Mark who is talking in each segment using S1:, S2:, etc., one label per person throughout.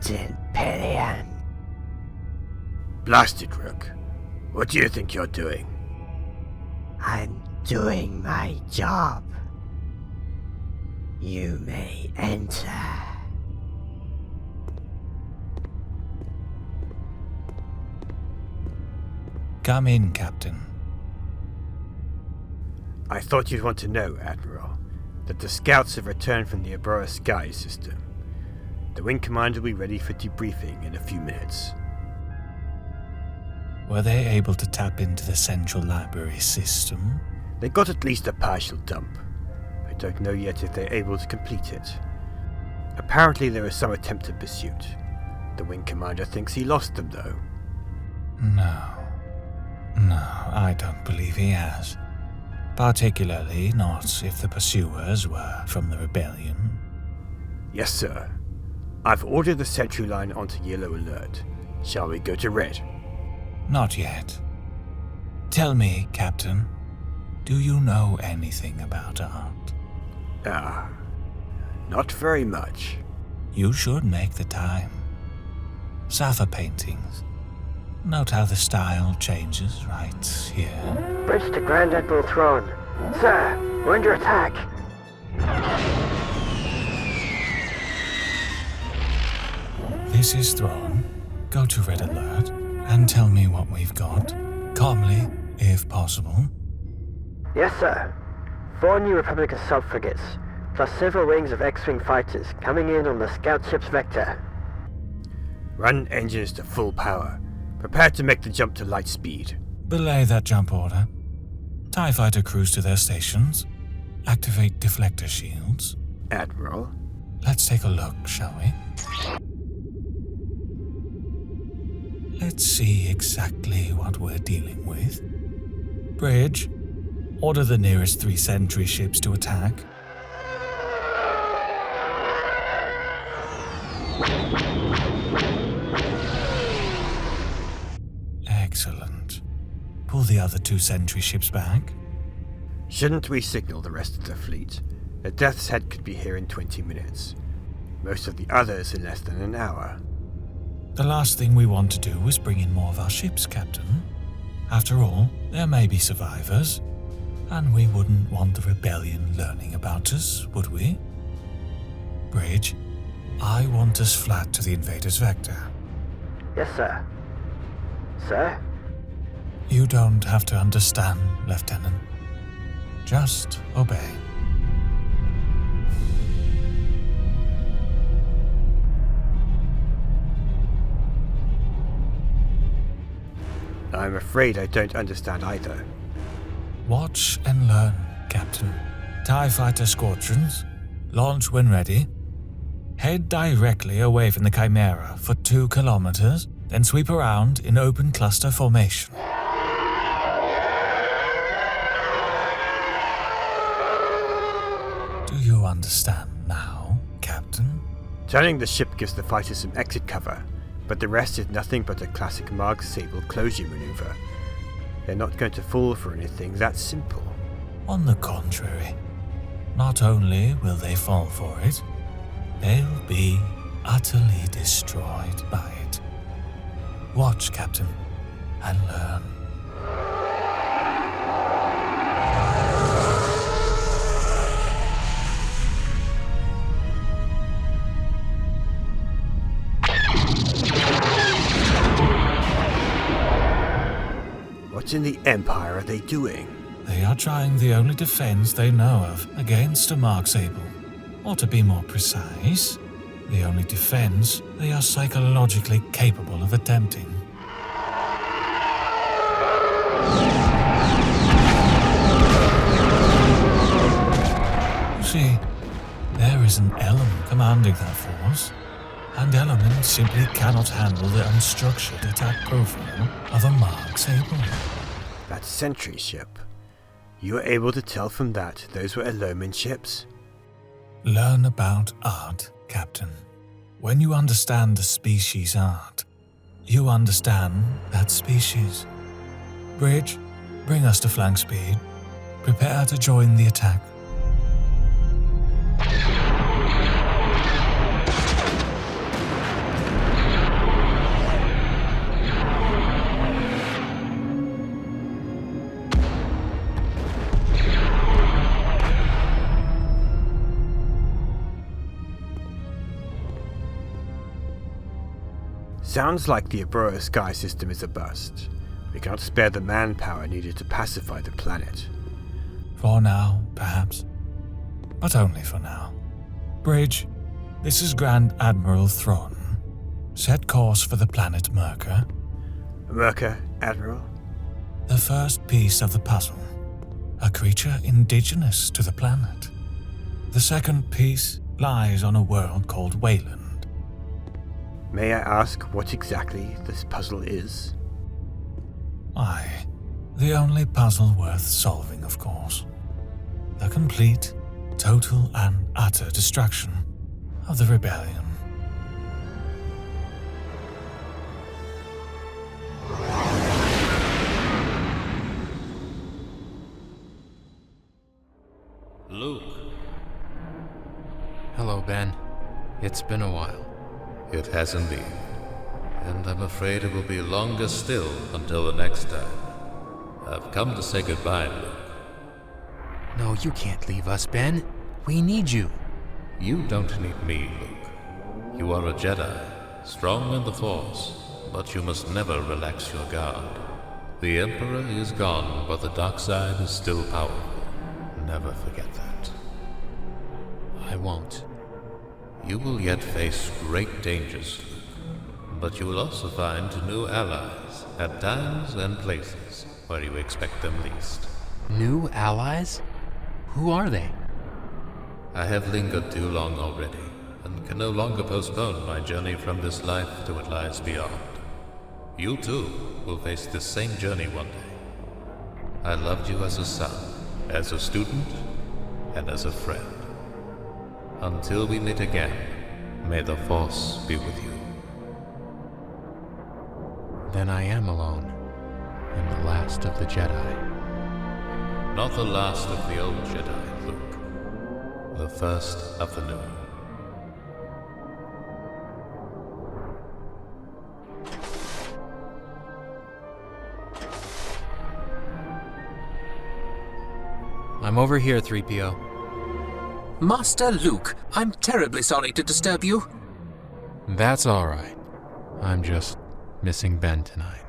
S1: Captain Pillion.
S2: Blasted Rook. What do you think you're doing?
S1: I'm doing my job. You may enter.
S3: Come in, Captain.
S2: I thought you'd want to know, Admiral, that the scouts have returned from the Aurora Sky system. The Wing Commander will be ready for debriefing in a few minutes.
S3: Were they able to tap into the central library system?
S2: They got at least a partial dump. I don't know yet if they're able to complete it. Apparently there was some attempted pursuit. The Wing Commander thinks he lost them, though.
S3: No, I don't believe he has. Particularly not if the pursuers were from the rebellion.
S2: Yes, sir. I've ordered the sentry line onto yellow alert. Shall we go to red?
S3: Not yet. Tell me, Captain, do you know anything about art?
S2: Not very much.
S3: You should make the time. Safa paintings. Note how the style changes right here.
S1: Bridge to Grand Admiral Thrawn. Sir, we're under attack.
S3: This is Thrawn. Go to red alert and tell me what we've got. Calmly, if possible.
S1: Yes, sir. 4 new Republic assault frigates, plus several wings of X-Wing fighters coming in on the scout ship's vector.
S2: Run engines to full power. Prepare to make the jump to light speed.
S3: Belay that jump order. TIE fighter crews to their stations. Activate deflector shields.
S2: Admiral?
S3: Let's take a look, shall we? Let's see exactly what we're dealing with. Bridge, order the nearest 3 sentry ships to attack. Excellent. Pull the other 2 sentry ships back.
S2: Shouldn't we signal the rest of the fleet? The Death's Head could be here in 20 minutes. Most of the others in less than an hour.
S3: The last thing we want to do is bring in more of our ships, Captain. After all, there may be survivors, and we wouldn't want the rebellion learning about us, would we? Bridge, I want us flat to the invader's vector.
S1: Yes, sir. Sir?
S3: You don't have to understand, Lieutenant. Just obey.
S2: I'm afraid I don't understand either.
S3: Watch and learn, Captain. TIE fighter squadrons, launch when ready. Head directly away from the Chimera for 2 kilometers, then sweep around in open cluster formation. Do you understand now, Captain?
S2: Turning the ship gives the fighters some exit cover, but the rest is nothing but a classic Marg Sable closure maneuver. They're not going to fall for anything that simple.
S3: On the contrary, not only will they fall for it, they'll be utterly destroyed by it. Watch, Captain, and learn.
S2: What in the Empire are they doing?
S3: They are trying the only defense they know of against a Mark Sable. Or to be more precise, the only defense they are psychologically capable of attempting. You see, there is an element commanding that force, and elements simply cannot handle the unstructured attack profile of a Mark Sable.
S2: That sentry ship. You were able to tell from that those were Eloman ships?
S3: Learn about art, Captain. When you understand the species art, you understand that species. Bridge, bring us to flank speed. Prepare to join the attack.
S2: Sounds like the Aurora sky system is a bust. We cannot spare the manpower needed to pacify the planet.
S3: For now, perhaps. But only for now. Bridge, this is Grand Admiral Thrawn. Set course for the planet Myrkr.
S2: Myrkr, Admiral?
S3: The first piece of the puzzle. A creature indigenous to the planet. The second piece lies on a world called Wayland.
S2: May I ask what exactly this puzzle is?
S3: Aye, the only puzzle worth solving, of course. The complete, total and utter destruction of the rebellion.
S4: Luke.
S5: Hello, Ben. It's been a while.
S4: It has indeed. And I'm afraid it will be longer still until the next time. I've come to say goodbye, Luke.
S5: No, you can't leave us, Ben. We need you.
S4: You don't need me, Luke. You are a Jedi, strong in the Force, but you must never relax your guard. The Emperor is gone, but the dark side is still powerful. Never forget that.
S5: I won't.
S4: You will yet face great dangers, Luke, but you will also find new allies at times and places where you expect them least.
S5: New allies? Who are they?
S4: I have lingered too long already, and can no longer postpone my journey from this life to what lies beyond. You too will face this same journey one day. I loved you as a son, as a student, and as a friend. Until we meet again, may the Force be with you.
S5: Then I am alone, and the last of the Jedi.
S4: Not the last of the old Jedi, Luke. The first of the new.
S5: I'm over here, 3PO.
S6: Master Luke, I'm terribly sorry to disturb you.
S5: That's alright. I'm just missing Ben tonight.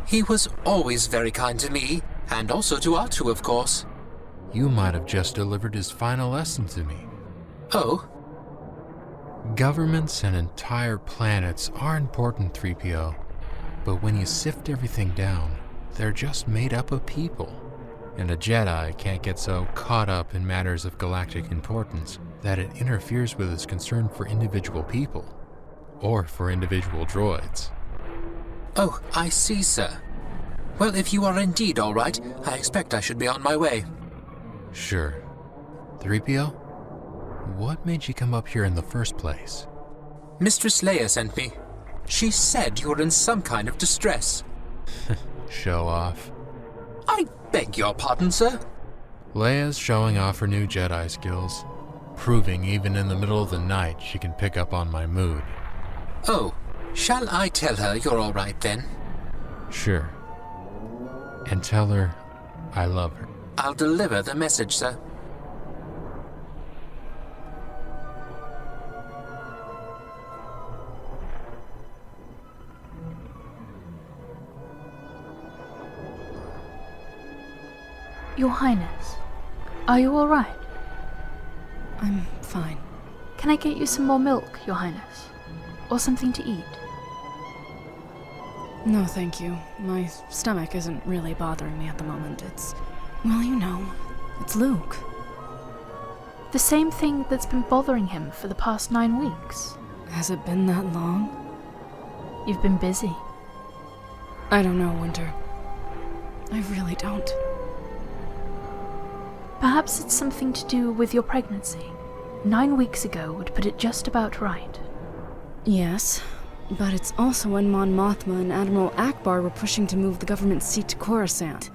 S6: He was always very kind to me, and also to R2, of course.
S5: You might have just delivered his final lesson to me.
S6: Oh?
S5: Governments and entire planets are important, 3PO. But when you sift everything down, they're just made up of people. And a Jedi can't get so caught up in matters of galactic importance that it interferes with his concern for individual people. Or for individual droids.
S6: Oh, I see, sir. Well, if you are indeed all right, I expect I should be on my way.
S5: Sure. 3PO? What made you come up here in the first place?
S6: Mistress Leia sent me. She said you were in some kind of distress.
S5: Show off.
S6: I beg your pardon, sir?
S5: Leia's showing off her new Jedi skills, proving even in the middle of the night she can pick up on my mood.
S6: Oh, shall I tell her you're all right then?
S5: Sure. And tell her I love her.
S6: I'll deliver the message, sir.
S7: Your Highness, are you all right?
S8: I'm fine.
S7: Can I get you some more milk, Your Highness? Or something to eat?
S8: No, thank you. My stomach isn't really bothering me at the moment. Well, you know, it's Luke.
S7: The same thing that's been bothering him for the past 9 weeks.
S8: Has it been that long?
S7: You've been busy.
S8: I don't know, Winter. I really don't.
S7: Perhaps it's something to do with your pregnancy. 9 weeks ago would put it just about right.
S8: Yes, but it's also when Mon Mothma and Admiral Akbar were pushing to move the government seat to Coruscant.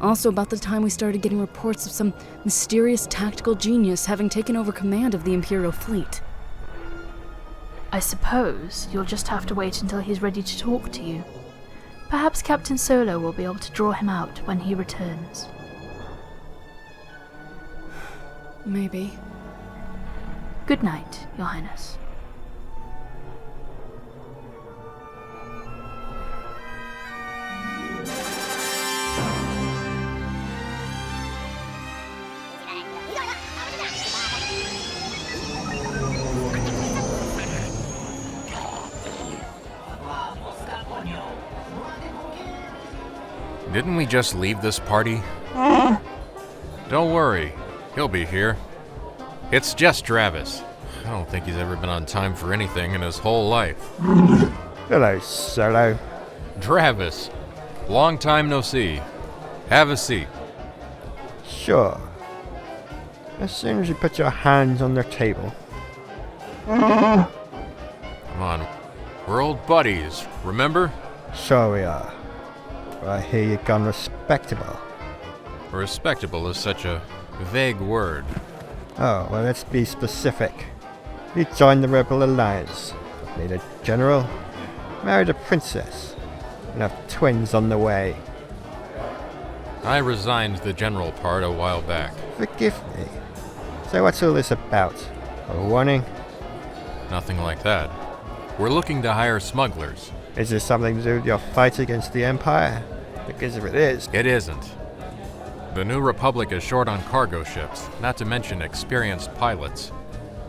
S8: Also about the time we started getting reports of some mysterious tactical genius having taken over command of the Imperial fleet.
S7: I suppose you'll just have to wait until he's ready to talk to you. Perhaps Captain Solo will be able to draw him out when he returns.
S8: Maybe.
S7: Good night, Your Highness.
S5: Didn't we just leave this party? Don't worry, he'll be here. It's just Travis. I don't think he's ever been on time for anything in his whole life.
S2: Hello, Solo.
S5: Travis, long time no see. Have a seat.
S2: Sure. As soon as you put your hands on the table.
S5: Come on, we're old buddies, remember?
S2: Sure we are. But I hear you've gone respectable.
S5: Respectable is such a vague word.
S2: Oh, well, let's be specific. You joined the Rebel Alliance, made a general, married a princess, and have twins on the way.
S5: I resigned the general part a while back.
S2: Forgive me. So what's all this about? A warning?
S5: Nothing like that. We're looking to hire smugglers.
S2: Is this something to do with your fight against the Empire? Because if it is...
S5: It isn't. The New Republic is short on cargo ships, not to mention experienced pilots.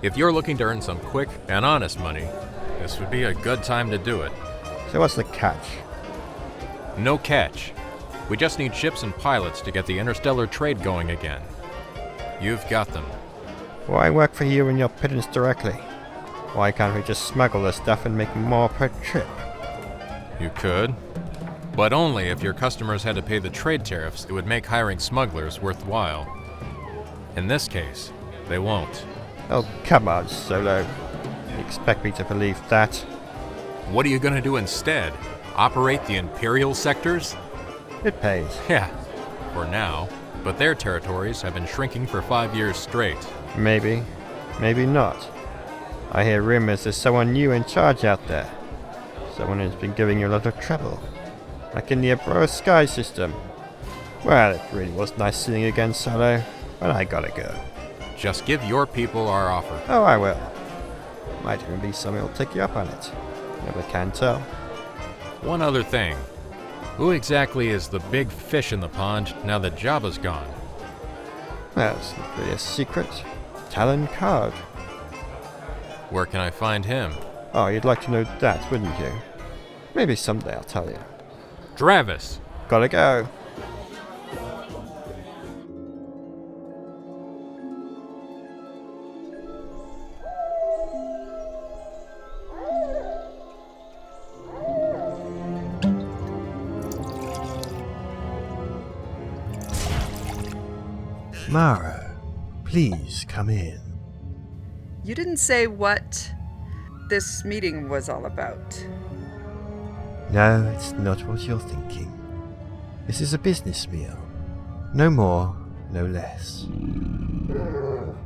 S5: If you're looking to earn some quick and honest money, this would be a good time to do it.
S2: So what's the catch?
S5: No catch. We just need ships and pilots to get the interstellar trade going again. You've got them.
S2: Why work for you and your pittance directly? Why can't we just smuggle the stuff and make more per trip?
S5: You could, but only if your customers had to pay the trade tariffs. It would make hiring smugglers worthwhile. In this case, they won't.
S2: Oh, come on, Solo. You expect me to believe that?
S5: What are you gonna do instead? Operate the Imperial sectors?
S2: It pays.
S5: Yeah, for now. But their territories have been shrinking for 5 years straight.
S2: Maybe. Maybe not. I hear rumors there's someone new in charge out there. Someone who's been giving you a lot of trouble. Like in the Abroad Sky system. Well, it really was nice seeing you again, Solo, but I gotta go.
S5: Just give your people our offer.
S2: Oh, I will. Might even be someone who'll take you up on it. Never can tell.
S5: One other thing. Who exactly is the big fish in the pond now that Jabba's gone?
S2: Well, it's not really a secret. Talon Card.
S5: Where can I find him?
S2: Oh, you'd like to know that, wouldn't you? Maybe someday I'll tell you.
S5: Travis!
S2: Gotta go. Mara, please come in.
S9: You didn't say what this meeting was all about.
S2: No, it's not what you're thinking. This is a business meal. No more, no less.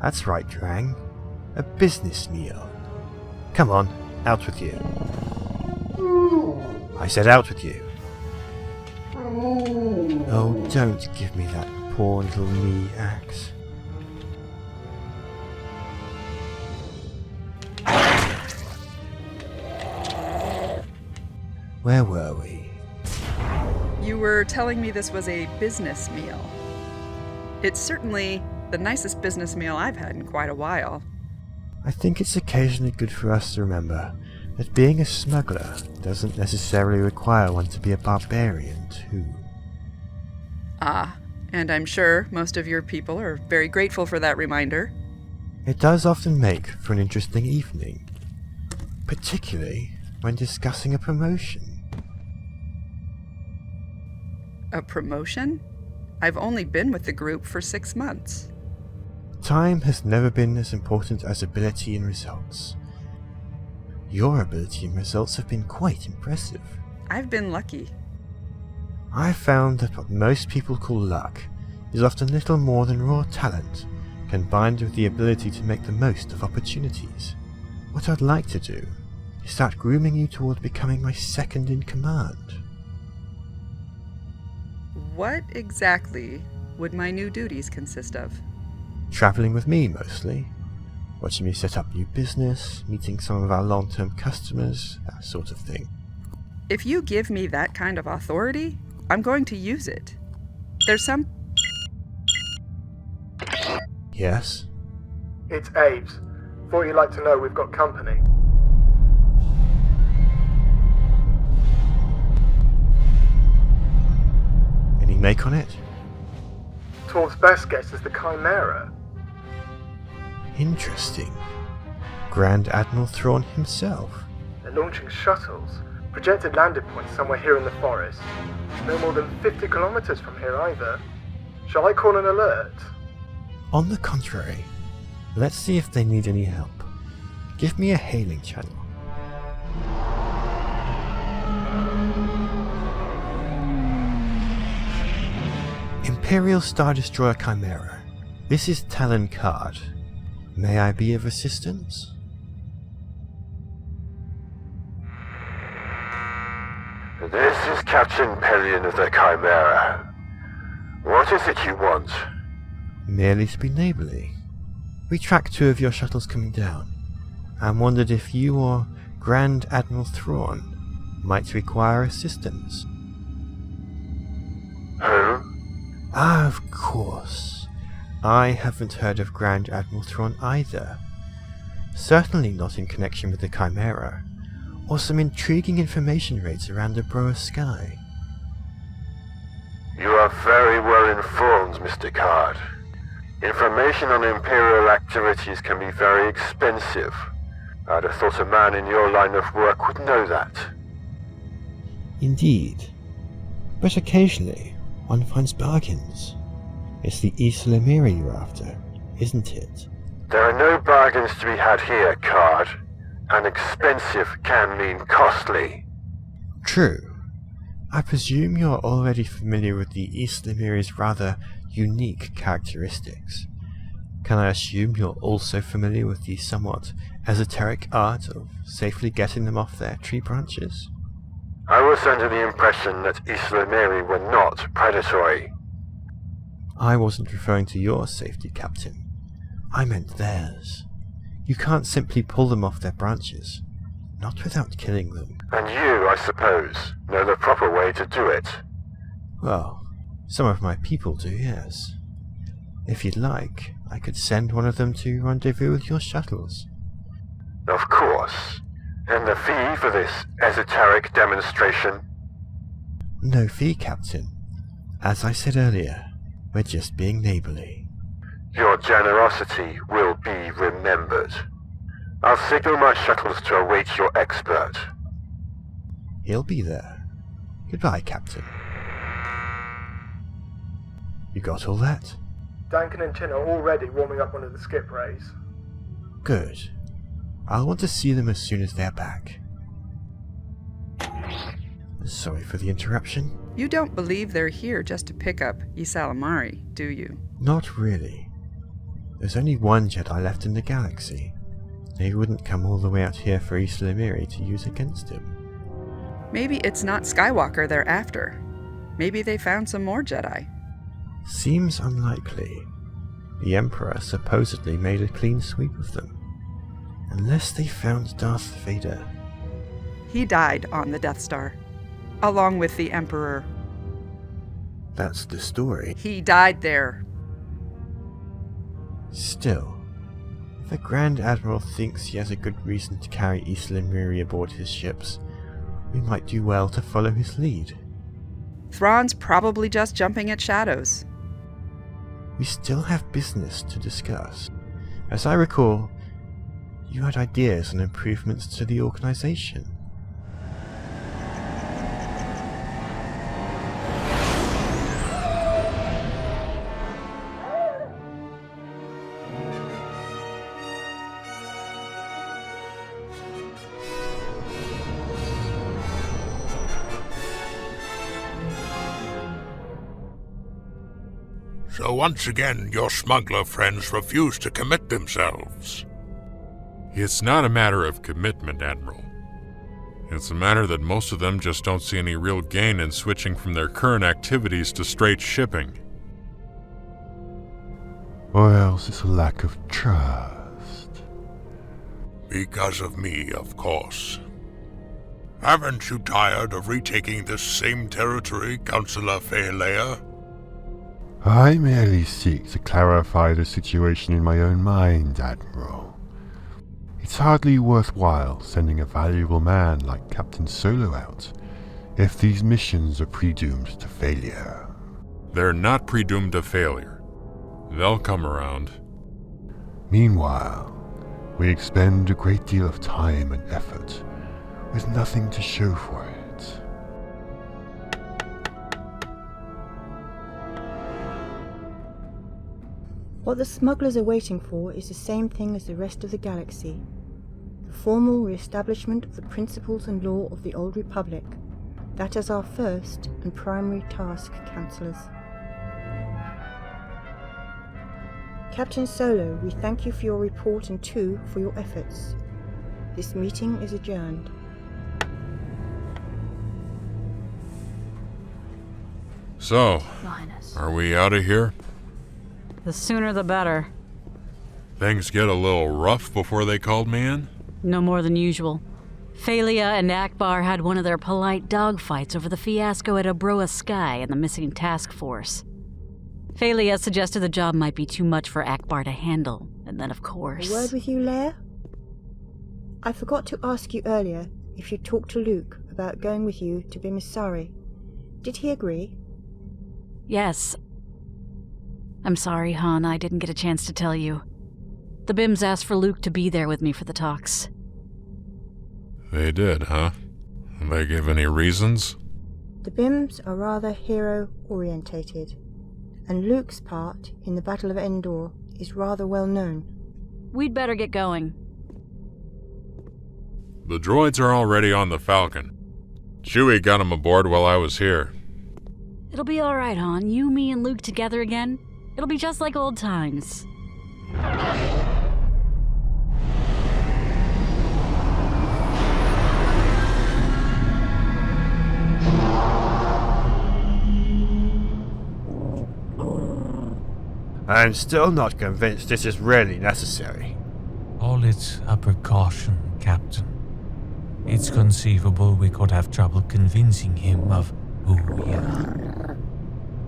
S2: That's right, Drang. A business meal. Come on, out with you. I said out with you. Oh, don't give me that poor little knee axe. Where were we?
S9: You were telling me this was a business meal. It's certainly the nicest business meal I've had in quite a while.
S2: I think it's occasionally good for us to remember that being a smuggler doesn't necessarily require one to be a barbarian, too.
S9: Ah, and I'm sure most of your people are very grateful for that reminder.
S2: It does often make for an interesting evening, particularly when discussing a promotion.
S9: A promotion? I've only been with the group for 6 months.
S2: Time has never been as important as ability and results. Your ability and results have been quite impressive.
S9: I've been lucky.
S2: I've found that what most people call luck is often little more than raw talent, combined with the ability to make the most of opportunities. What I'd like to do is start grooming you toward becoming my second in command.
S9: What exactly would my new duties consist of?
S2: Traveling with me, mostly. Watching me set up new business, meeting some of our long-term customers, that sort of thing.
S9: If you give me that kind of authority, I'm going to use it. There's some...
S2: Yes?
S10: It's Abe's. Thought you'd like to know we've got company.
S2: Any make on it?
S10: Torv's best guess is the Chimera.
S2: Interesting. Grand Admiral Thrawn himself.
S10: They're launching shuttles. Projected landing point somewhere here in the forest. No more than 50 kilometers from here either. Shall I call an alert?
S2: On the contrary, let's see if they need any help. Give me a hailing channel. Imperial Star Destroyer Chimera. This is Talon Card. May I be of assistance?
S11: This is Captain Pelion of the Chimera. What is it you want?
S2: Merely to be neighbourly. We tracked 2 of your shuttles coming down, and wondered if you or Grand Admiral Thrawn might require assistance.
S11: Who?
S2: Ah, of course. I haven't heard of Grand Admiral Thrawn either. Certainly not in connection with the Chimera, or some intriguing information raids around the Broa sky.
S11: You are very well informed, Mr. Card. Information on Imperial activities can be very expensive. I'd have thought a man in your line of work would know that.
S2: Indeed. But occasionally, one finds bargains. It's the Isla Miri you're after, isn't it?
S11: There are no bargains to be had here, Card. And expensive can mean costly.
S2: True. I presume you're already familiar with the Isla Miri's rather unique characteristics. Can I assume you're also familiar with the somewhat esoteric art of safely getting them off their tree branches?
S11: I was under the impression that Isla Miri were not predatory.
S2: I wasn't referring to your safety, Captain. I meant theirs. You can't simply pull them off their branches, not without killing them.
S11: And you, I suppose, know the proper way to do it.
S2: Well, some of my people do, yes. If you'd like, I could send one of them to rendezvous with your shuttles.
S11: Of course. And the fee for this esoteric demonstration?
S2: No fee, Captain. As I said earlier, we're just being neighbourly.
S11: Your generosity will be remembered. I'll signal my shuttles to await your expert.
S2: He'll be there. Goodbye, Captain. You got all that?
S10: Duncan and Chin are already warming up one of the skip rays.
S2: Good. I'll want to see them as soon as they're back. Sorry for the interruption.
S9: You don't believe they're here just to pick up Ysalamiri, do you?
S2: Not really. There's only one Jedi left in the galaxy. They wouldn't come all the way out here for Isla Miri to use against him.
S9: Maybe it's not Skywalker they're after. Maybe they found some more Jedi.
S2: Seems unlikely. The Emperor supposedly made a clean sweep of them. Unless they found Darth Vader.
S9: He died on the Death Star, along with the Emperor.
S2: That's the story.
S9: He died there.
S2: Still, if the Grand Admiral thinks he has a good reason to carry Isla Miri aboard his ships, we might do well to follow his lead.
S9: Thrawn's probably just jumping at shadows.
S2: We still have business to discuss. As I recall, you had ideas on improvements to the organization.
S12: So once again, your smuggler friends refuse to commit themselves.
S5: It's not a matter of commitment, Admiral. It's a matter that most of them just don't see any real gain in switching from their current activities to straight shipping.
S13: Or else it's a lack of trust.
S12: Because of me, of course. Haven't you tired of retaking this same territory, Councillor Leia?
S13: I merely seek to clarify the situation in my own mind, Admiral. It's hardly worthwhile sending a valuable man like Captain Solo out if these missions are predoomed to failure.
S12: They're not predoomed to failure. They'll come around.
S13: Meanwhile, we expend a great deal of time and effort with nothing to show for it.
S14: What the smugglers are waiting for is the same thing as the rest of the galaxy. The formal re-establishment of the principles and law of the Old Republic. That is our first and primary task, Councillors. Captain Solo, we thank you for your report and too for your efforts. This meeting is adjourned.
S12: So,
S7: Your Highness.
S12: are we out of here?
S15: The sooner the better.
S12: Things get a little rough before they called me in?
S15: No more than usual. Thalia and Akbar had one of their polite dogfights over the fiasco at Obroa Sky and the missing task force. Thalia suggested the job might be too much for Akbar to handle, and then of course...
S14: A word with you, Leia? I forgot to ask you earlier if you talked to Luke about going with you to Bimmisaari. Did he agree?
S15: Yes. I'm sorry, Han, I didn't get a chance to tell you. The Bims asked for Luke to be there with me for the talks.
S12: They did, huh? They give any reasons?
S14: The Bims are rather hero-orientated, and Luke's part in the Battle of Endor is rather well known.
S15: We'd better get going.
S12: The droids are already on the Falcon. Chewie got them aboard while I was here.
S15: It'll be alright, Han. You, me, and Luke together again. It'll be just like old times.
S2: I'm still not convinced this is really necessary.
S3: All it's a precaution, Captain. It's conceivable we could have trouble convincing him of who we are.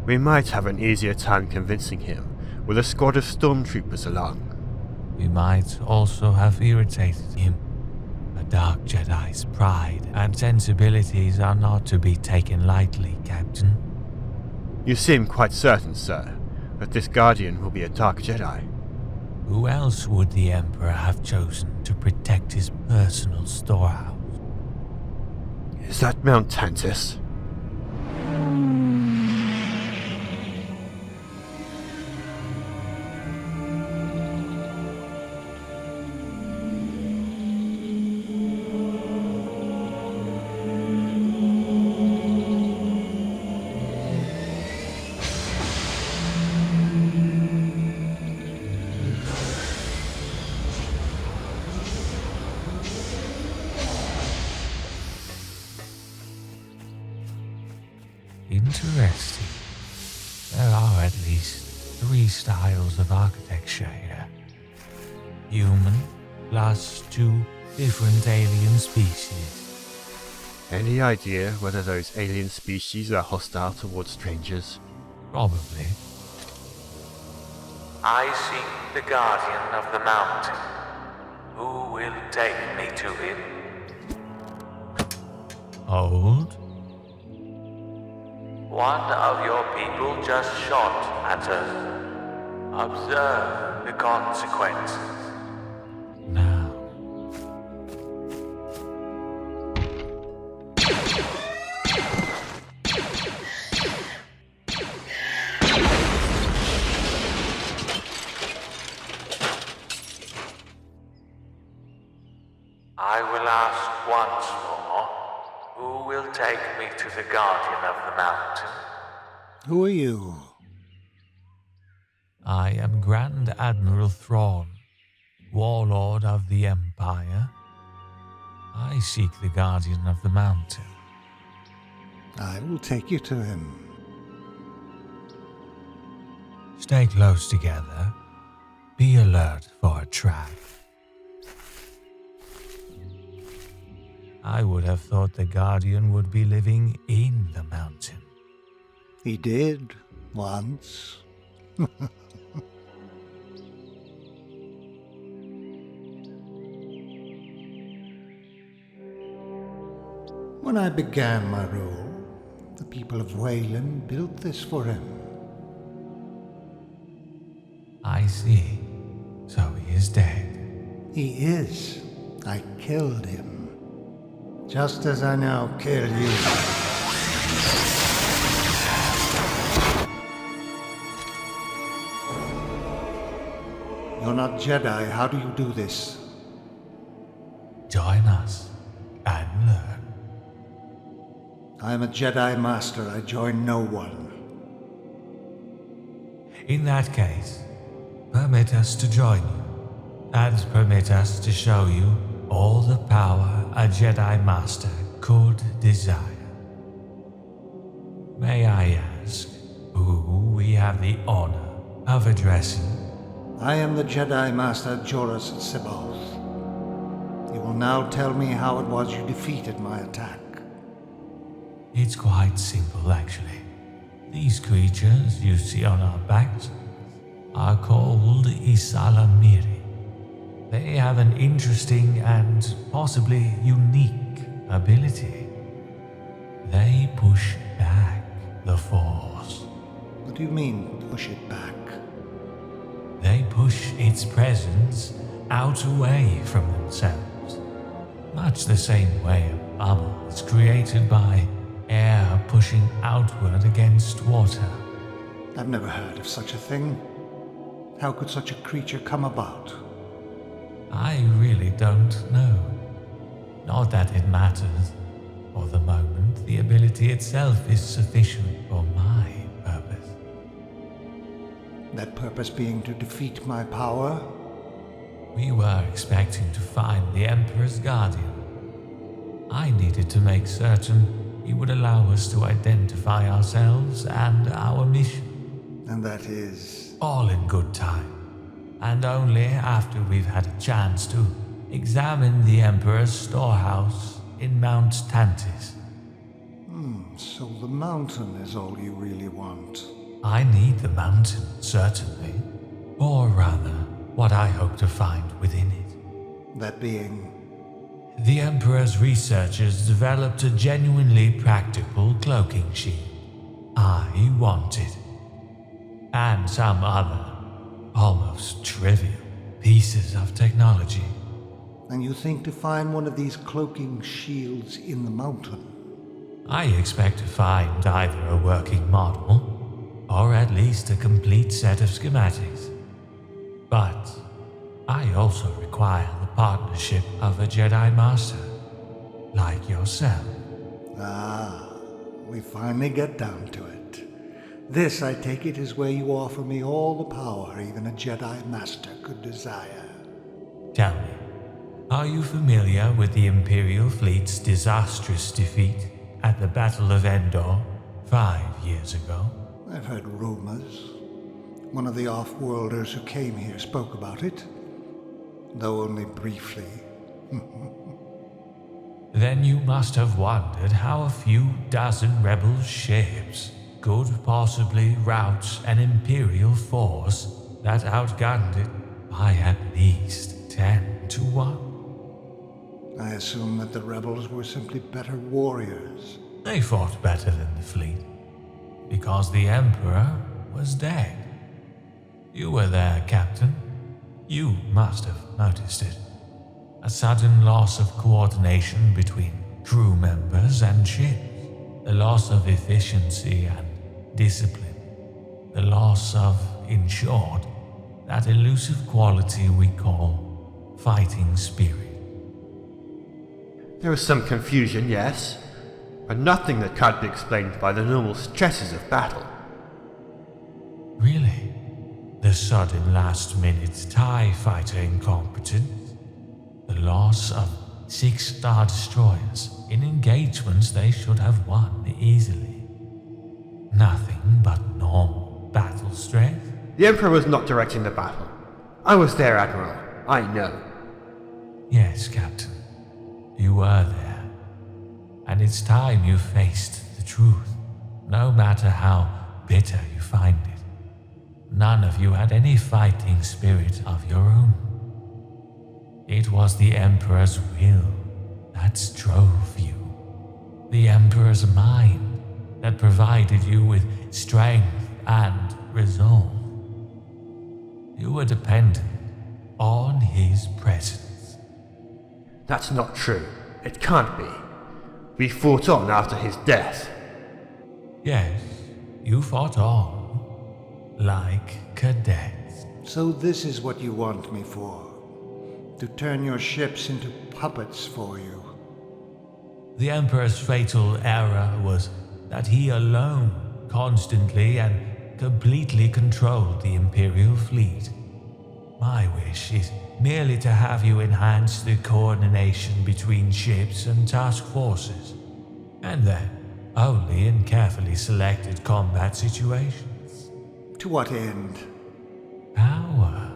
S2: We might have an easier time convincing him with a squad of stormtroopers along.
S3: We might also have irritated him. A dark Jedi's pride and sensibilities are not to be taken lightly, Captain.
S2: You seem quite certain, sir, that this Guardian will be a dark Jedi.
S3: Who else would the Emperor have chosen to protect his personal storehouse?
S2: Is that Mount Tantiss?
S3: Interesting. There are at least 3 styles of architecture here. Human, plus 2 different alien species.
S2: Any idea whether those alien species are hostile towards strangers?
S3: Probably.
S16: I seek the Guardian of the Mountain. Who will take me to him?
S3: Hold.
S16: One of your people just shot at us. Observe the consequences.
S3: Now.
S16: I will ask once more. Who will take me to the Guardian of the Mountain?
S17: Who are you?
S3: I am Grand Admiral Thrawn, warlord of the Empire. I seek the Guardian of the Mountain.
S17: I will take you to him.
S3: Stay close together. Be alert for a trap. I would have thought the Guardian would be living in the mountain.
S17: He did, once. When I began my role, the people of Wayland built this for him.
S3: see. So he is dead.
S17: He is. I killed him. Just as I now kill you. You're not Jedi. How do you do this?
S3: Join us and learn.
S17: I am a Jedi Master. I join no one.
S3: In that case, permit us to join you, and permit us to show you all the power a Jedi Master could desire. May I ask who we have the honor of addressing?
S17: I am the Jedi Master Joruus C'baoth. You will now tell me how it was you defeated my attack.
S3: It's quite simple, actually. These creatures you see on our backs are called Ysalamiri. They have an interesting and possibly unique ability. They push back the Force.
S17: What do you mean, push it back?
S3: They push its presence out away from themselves, much the same way a bubble is created by air pushing outward against water.
S17: I've never heard of such a thing. How could such a creature come about?
S3: I really don't know. Not that it matters. For the moment, the ability itself is sufficient for my purpose.
S17: That purpose being to defeat my power?
S3: We were expecting to find the Emperor's Guardian. I needed to make certain he would allow us to identify ourselves and our mission.
S17: And that is?
S3: All in good time. And only after we've had a chance to examine the Emperor's storehouse in Mount Tantiss.
S17: So the mountain is all you really want.
S3: I need the mountain, certainly. Or rather, what I hope to find within it.
S17: That being?
S3: The Emperor's researchers developed a genuinely practical cloaking shield. I want it. And some other, almost trivial, pieces of technology.
S17: And you think to find one of these cloaking shields in the mountain?
S3: I expect to find either a working model, or at least a complete set of schematics. But I also require the partnership of a Jedi Master, like yourself.
S17: Ah, we finally get down to it. This, I take it, is where you offer me all the power even a Jedi Master could desire.
S3: Tell me, are you familiar with the Imperial Fleet's disastrous defeat at the Battle of Endor 5 years ago?
S17: I've heard rumors. One of the off-worlders who came here spoke about it, though only briefly.
S3: Then you must have wondered how a few dozen rebel ships could possibly rout an Imperial force that outgunned it by at least 10 to 1.
S17: I assume that the rebels were simply better warriors.
S3: They fought better than the fleet, because the Emperor was dead. You were there, Captain. You must have noticed it. A sudden loss of coordination between crew members and ships. The loss of efficiency and discipline. The loss of, in short, that elusive quality we call fighting spirit.
S2: There was some confusion, yes, but nothing that can't be explained by the normal stresses of battle.
S3: Really? The sudden last-minute TIE fighter incompetence? The loss of 6 Star Destroyers in engagements they should have won easily? Nothing but normal battle strength?
S2: The Emperor was not directing the battle. I was there, Admiral. I know.
S3: Yes, Captain. You were there. And it's time you faced the truth, no matter how bitter you find it. None of you had any fighting spirit of your own. It was the Emperor's will that drove you. The Emperor's mind that provided you with strength and resolve. You were dependent on his presence.
S1: That's not true. It can't be. We fought on after his death.
S3: Yes, you fought on, like cadets.
S17: So this is what you want me for? To turn your ships into puppets for you?
S3: The Emperor's fatal error was that he alone constantly and completely controlled the Imperial fleet. My wish is merely to have you enhance the coordination between ships and task forces, and then only in carefully selected combat situations.
S17: To what end?
S3: Power.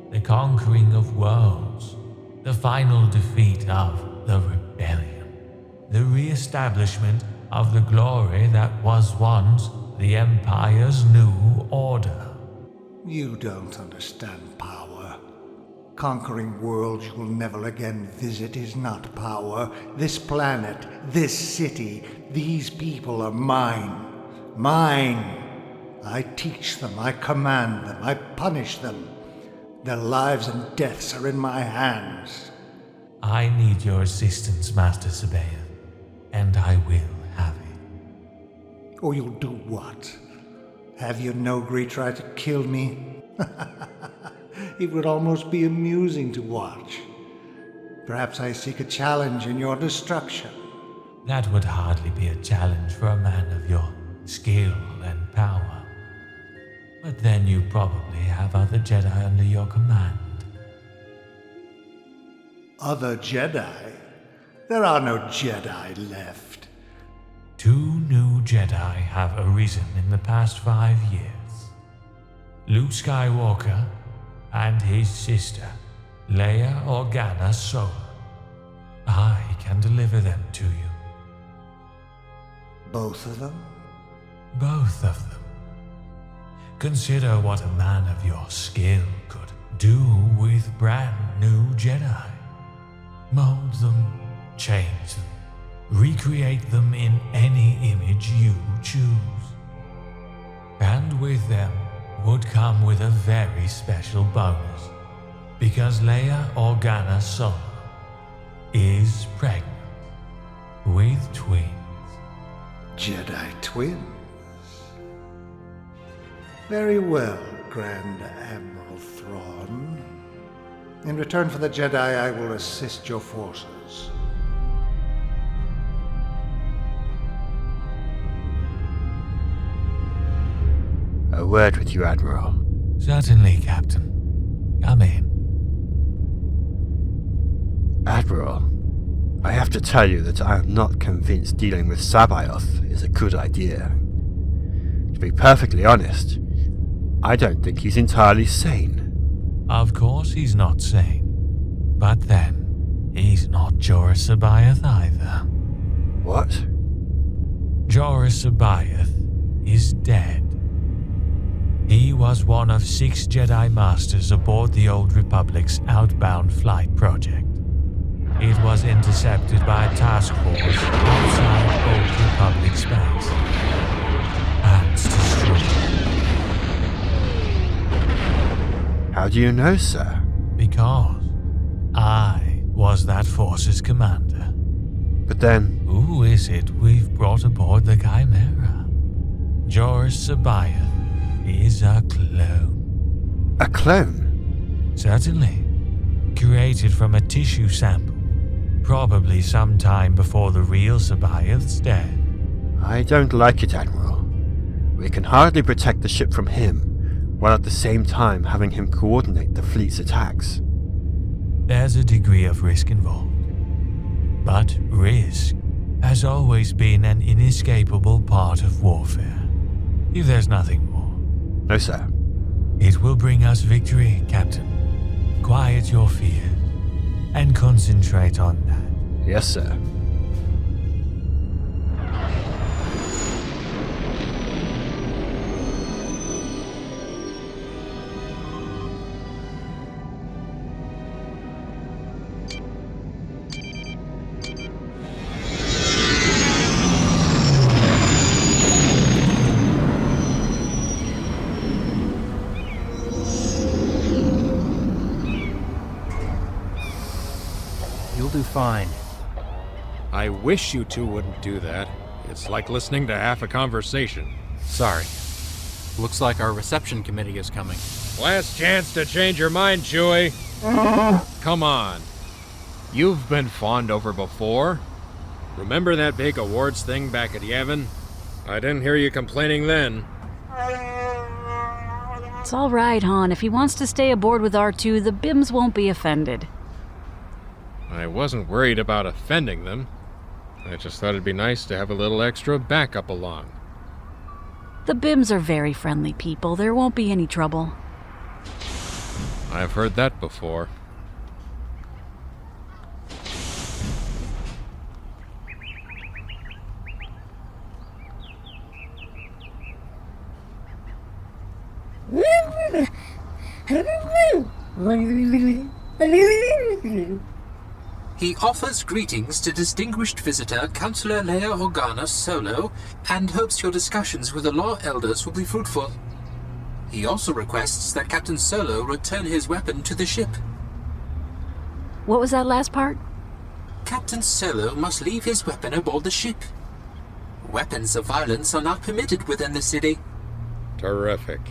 S3: The conquering of worlds. The final defeat of the rebellion. The re-establishment of the glory that was once the Empire's new order.
S17: You don't understand power. Conquering worlds you will never again visit is not power. This planet, this city, these people are mine. Mine. I teach them, I command them, I punish them. Their lives and deaths are in my hands.
S3: I need your assistance, Master Sabaean, and I will have it.
S17: Or you'll do what? Have your Noghri try to kill me? It would almost be amusing to watch. Perhaps I seek a challenge in your destruction.
S3: That would hardly be a challenge for a man of your skill and power. But then you probably have other Jedi under your command.
S17: Other Jedi? There are no Jedi left.
S3: 2 new Jedi have arisen in the past 5 years. Luke Skywalker and his sister, Leia Organa Solo. I can deliver them to you.
S17: Both of them?
S3: Both of them. Consider what a man of your skill could do with brand new Jedi. Mold them, change them, recreate them in any image you choose. And with them would come with a very special bonus, because Leia Organa Solo is pregnant with twins.
S17: Jedi twins? Very well, Grand Admiral Thrawn. In return for the Jedi, I will assist your forces.
S1: A word with you, Admiral.
S3: Certainly, Captain. Come in.
S1: Admiral, I have to tell you that I am not convinced dealing with Sabaoth is a good idea. To be perfectly honest, I don't think he's entirely sane.
S3: Of course he's not sane. But then, he's not Joruus C'baoth either.
S1: What?
S3: Joruus C'baoth is dead. He was one of 6 Jedi Masters aboard the Old Republic's outbound flight project. It was intercepted by a task force outside Old Republic space and destroyed.
S1: How do you know, sir?
S3: Because I was that force's commander.
S1: But then...
S3: Who is it we've brought aboard the Chimera? Joruus C'baoth is a clone.
S1: A clone?
S3: Certainly. Created from a tissue sample. Probably sometime before the real C'baoth's death.
S1: I don't like it, Admiral. We can hardly protect the ship from him, while at the same time having him coordinate the fleet's attacks.
S3: There's a degree of risk involved. But risk has always been an inescapable part of warfare. If there's nothing more.
S1: No, sir.
S3: It will bring us victory, Captain. Quiet your fears and concentrate on that.
S1: Yes, sir.
S5: You'll do fine.
S2: I wish you two wouldn't do that. It's like listening to half a conversation.
S5: Sorry. Looks like our reception committee is coming.
S2: Last chance to change your mind, Chewie. Come on. You've been fawned over before. Remember that big awards thing back at Yavin? I didn't hear you complaining then.
S15: It's all right, Han. If he wants to stay aboard with R2, the Bims won't be offended.
S2: I wasn't worried about offending them. I just thought it'd be nice to have a little extra backup along.
S15: The Bims are very friendly people. There won't be any trouble.
S2: I've heard that before.
S6: He offers greetings to distinguished visitor Councillor Leia and Han Solo and hopes your discussions with the Law Elders will be fruitful. He also requests that Captain Solo return his weapon to the ship.
S15: What was that last part?
S6: Captain Solo must leave his weapon aboard the ship. Weapons of violence are not permitted within the city.
S2: Terrific.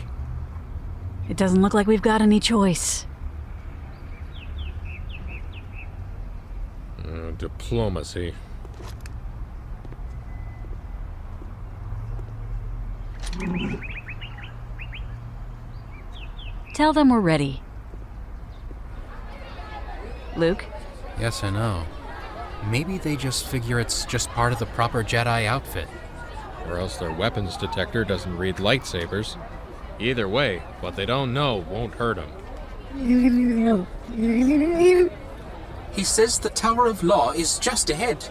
S15: It doesn't look like we've got any choice.
S2: Diplomacy.
S15: Tell them we're ready. Luke?
S5: Yes, I know. Maybe they just figure it's just part of the proper Jedi outfit.
S2: Or else their weapons detector doesn't read lightsabers. Either way, what they don't know won't hurt them.
S6: He says the Tower of Law is just ahead.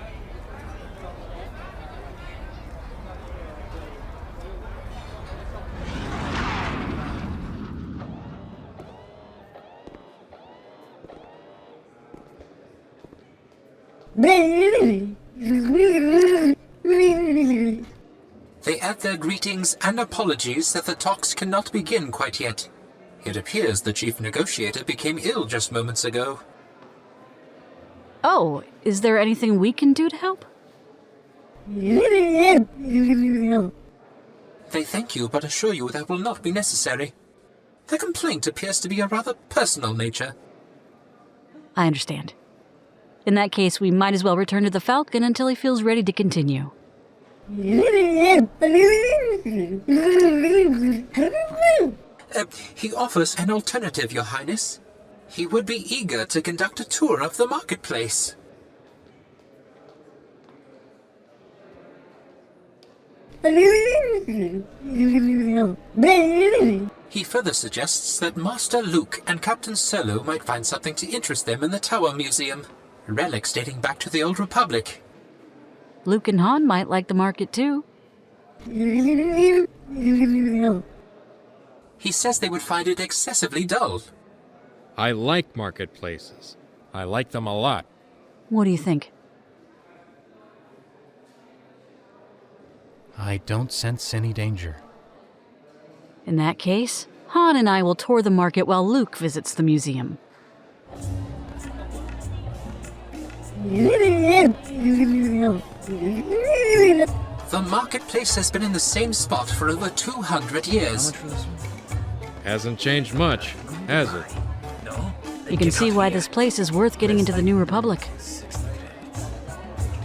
S6: They add their greetings and apologies that the talks cannot begin quite yet. It appears the chief negotiator became ill just moments ago.
S15: Oh, is there anything we can do to help?
S6: They thank you but assure you that will not be necessary. The complaint appears to be a rather personal nature.
S15: I understand. In that case, we might as well return to the Falcon until he feels ready to continue.
S6: He offers an alternative, Your Highness. He would be eager to conduct a tour of the marketplace. He further suggests that Master Luke and Captain Solo might find something to interest them in the Tower Museum. Relics dating back to the Old Republic.
S15: Luke and Han might like the market too.
S6: He says they would find it excessively dull.
S2: I like marketplaces. I like them a lot.
S15: What do you think?
S5: I don't sense any danger.
S15: In that case, Han and I will tour the market while Luke visits the museum.
S6: The marketplace has been in the same spot for over 200 years.
S2: Hasn't changed much, has it?
S15: You can see why this place is worth getting into the New Republic.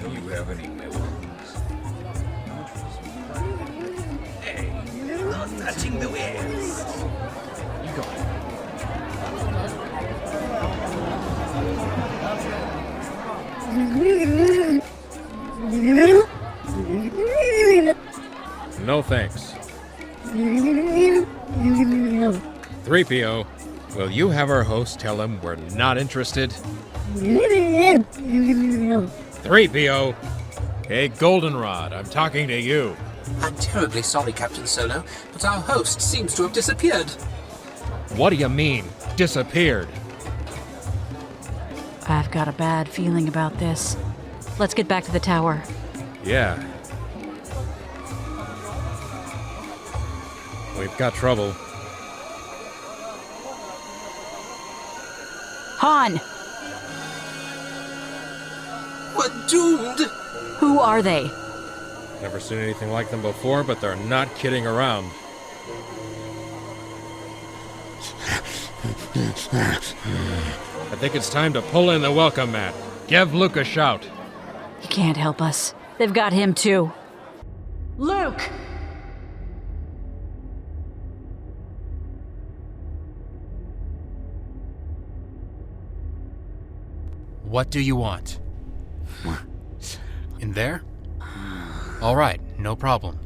S18: Do you have any weapons? Hey, not touching the wares. You got
S2: No thanks. 3PO, will you have our host tell him we're not interested? 3PO! Hey, Goldenrod, I'm talking to you.
S6: I'm terribly sorry, Captain Solo, but our host seems to have disappeared.
S2: What do you mean, disappeared?
S15: I've got a bad feeling about this. Let's get back to the tower.
S2: Yeah. We've got trouble.
S15: Han!
S6: We're doomed!
S15: Who are they?
S2: Never seen anything like them before, but they're not kidding around. I think it's time to pull in the welcome mat. Give Luke a shout.
S15: He can't help us. They've got him too. Luke!
S5: What do you want? In there? All right, no problem.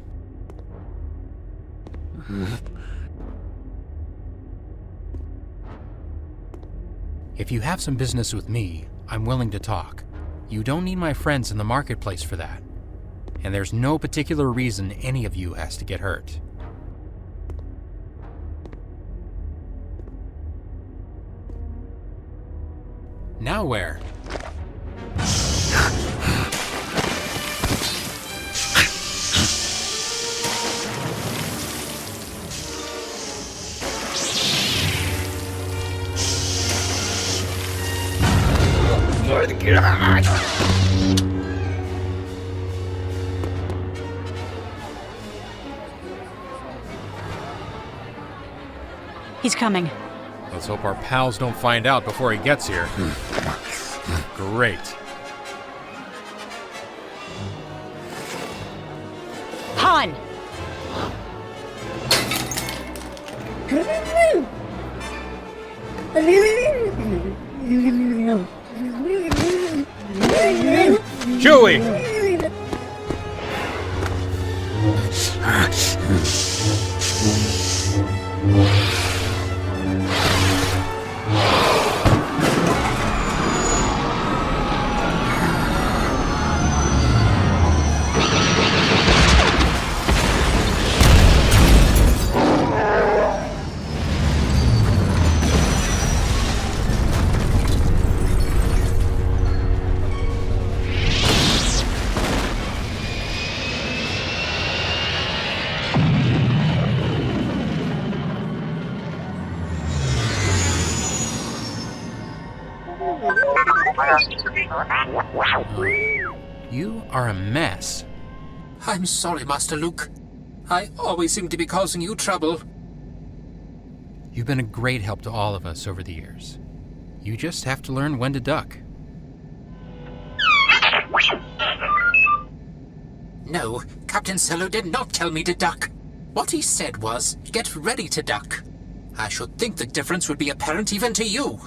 S5: If you have some business with me, I'm willing to talk. You don't need my friends in the marketplace for that. And there's no particular reason any of you has to get hurt. Now where?
S15: He's coming.
S2: Let's hope our pals don't find out before he gets here. Great.
S15: Han!
S2: Chewie!
S5: You are a mess.
S6: I'm sorry, Master Luke. I always seem to be causing you trouble.
S5: You've been a great help to all of us over the years. You just have to learn when to duck.
S6: No, Captain Solo did not tell me to duck. What he said was, get ready to duck. I should think the difference would be apparent even to you.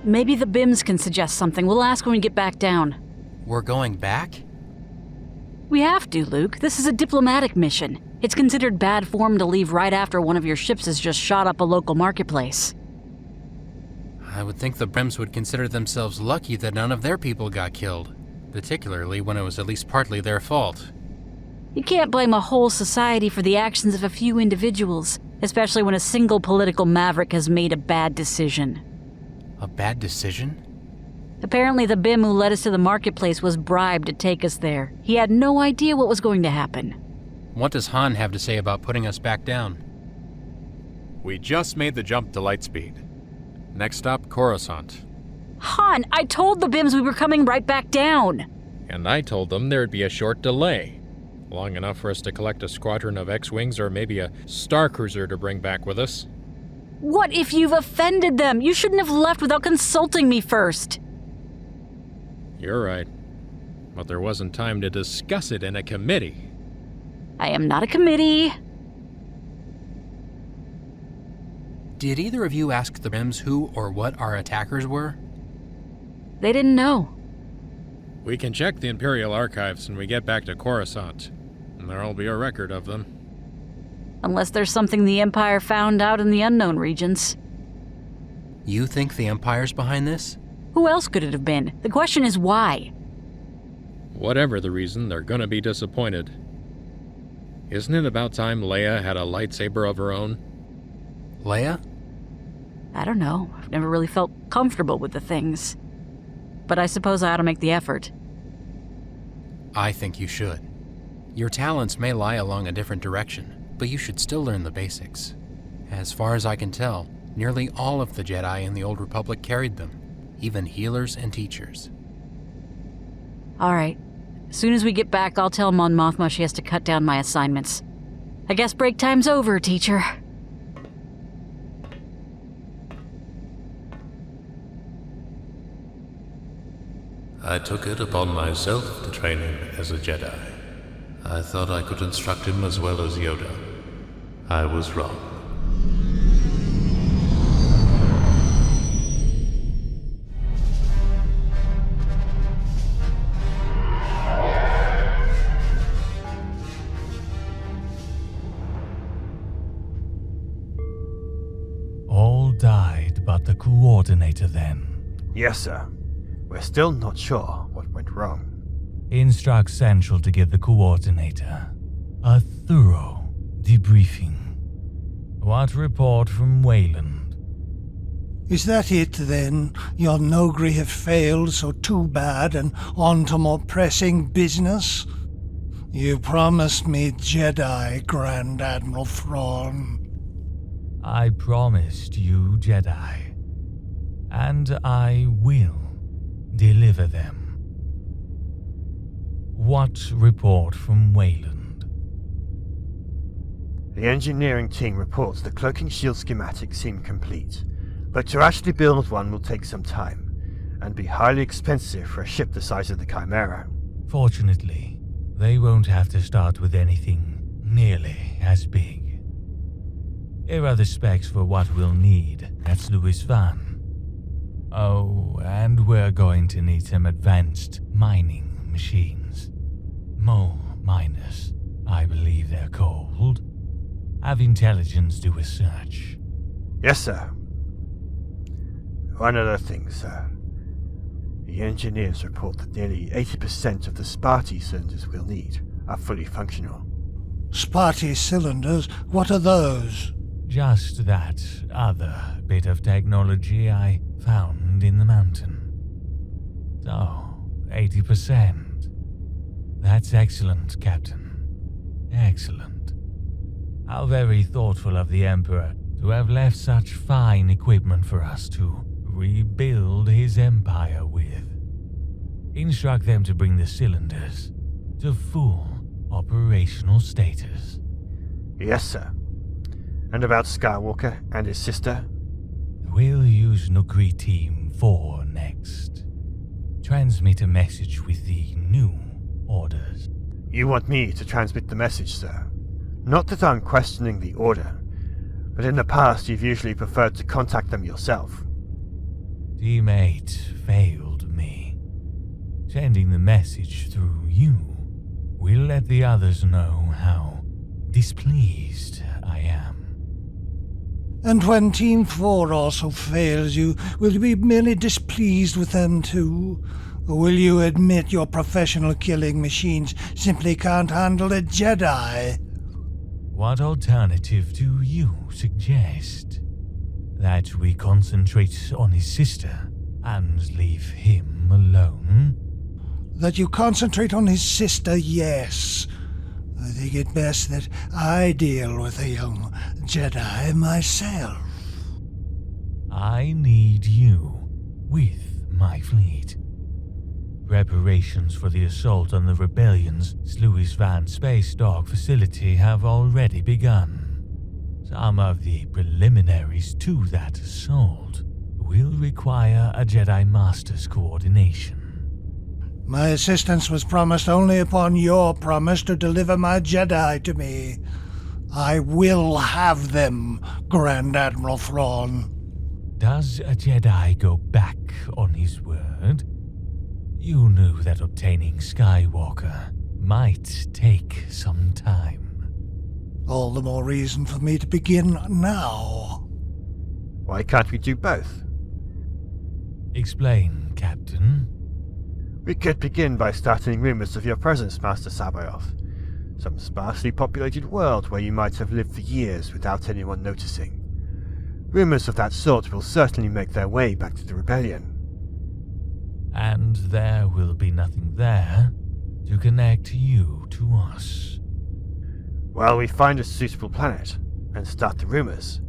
S15: Maybe the Bims can suggest something. We'll ask when we get back down.
S5: We're going back?
S15: We have to, Luke. This is a diplomatic mission. It's considered bad form to leave right after one of your ships has just shot up a local marketplace.
S5: I would think the Bims would consider themselves lucky that none of their people got killed, particularly when it was at least partly their fault.
S15: You can't blame a whole society for the actions of a few individuals, especially when a single political maverick has made a bad decision.
S5: A bad decision?
S15: Apparently the Bim who led us to the marketplace was bribed to take us there. He had no idea what was going to happen.
S5: What does Han have to say about putting us back down?
S2: We just made the jump to lightspeed. Next stop, Coruscant.
S15: Han, I told the Bims we were coming right back down.
S2: And I told them there'd be a short delay. Long enough for us to collect a squadron of X-Wings or maybe a Star Cruiser to bring back with us.
S15: What if you've offended them? You shouldn't have left without consulting me first.
S2: You're right. But there wasn't time to discuss it in a committee.
S15: I am not a committee.
S5: Did either of you ask the Bims who or what our attackers were?
S15: They didn't know.
S2: We can check the Imperial archives when we get back to Coruscant, and there'll be a record of them.
S15: Unless there's something the Empire found out in the unknown regions.
S5: You think the Empire's behind this?
S15: Who else could it have been? The question is why?
S2: Whatever the reason, they're gonna be disappointed. Isn't it about time Leia had a lightsaber of her own?
S5: Leia?
S15: I don't know. I've never really felt comfortable with the things. But I suppose I ought to make the effort.
S5: I think you should. Your talents may lie along a different direction, but you should still learn the basics. As far as I can tell, Nearly all of the Jedi in the Old Republic carried them, even healers and teachers.
S15: All right. As soon as we get back, I'll tell Mon Mothma she has to cut down my assignments. I guess break time's over, teacher.
S4: I took it upon myself to train him as a Jedi. I thought I could instruct him as well as Yoda. I was wrong.
S3: All died but the coordinator then.
S1: Yes, sir. We're still not sure what went wrong.
S3: Instruct Central to give the coordinator a thorough debriefing. What report from Wayland?
S17: Is that it, then? Your Noghri have failed, so too bad, and on to more pressing business? You promised me Jedi, Grand Admiral Thrawn.
S3: I promised you Jedi, and I will deliver them. What report from Wayland?
S1: The engineering team reports the cloaking shield schematics seem complete, but to actually build one will take some time, and be highly expensive for a ship the size of the Chimera.
S3: Fortunately, they won't have to start with anything nearly as big. Here are the specs for what we'll need at Sluis Van. Oh, and we're going to need some advanced mining machines. Mole miners, I believe they're called. Have intelligence do a search.
S1: Yes, sir. One other thing, sir. The engineers report that nearly 80% of the Sparty cylinders we'll need are fully functional.
S17: Sparty cylinders? What are those?
S3: Just that other bit of technology I found in the mountain. So, 80%. That's excellent, Captain. Excellent. How very thoughtful of the Emperor to have left such fine equipment for us to rebuild his empire with. Instruct them to bring the cylinders to full operational status.
S1: Yes, sir. And about Skywalker and his sister?
S3: We'll use Noghri Team 4 next. Transmit a message with the new orders.
S1: You want me to transmit the message, sir? Not that I'm questioning the order, but in the past you've usually preferred to contact them yourself.
S3: Team 8 failed me. Sending the message through you will let the others know how displeased I am.
S17: And when Team 4 also fails you, will you be merely displeased with them too? Or will you admit your professional killing machines simply can't handle a Jedi?
S3: What alternative do you suggest? That we concentrate on his sister and leave him alone?
S17: That you concentrate on his sister, yes. I think it best that I deal with a young Jedi myself.
S3: I need you with my fleet. Preparations for the assault on the Rebellion's Sluis Van space dock facility have already begun. Some of the preliminaries to that assault will require a Jedi Master's coordination.
S17: My assistance was promised only upon your promise to deliver my Jedi to me. I will have them, Grand Admiral Thrawn.
S3: Does a Jedi go back on his word? You knew that obtaining Skywalker might take some time.
S17: All the more reason for me to begin now.
S1: Why can't we do both?
S3: Explain, Captain.
S1: We could begin by starting rumors of your presence, Master Sabayoth. Some sparsely populated world where you might have lived for years without anyone noticing. Rumors of that sort will certainly make their way back to the Rebellion.
S3: And there will be nothing there to connect you to us.
S1: While we find a suitable planet and start the rumors,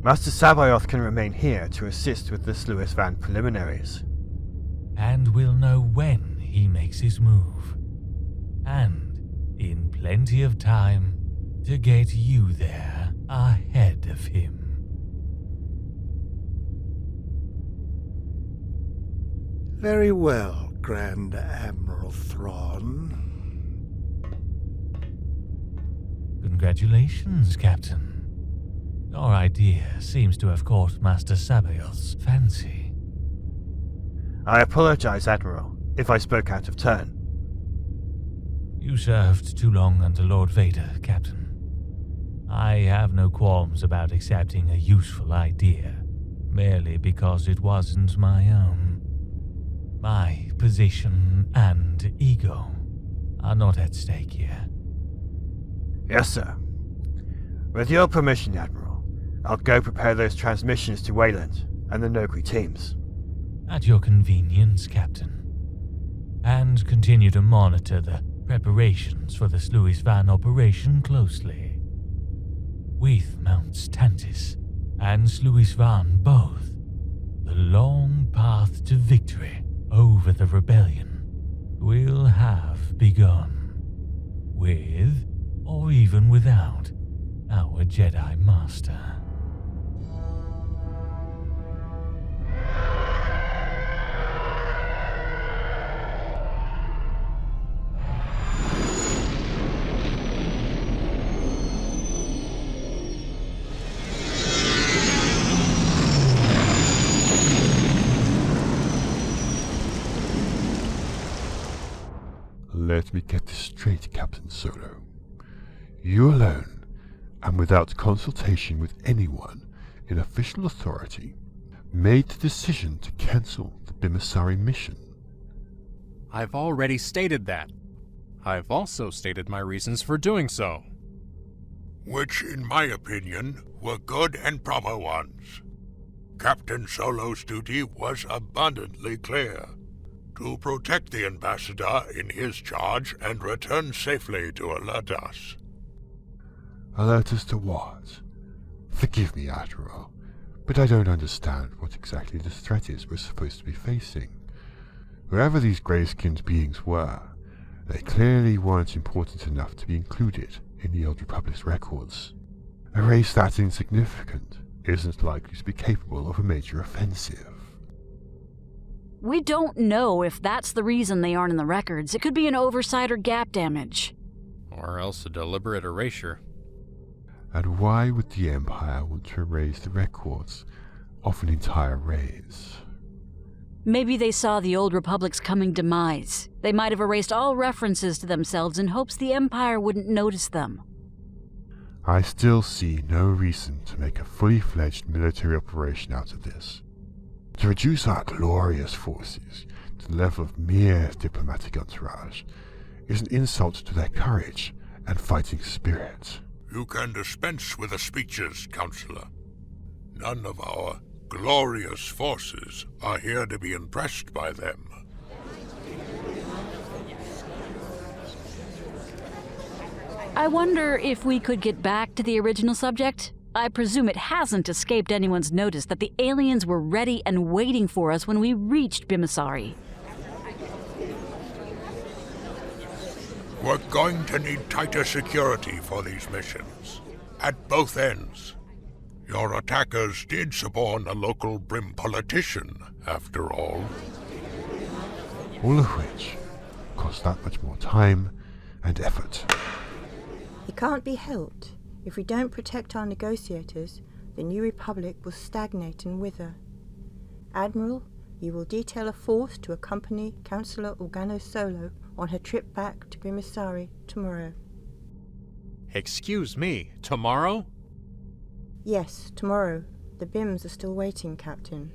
S1: Master Sabayoth can remain here to assist with the Sluis Van preliminaries.
S3: And we'll know when he makes his move. And in plenty of time to get you there ahead of him.
S17: Very well, Grand Admiral Thrawn.
S3: Congratulations, Captain. Your idea seems to have caught Master Sabayoth's fancy.
S1: I apologize, Admiral, if I spoke out of turn.
S3: You served too long under Lord Vader, Captain. I have no qualms about accepting a useful idea, merely because it wasn't my own. My position and ego are not at stake here.
S1: Yes, sir. With your permission, Admiral, I'll go prepare those transmissions to Wayland and the Noghri teams.
S3: At your convenience, Captain. And continue to monitor the preparations for the Sluis Van operation closely. With Mounts Tantiss and Sluis Van both, the long path to victory over the rebellion will have begun. With, or even without, our Jedi Master.
S13: Let me get this straight, Captain Solo. You alone, and without consultation with anyone in official authority, made the decision to cancel the Bimmisaari mission.
S19: I've already stated that. I've also stated my reasons for doing so.
S12: Which, in my opinion, were good and proper ones. Captain Solo's duty was abundantly clear: to protect the ambassador in his charge and return safely to alert us.
S13: Alert us to what? Forgive me, Admiral, but I don't understand what exactly the threat is we're supposed to be facing. Whoever these grey-skinned beings were, they clearly weren't important enough to be included in the Old Republic's records. A race that insignificant isn't likely to be capable of a major offensive.
S15: We don't know if that's the reason they aren't in the records. It could be an oversight or gap damage.
S19: Or else a deliberate erasure.
S13: And why would the Empire want to erase the records of an entire race?
S15: Maybe they saw the Old Republic's coming demise. They might have erased all references to themselves in hopes the Empire wouldn't notice them.
S13: I still see no reason to make a fully fledged military operation out of this. To reduce our glorious forces to the level of mere diplomatic entourage is an insult to their courage and fighting spirit.
S12: You can dispense with the speeches, Counselor. None of our glorious forces are here to be impressed by them.
S15: I wonder if we could get back to the original subject? I presume it hasn't escaped anyone's notice that the aliens were ready and waiting for us when we reached Bimmisaari.
S12: We're going to need tighter security for these missions, at both ends. Your attackers did suborn a local Brim politician, after all.
S13: All of which cost that much more time and effort.
S14: It can't be helped. If we don't protect our negotiators, the New Republic will stagnate and wither. Admiral, you will detail a force to accompany Councillor Organa Solo on her trip back to Bimmisaari tomorrow.
S19: Excuse me, tomorrow?
S14: Yes, tomorrow. The Bims are still waiting, Captain.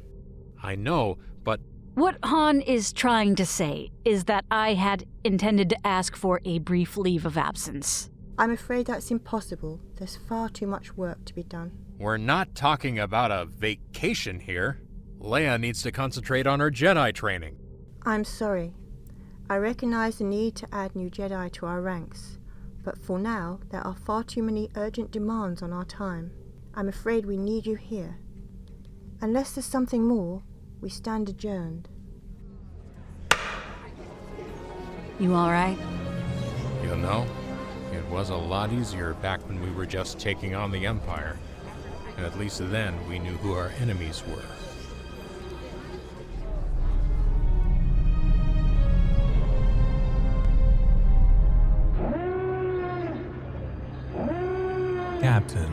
S19: I know, but...
S15: What Han is trying to say is that I had intended to ask for a brief leave of absence.
S14: I'm afraid that's impossible. There's far too much work to be done.
S19: We're not talking about a vacation here. Leia needs to concentrate on her Jedi training.
S14: I'm sorry. I recognize the need to add new Jedi to our ranks, but for now, there are far too many urgent demands on our time. I'm afraid we need you here. Unless there's something more, we stand adjourned.
S15: You alright?
S19: You know, it was a lot easier back when we were just taking on the Empire. And at least then we knew who our enemies were.
S3: Captain,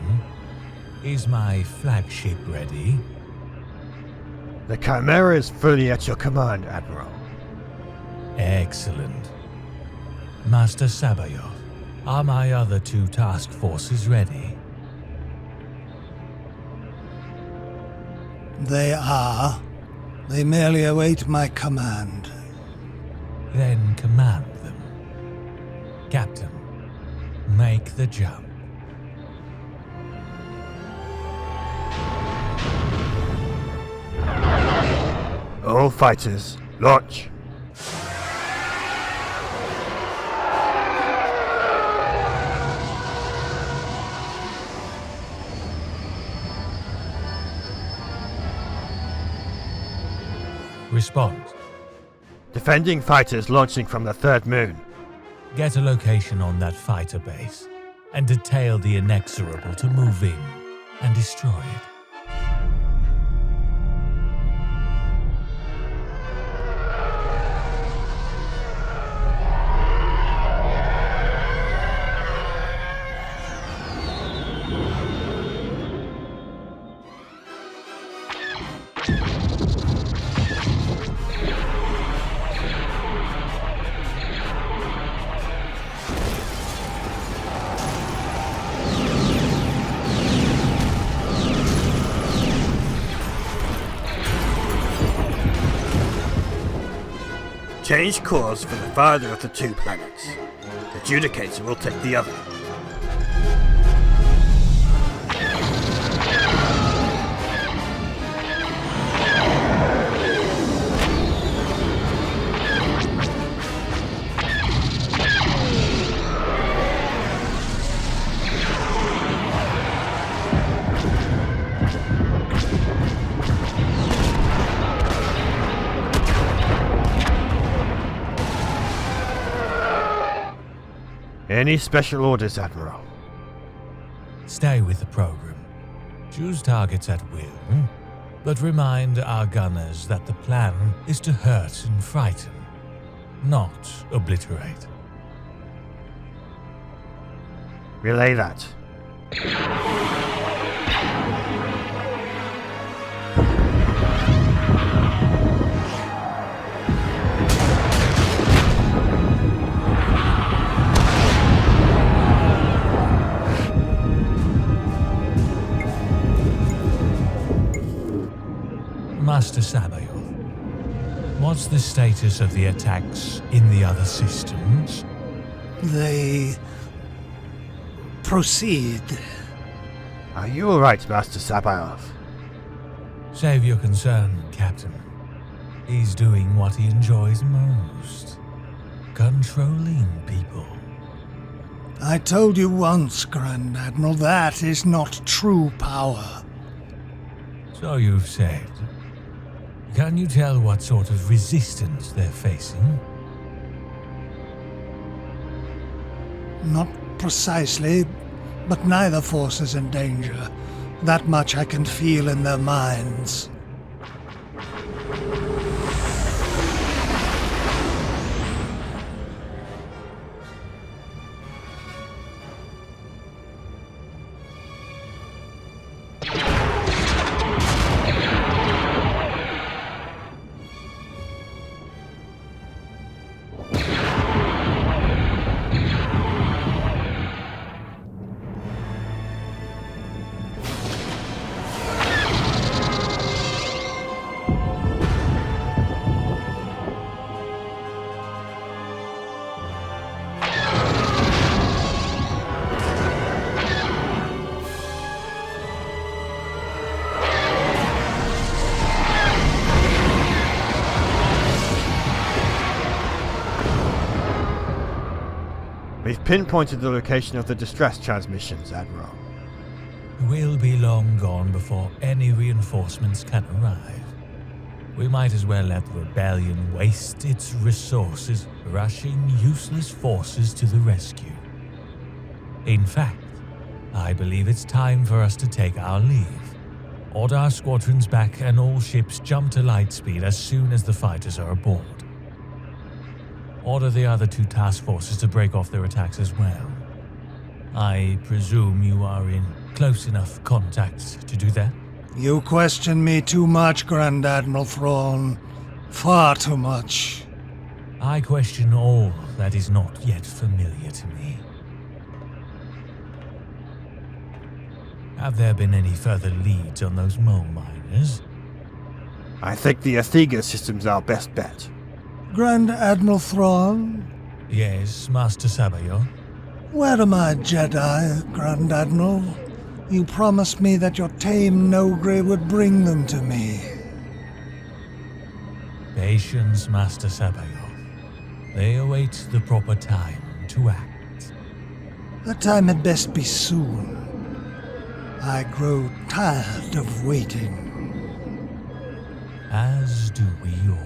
S3: is my flagship ready?
S1: The Chimera is fully at your command, Admiral.
S3: Excellent. Master Sabayoth, are my other 2 task forces ready?
S17: They are. They merely await my command.
S3: Then command them. Captain, make the jump.
S1: All fighters, launch!
S3: Response.
S1: Defending fighters launching from the 3rd moon.
S3: Get a location on that fighter base, and detail the inexorable to move in and destroy it.
S1: Change course for the farther of the 2 planets. The Judicator will take the other. Any special orders, Admiral?
S3: Stay with the program. Choose targets at will, but remind our gunners that the plan is to hurt and frighten, not obliterate.
S1: Relay that.
S3: Master Sabayoth, what's the status of the attacks in the other systems?
S17: They proceed.
S1: Are you alright, Master Sabayoth?
S3: Save your concern, Captain. He's doing what he enjoys most. Controlling people.
S17: I told you once, Grand Admiral, that is not true power.
S3: So you've said. Can you tell what sort of resistance they're facing?
S17: Not precisely, but neither force is in danger. That much I can feel in their minds.
S1: We've pinpointed the location of the distress transmissions, Admiral.
S3: will be long gone before any reinforcements can arrive. We might as well let the rebellion waste its resources rushing useless forces to the rescue. In fact, I believe it's time for us to take our leave. Order our squadrons back and all ships jump to light speed as soon as the fighters are aboard. Order the other 2 task forces to break off their attacks as well. I presume you are in close enough contact to do that?
S17: You question me too much, Grand Admiral Thrawn. Far too much.
S3: I question all that is not yet familiar to me. Have there been any further leads on those mole miners?
S1: I think the Athega system's our best bet.
S17: Grand Admiral Thrawn?
S3: Yes, Master Sabayon?
S17: Where are my Jedi, Grand Admiral? You promised me that your tame Noghri would bring them to me.
S3: Patience, Master Sabayon. They await the proper time to act.
S17: The time had best be soon. I grow tired of waiting.
S3: As do we all.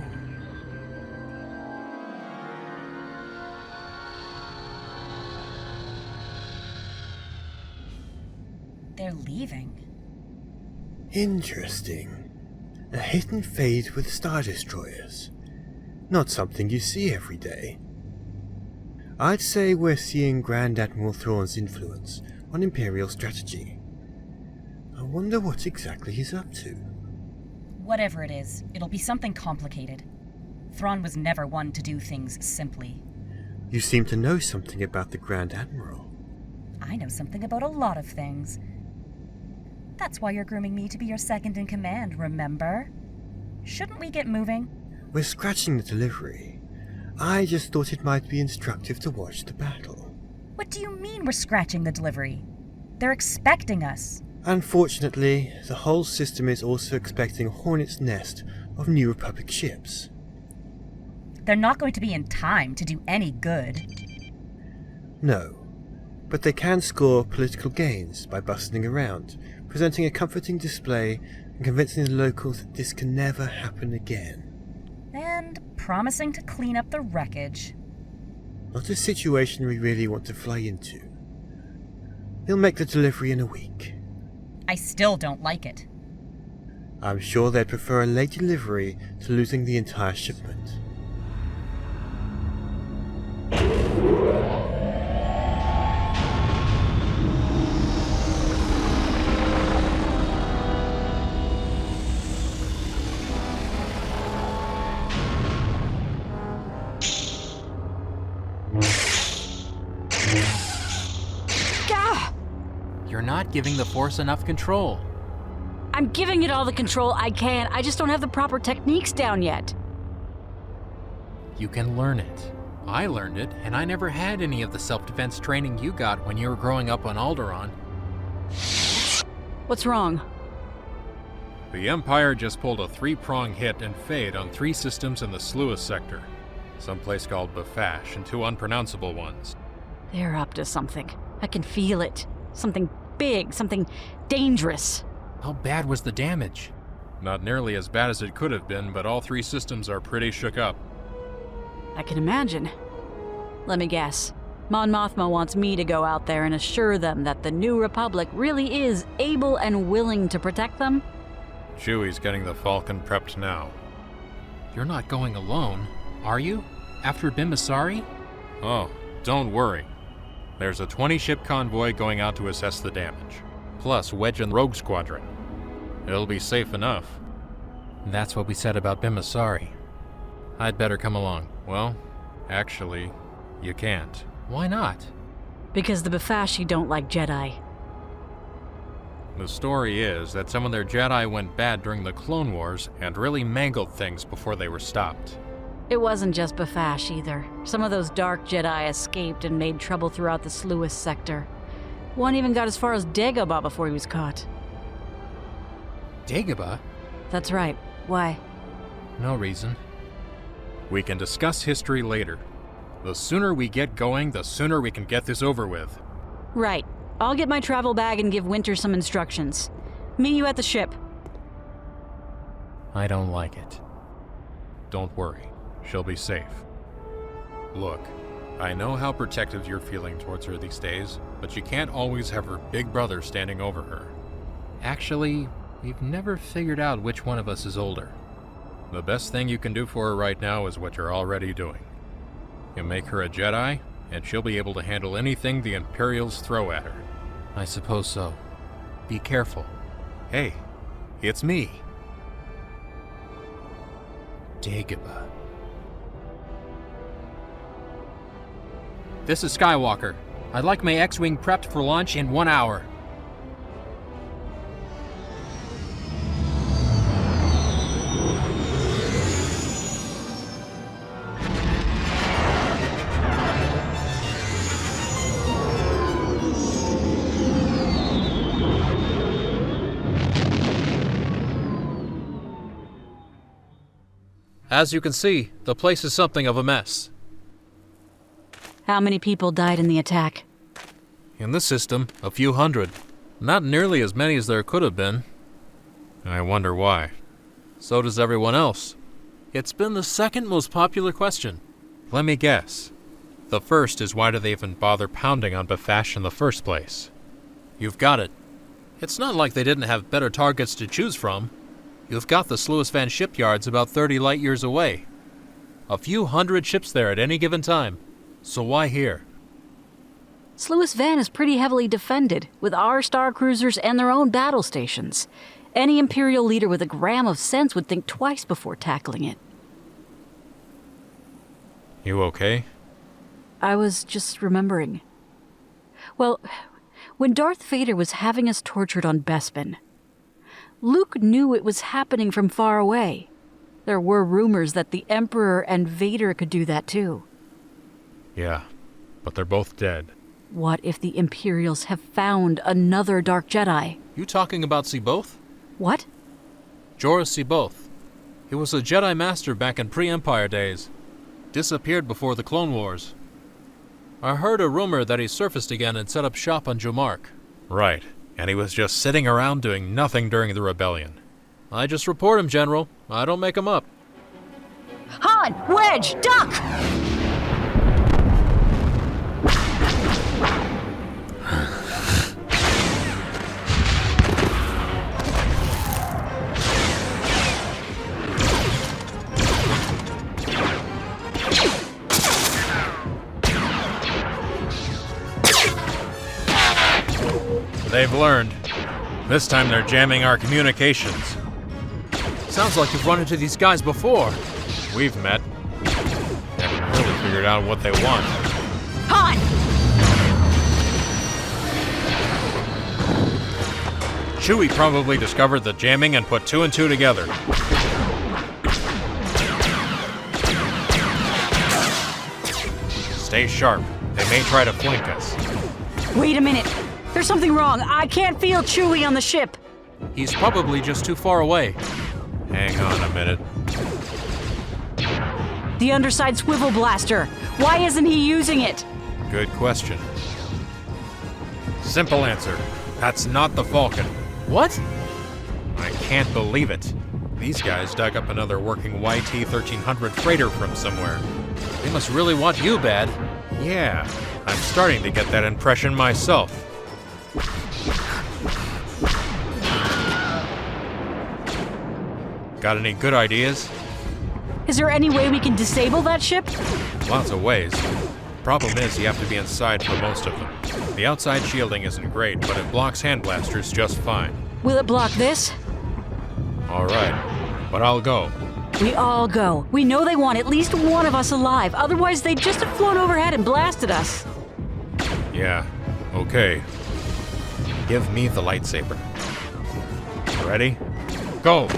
S20: They're leaving.
S1: Interesting. A hidden fleet with Star Destroyers. Not something you see every day. I'd say we're seeing Grand Admiral Thrawn's influence on Imperial strategy. I wonder what exactly he's up to.
S20: Whatever it is, it'll be something complicated. Thrawn was never one to do things simply.
S1: You seem to know something about the Grand Admiral.
S20: I know something about a lot of things. That's why you're grooming me to be your second in command, remember? Shouldn't we get moving?
S1: We're scratching the delivery. I just thought it might be instructive to watch the battle.
S20: What do you mean we're scratching the delivery? They're expecting us.
S1: Unfortunately, the whole system is also expecting a hornet's nest of New Republic ships.
S20: They're not going to be in time to do any good.
S1: No, but they can score political gains by bustling around, presenting a comforting display and convincing the locals that this can never happen again.
S20: And promising to clean up the wreckage.
S1: Not a situation we really want to fly into. He'll make the delivery in a week.
S20: I still don't like it.
S1: I'm sure they'd prefer a late delivery to losing the entire shipment.
S5: You're not giving the Force enough control.
S15: I'm giving it all the control I can. I just don't have the proper techniques down yet.
S5: You can learn it. I learned it, and I never had any of the self-defense training you got when you were growing up on Alderaan.
S15: What's wrong?
S19: The Empire just pulled a 3-prong hit and fade on 3 systems in the Sluis sector. Someplace called Bpfassh and 2 unpronounceable ones.
S15: They're up to something. I can feel it. Something big, something dangerous.
S5: How bad was the damage?
S19: Not nearly as bad as it could have been, but all 3 systems are pretty shook up.
S15: I can imagine. Let me guess. Mon Mothma wants me to go out there and assure them that the New Republic really is able and willing to protect them?
S19: Chewie's getting the Falcon prepped now.
S5: You're not going alone, are you? After Bimmisaari?
S19: Oh, don't worry. There's a 20-ship convoy going out to assess the damage, plus Wedge and Rogue Squadron. It'll be safe enough.
S5: That's what we said about Bimmisaari.
S19: I'd better come along. Well, actually, you can't.
S5: Why not?
S15: Because the Bpfasshi don't like Jedi.
S19: The story is that some of their Jedi went bad during the Clone Wars and really mangled things before they were stopped.
S15: It wasn't just Bpfassh either. Some of those dark Jedi escaped and made trouble throughout the Sluis sector. One even got as far as Dagobah before he was caught.
S5: Dagobah?
S15: That's right. Why?
S5: No reason.
S19: We can discuss history later. The sooner we get going, the sooner we can get this over with.
S15: Right. I'll get my travel bag and give Winter some instructions. Meet you at the ship.
S19: I don't like it. Don't worry. She'll be safe. Look, I know how protective you're feeling towards her these days, but you can't always have her big brother standing over her. Actually, we've never figured out which one of us is older. The best thing you can do for her right now is what you're already doing. You make her a Jedi, and she'll be able to handle anything the Imperials throw at her. I suppose so. Be careful. Hey, it's me. Dagobah. This is Skywalker. I'd like my X-Wing prepped for launch in 1 hour. As you can see, the place is something of a mess.
S15: How many people died in the attack?
S19: In this system, a few hundred. Not nearly as many as there could have been. I wonder why. So does everyone else. It's been the second most popular question. Let me guess. The first is why do they even bother pounding on Bpfassh in the first place? You've got it. It's not like they didn't have better targets to choose from. You've got the Sluis Van shipyards about 30 light years away. A few hundred ships there at any given time. So why here?
S15: Sluis Van is pretty heavily defended, with our star cruisers and their own battle stations. Any Imperial leader with a gram of sense would think twice before tackling it.
S19: You okay?
S15: I was just remembering. Well, when Darth Vader was having us tortured on Bespin, Luke knew it was happening from far away. There were rumors that the Emperor and Vader could do that too.
S19: Yeah, but they're both dead.
S15: What if the Imperials have found another Dark Jedi?
S19: You talking about C'baoth?
S15: What?
S19: Joruus C'baoth. He was a Jedi Master back in pre-Empire days. Disappeared before the Clone Wars. I heard a rumor that he surfaced again and set up shop on Jomark. Right, and he was just sitting around doing nothing during the rebellion. I just report him, General. I don't make him up.
S15: Han! Wedge! Duck!
S19: They've learned. This time they're jamming our communications. Sounds like you've run into these guys before. We've met. Haven't really figured out what they want.
S15: Han!
S19: Chewie probably discovered the jamming and put 2 and 2 together. Stay sharp. They may try to flank us.
S15: Wait a minute. There's something wrong. I can't feel Chewie on the ship.
S19: He's probably just too far away. Hang on a minute.
S15: The underside swivel blaster. Why isn't he using it?
S19: Good question. Simple answer. That's not the Falcon.
S15: What?
S19: I can't believe it. These guys dug up another working YT-1300 freighter from somewhere. They must really want you bad. Yeah, I'm starting to get that impression myself. Got any good ideas?
S15: Is there any way we can disable that ship?
S19: Lots of ways. Problem is, you have to be inside for most of them. The outside shielding isn't great, but it blocks hand blasters just fine.
S15: Will it block this?
S19: All right, but I'll go.
S15: We all go. We know they want at least one of us alive. Otherwise, they'd just have flown overhead and blasted us.
S19: Yeah, okay. Give me the lightsaber. Ready? Go!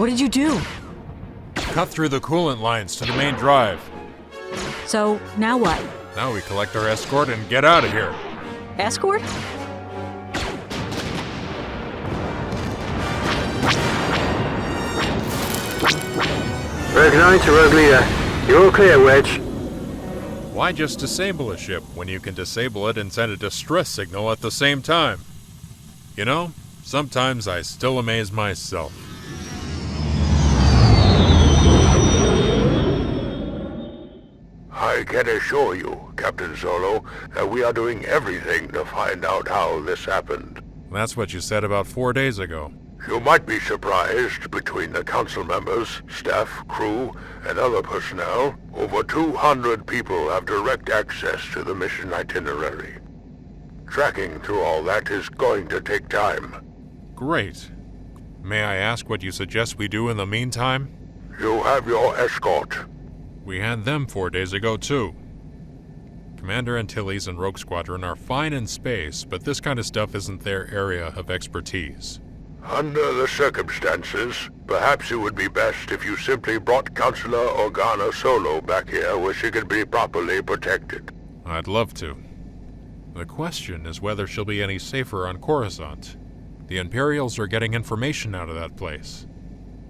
S15: What did you do?
S19: Cut through the coolant lines to the main drive.
S15: So, now what?
S19: Now we collect our escort and get out of here.
S15: Escort?
S11: Recognize to Rogue Leader. You're all clear, Wedge.
S19: Why just disable a ship when you can disable it and send a distress signal at the same time? You know, sometimes I still amaze myself.
S12: I can assure you, Captain Solo, that we are doing everything to find out how this happened.
S19: That's what you said about 4 days ago.
S12: You might be surprised, between the council members, staff, crew, and other personnel, over 200 people have direct access to the mission itinerary. Tracking through all that is going to take time.
S19: Great. May I ask what you suggest we do in the meantime?
S12: You have your escort.
S19: We had them 4 days ago, too. Commander Antilles and Rogue Squadron are fine in space, but this kind of stuff isn't their area of expertise.
S12: Under the circumstances, perhaps it would be best if you simply brought Counselor Organa Solo back here where she could be properly protected.
S19: I'd love to. The question is whether she'll be any safer on Coruscant. The Imperials are getting information out of that place.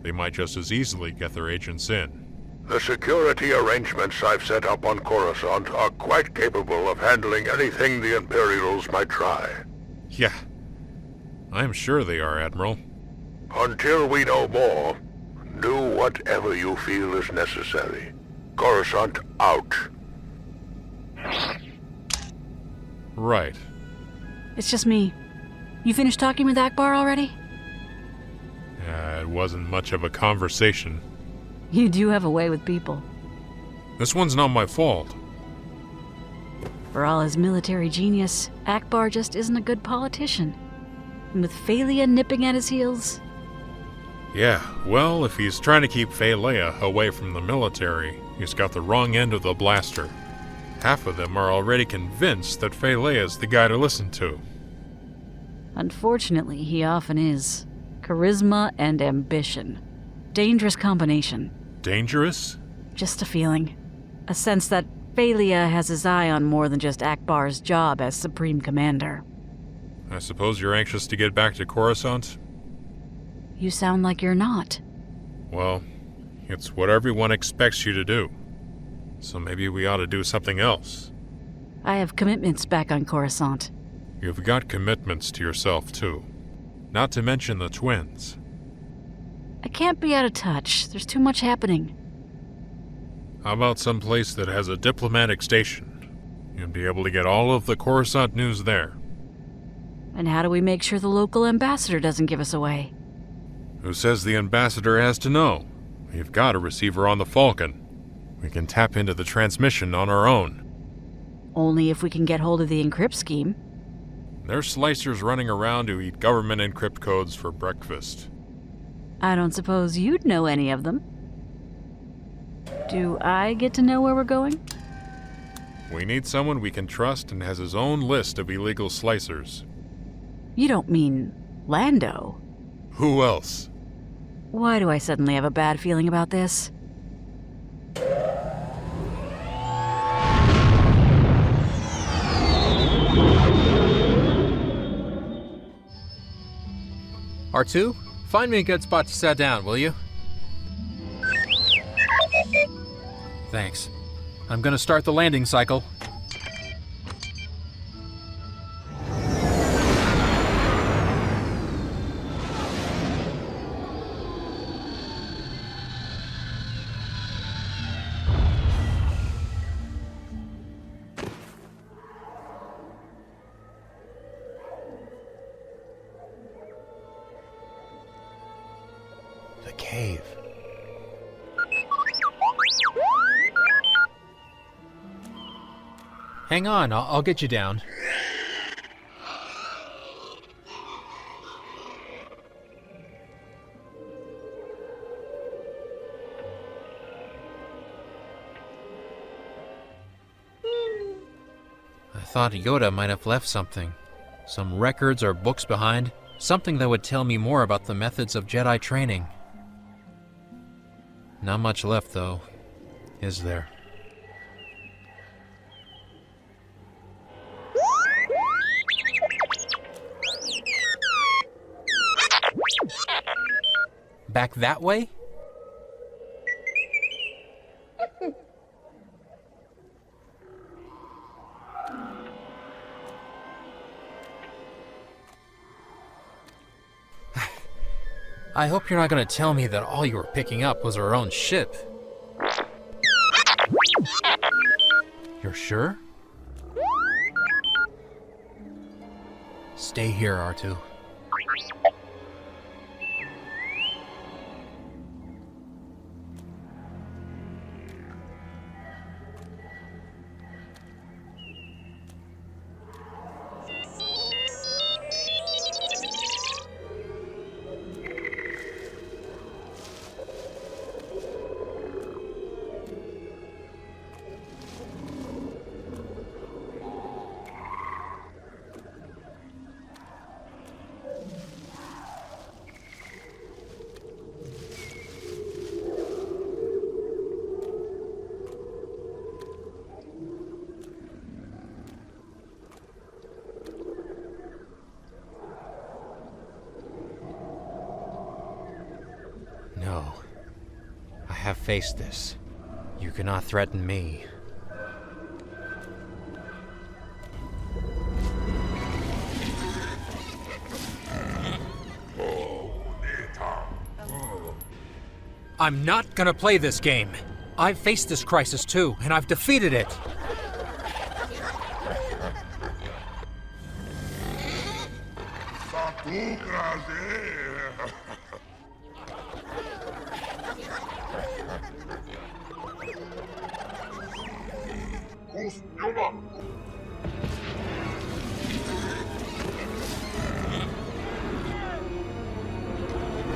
S19: They might just as easily get their agents in.
S12: The security arrangements I've set up on Coruscant are quite capable of handling anything the Imperials might try.
S19: Yeah. I'm sure they are, Admiral.
S12: Until we know more, do whatever you feel is necessary. Coruscant out.
S19: Right.
S15: It's just me. You finished talking with Ackbar already?
S19: It wasn't much of a conversation.
S15: You do have a way with people.
S19: This one's not my fault.
S15: For all his military genius, Ackbar just isn't a good politician. And with Falia nipping at his heels...
S19: Yeah, well, if he's trying to keep Leia away from the military, he's got the wrong end of the blaster. Half of them are already convinced that Leia's the guy to listen to.
S15: Unfortunately, he often is. Charisma and ambition. Dangerous combination.
S19: Dangerous?
S15: Just a feeling. A sense that Falia has his eye on more than just Ackbar's job as Supreme Commander.
S19: I suppose you're anxious to get back to Coruscant?
S15: You sound like you're not.
S19: Well, it's what everyone expects you to do. So maybe we ought to do something else.
S15: I have commitments back on Coruscant.
S19: You've got commitments to yourself, too. Not to mention the twins.
S15: I can't be out of touch. There's too much happening.
S19: How about some place that has a diplomatic station? You'd be able to get all of the Coruscant news there.
S15: And how do we make sure the local ambassador doesn't give us away?
S19: Who says the ambassador has to know? We've got a receiver on the Falcon. We can tap into the transmission on our own.
S15: Only if we can get hold of the encrypt scheme.
S19: There's slicers running around who eat government encrypt codes for breakfast.
S15: I don't suppose you'd know any of them. Do I get to know where we're going?
S19: We need someone we can trust and has his own list of illegal slicers.
S15: You don't mean Lando?
S19: Who else?
S15: Why do I suddenly have a bad feeling about this?
S5: R2, find me a good spot to sit down, will you? Thanks. I'm gonna start the landing cycle.
S2: The cave.
S5: Hang on, I'll get you down. I thought Yoda might have left something. Some records or books behind. Something that would tell me more about the methods of Jedi training. Not much left, though, is there? Back that way? I hope you're not going to tell me that all you were picking up was our own ship. You're sure? Stay here, R2. No. I have faced this. You cannot threaten me. I'm not gonna play this game. I've faced this crisis too, and I've defeated it.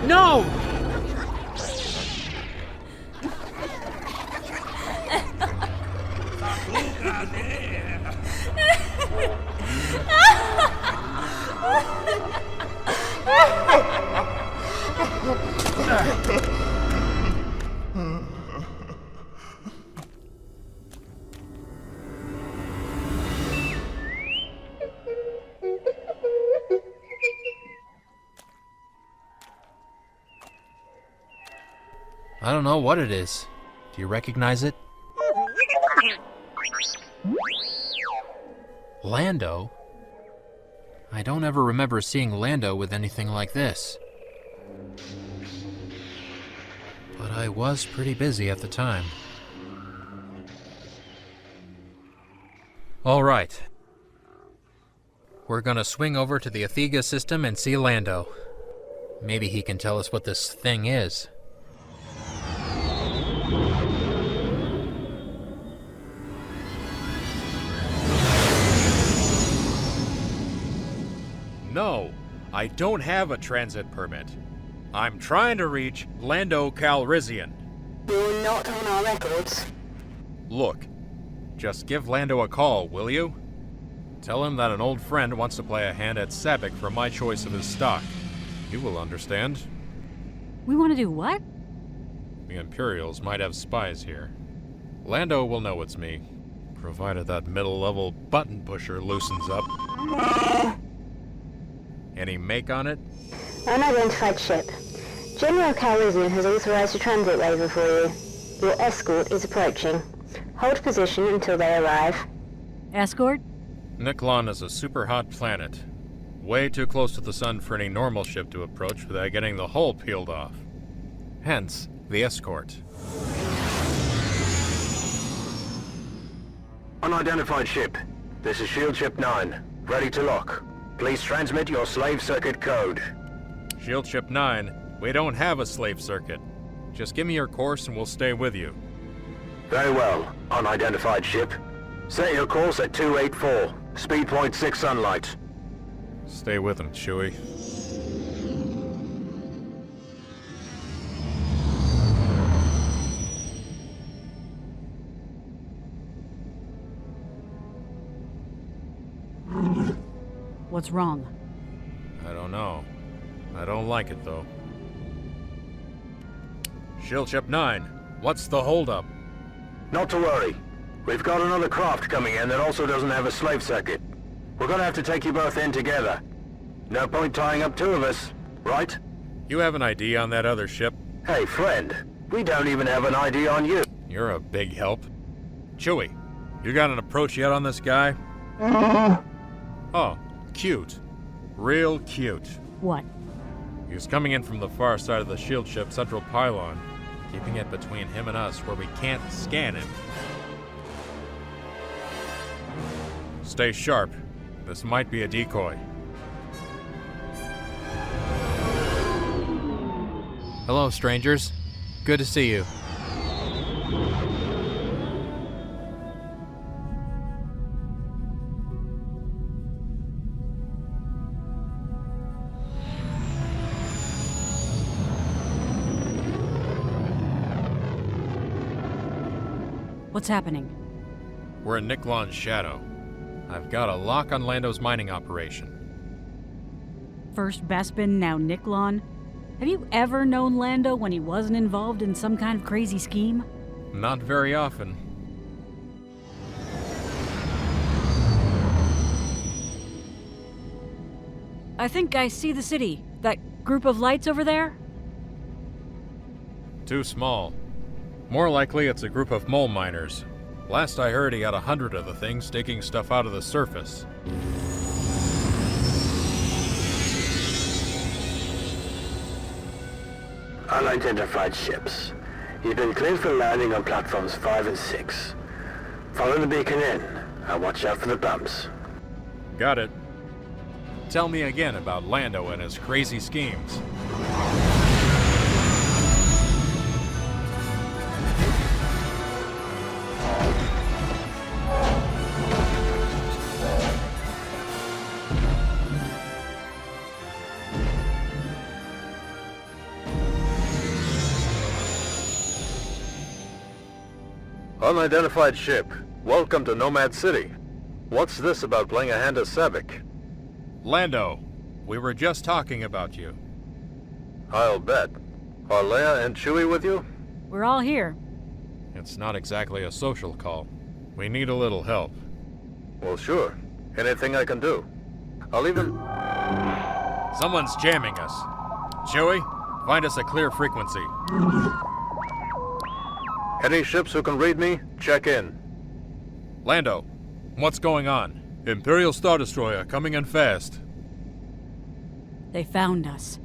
S5: No! I don't know what it is. Do you recognize it? Lando? I don't ever remember seeing Lando with anything like this. But I was pretty busy at the time. All right. We're gonna swing over to the Athega system and see Lando. Maybe he can tell us what this thing is.
S19: No, I don't have a transit permit. I'm trying to reach Lando Calrissian.
S21: You're not on our records.
S19: Look, just give Lando a call, will you? Tell him that an old friend wants to play a hand at Sabik for my choice of his stock. You will understand.
S15: We want to do what?
S19: The Imperials might have spies here. Lando will know it's me, provided that middle-level button pusher loosens up. Any make on it?
S21: Unidentified ship. General Calrissian has authorized a transit waiver for you. Your escort is approaching. Hold position until they arrive.
S15: Escort?
S19: Nkklon is a super hot planet. Way too close to the sun for any normal ship to approach without getting the hull peeled off. Hence, the escort.
S11: Unidentified ship. This is Shieldship 9. Ready to lock. Please transmit your slave circuit code.
S19: Shieldship 9, we don't have a slave circuit. Just give me your course and we'll stay with you.
S11: Very well, unidentified ship. Set your course at 284, speed point 6 sunlight.
S19: Stay with him, Chewie.
S15: What's wrong?
S19: I don't know. I don't like it, though. Shieldship 9, What's the holdup?
S11: Not to worry. We've got another craft coming in that also doesn't have a slave circuit. We're gonna have to take you both in together. No point tying up two of us, right?
S19: You have an ID on that other ship?
S11: Hey, friend. We don't even have an ID on you.
S19: You're a big help. Chewie, you got an approach yet on this guy? Oh, cute. Real cute.
S15: What?
S19: He's coming in from the far side of the Shieldship central pylon, keeping it between him and us where we can't scan him. Stay sharp. This might be a decoy.
S5: Hello, strangers. Good to see you.
S15: What's happening?
S19: We're in Nkklon's shadow. I've got a lock on Lando's mining operation.
S15: First Bespin, now Nkklon. Have you ever known Lando when he wasn't involved in some kind of crazy scheme?
S19: Not very often.
S15: I think I see the city. That group of lights over there?
S19: Too small. More likely it's a group of mole miners. Last I heard he had 100 of the things digging stuff out of the surface.
S11: Unidentified ships. You've been cleared for landing on platforms 5 and 6. Follow the beacon in, and watch out for the bumps.
S19: Got it. Tell me again about Lando and his crazy schemes.
S11: Unidentified ship. Welcome to Nomad City. What's this about playing a hand of Sabik?
S19: Lando, we were just talking about you.
S11: I'll bet. Are Leia and Chewie with you?
S15: We're all here.
S19: It's not exactly a social call. We need a little help.
S11: Well, sure. Anything I can do. I'll even...
S19: Someone's jamming us. Chewie, find us a clear frequency.
S11: Any ships who can read me, check in.
S19: Lando, what's going on? Imperial Star Destroyer coming in fast.
S15: They found us.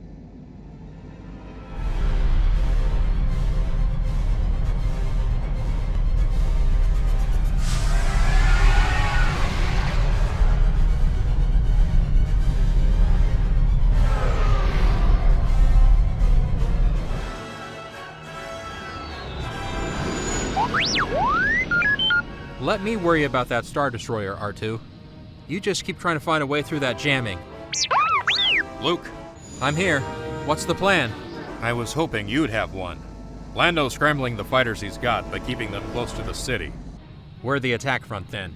S5: Let me worry about that Star Destroyer, R2. You just keep trying to find a way through that jamming.
S19: Luke,
S5: I'm here. What's the plan?
S19: I was hoping you'd have one. Lando's scrambling the fighters he's got, but keeping them close to the city.
S5: We're the attack front then.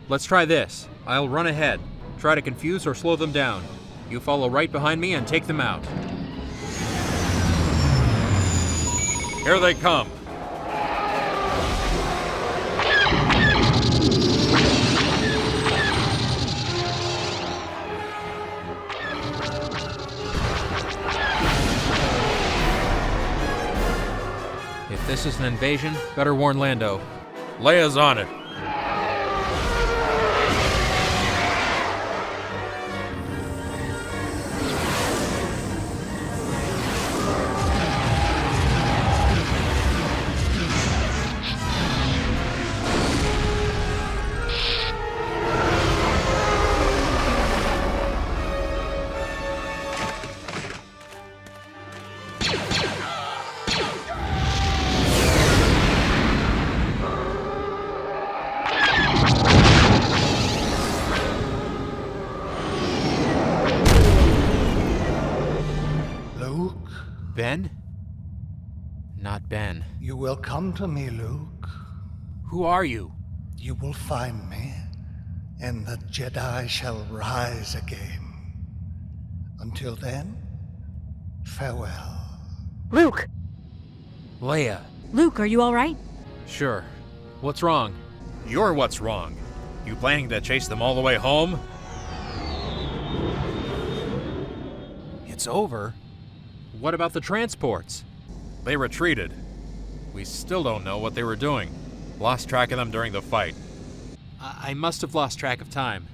S5: Let's try this. I'll run ahead. Try to confuse or slow them down. You follow right behind me and take them out.
S19: Here they come.
S5: If this is an invasion, better warn Lando.
S19: Leia's on it.
S5: Ben? Not Ben.
S17: You will come to me, Luke.
S5: Who are you?
S17: You will find me, and the Jedi shall rise again. Until then, farewell.
S21: Luke!
S5: Leia.
S15: Luke, are you alright?
S19: Sure. What's wrong? You're what's wrong. You planning to chase them all the way home? It's over? What about the transports? They retreated. We still don't know what they were doing. Lost track of them during the fight. I must have lost track of time.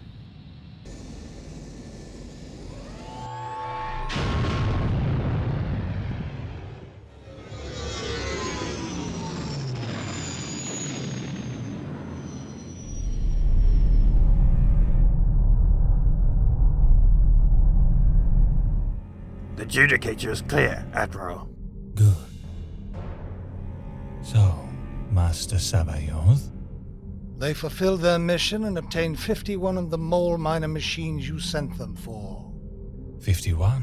S1: The Judicator is clear, Admiral.
S3: Good. So, Master Sabayoth?
S17: They fulfilled their mission and obtained 51 of the mole miner machines you sent them for.
S3: 51?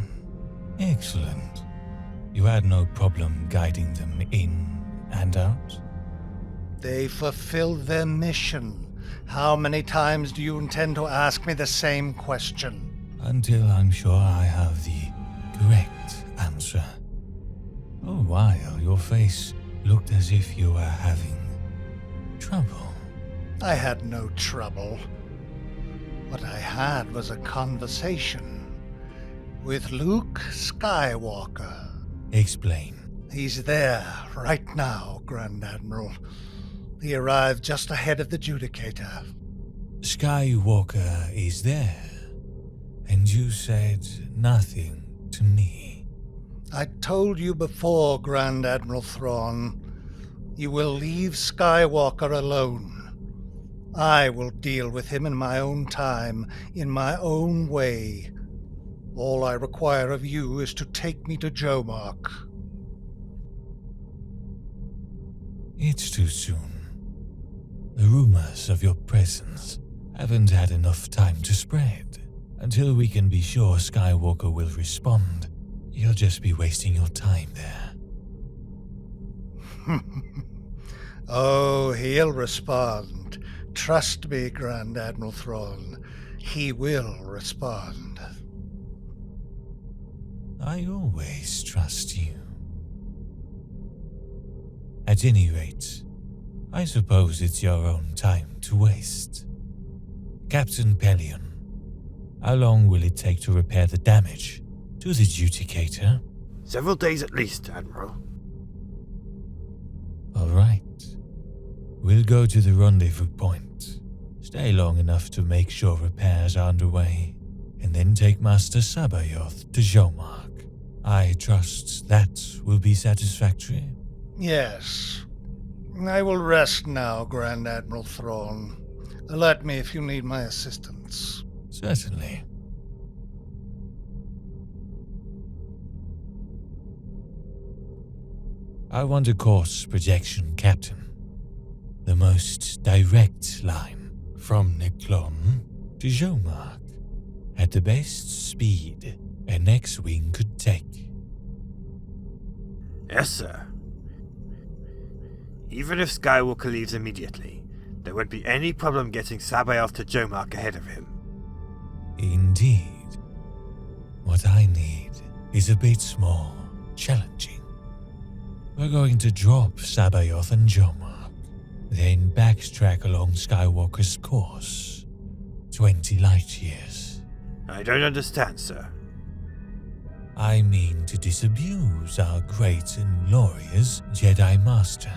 S3: Excellent. You had no problem guiding them in and out?
S17: They fulfilled their mission. How many times do you intend to ask me the same question?
S3: Until I'm sure I have the correct answer. For a while, your face looked as if you were having trouble.
S17: I had no trouble. What I had was a conversation with Luke Skywalker.
S3: Explain.
S17: He's there right now, Grand Admiral. He arrived just ahead of the Judicator.
S3: Skywalker is there, and you said nothing to me.
S17: I told you before, Grand Admiral Thrawn. You will leave Skywalker alone. I will deal with him in my own time, in my own way. All I require of you is to take me to Jomark.
S3: It's too soon. The rumors of your presence haven't had enough time to spread. Until we can be sure Skywalker will respond, you'll just be wasting your time there.
S17: Oh, he'll respond. Trust me, Grand Admiral Thrawn. He will respond.
S3: I always trust you. At any rate, I suppose it's your own time to waste. Captain Pelion, how long will it take to repair the damage to the Judicator?
S1: Several days at least, Admiral.
S3: All right. We'll go to the rendezvous point, stay long enough to make sure repairs are underway, and then take Master Sabayoth to Jomark. I trust that will be satisfactory.
S17: Yes. I will rest now, Grand Admiral Thrawn. Alert me if you need my assistance.
S3: Certainly. I want a course projection, Captain. The most direct line from Nkklon to Jomark at the best speed an X-Wing could take.
S1: Yes, sir. Even if Skywalker leaves immediately, there won't be any problem getting Sabayoth to Jomark ahead of him.
S3: Indeed. What I need is a bit more challenging. We're going to drop Sabayoth and Jomark, then backtrack along Skywalker's course, 20 light years.
S1: I don't understand, sir.
S3: I mean to disabuse our great and glorious Jedi Master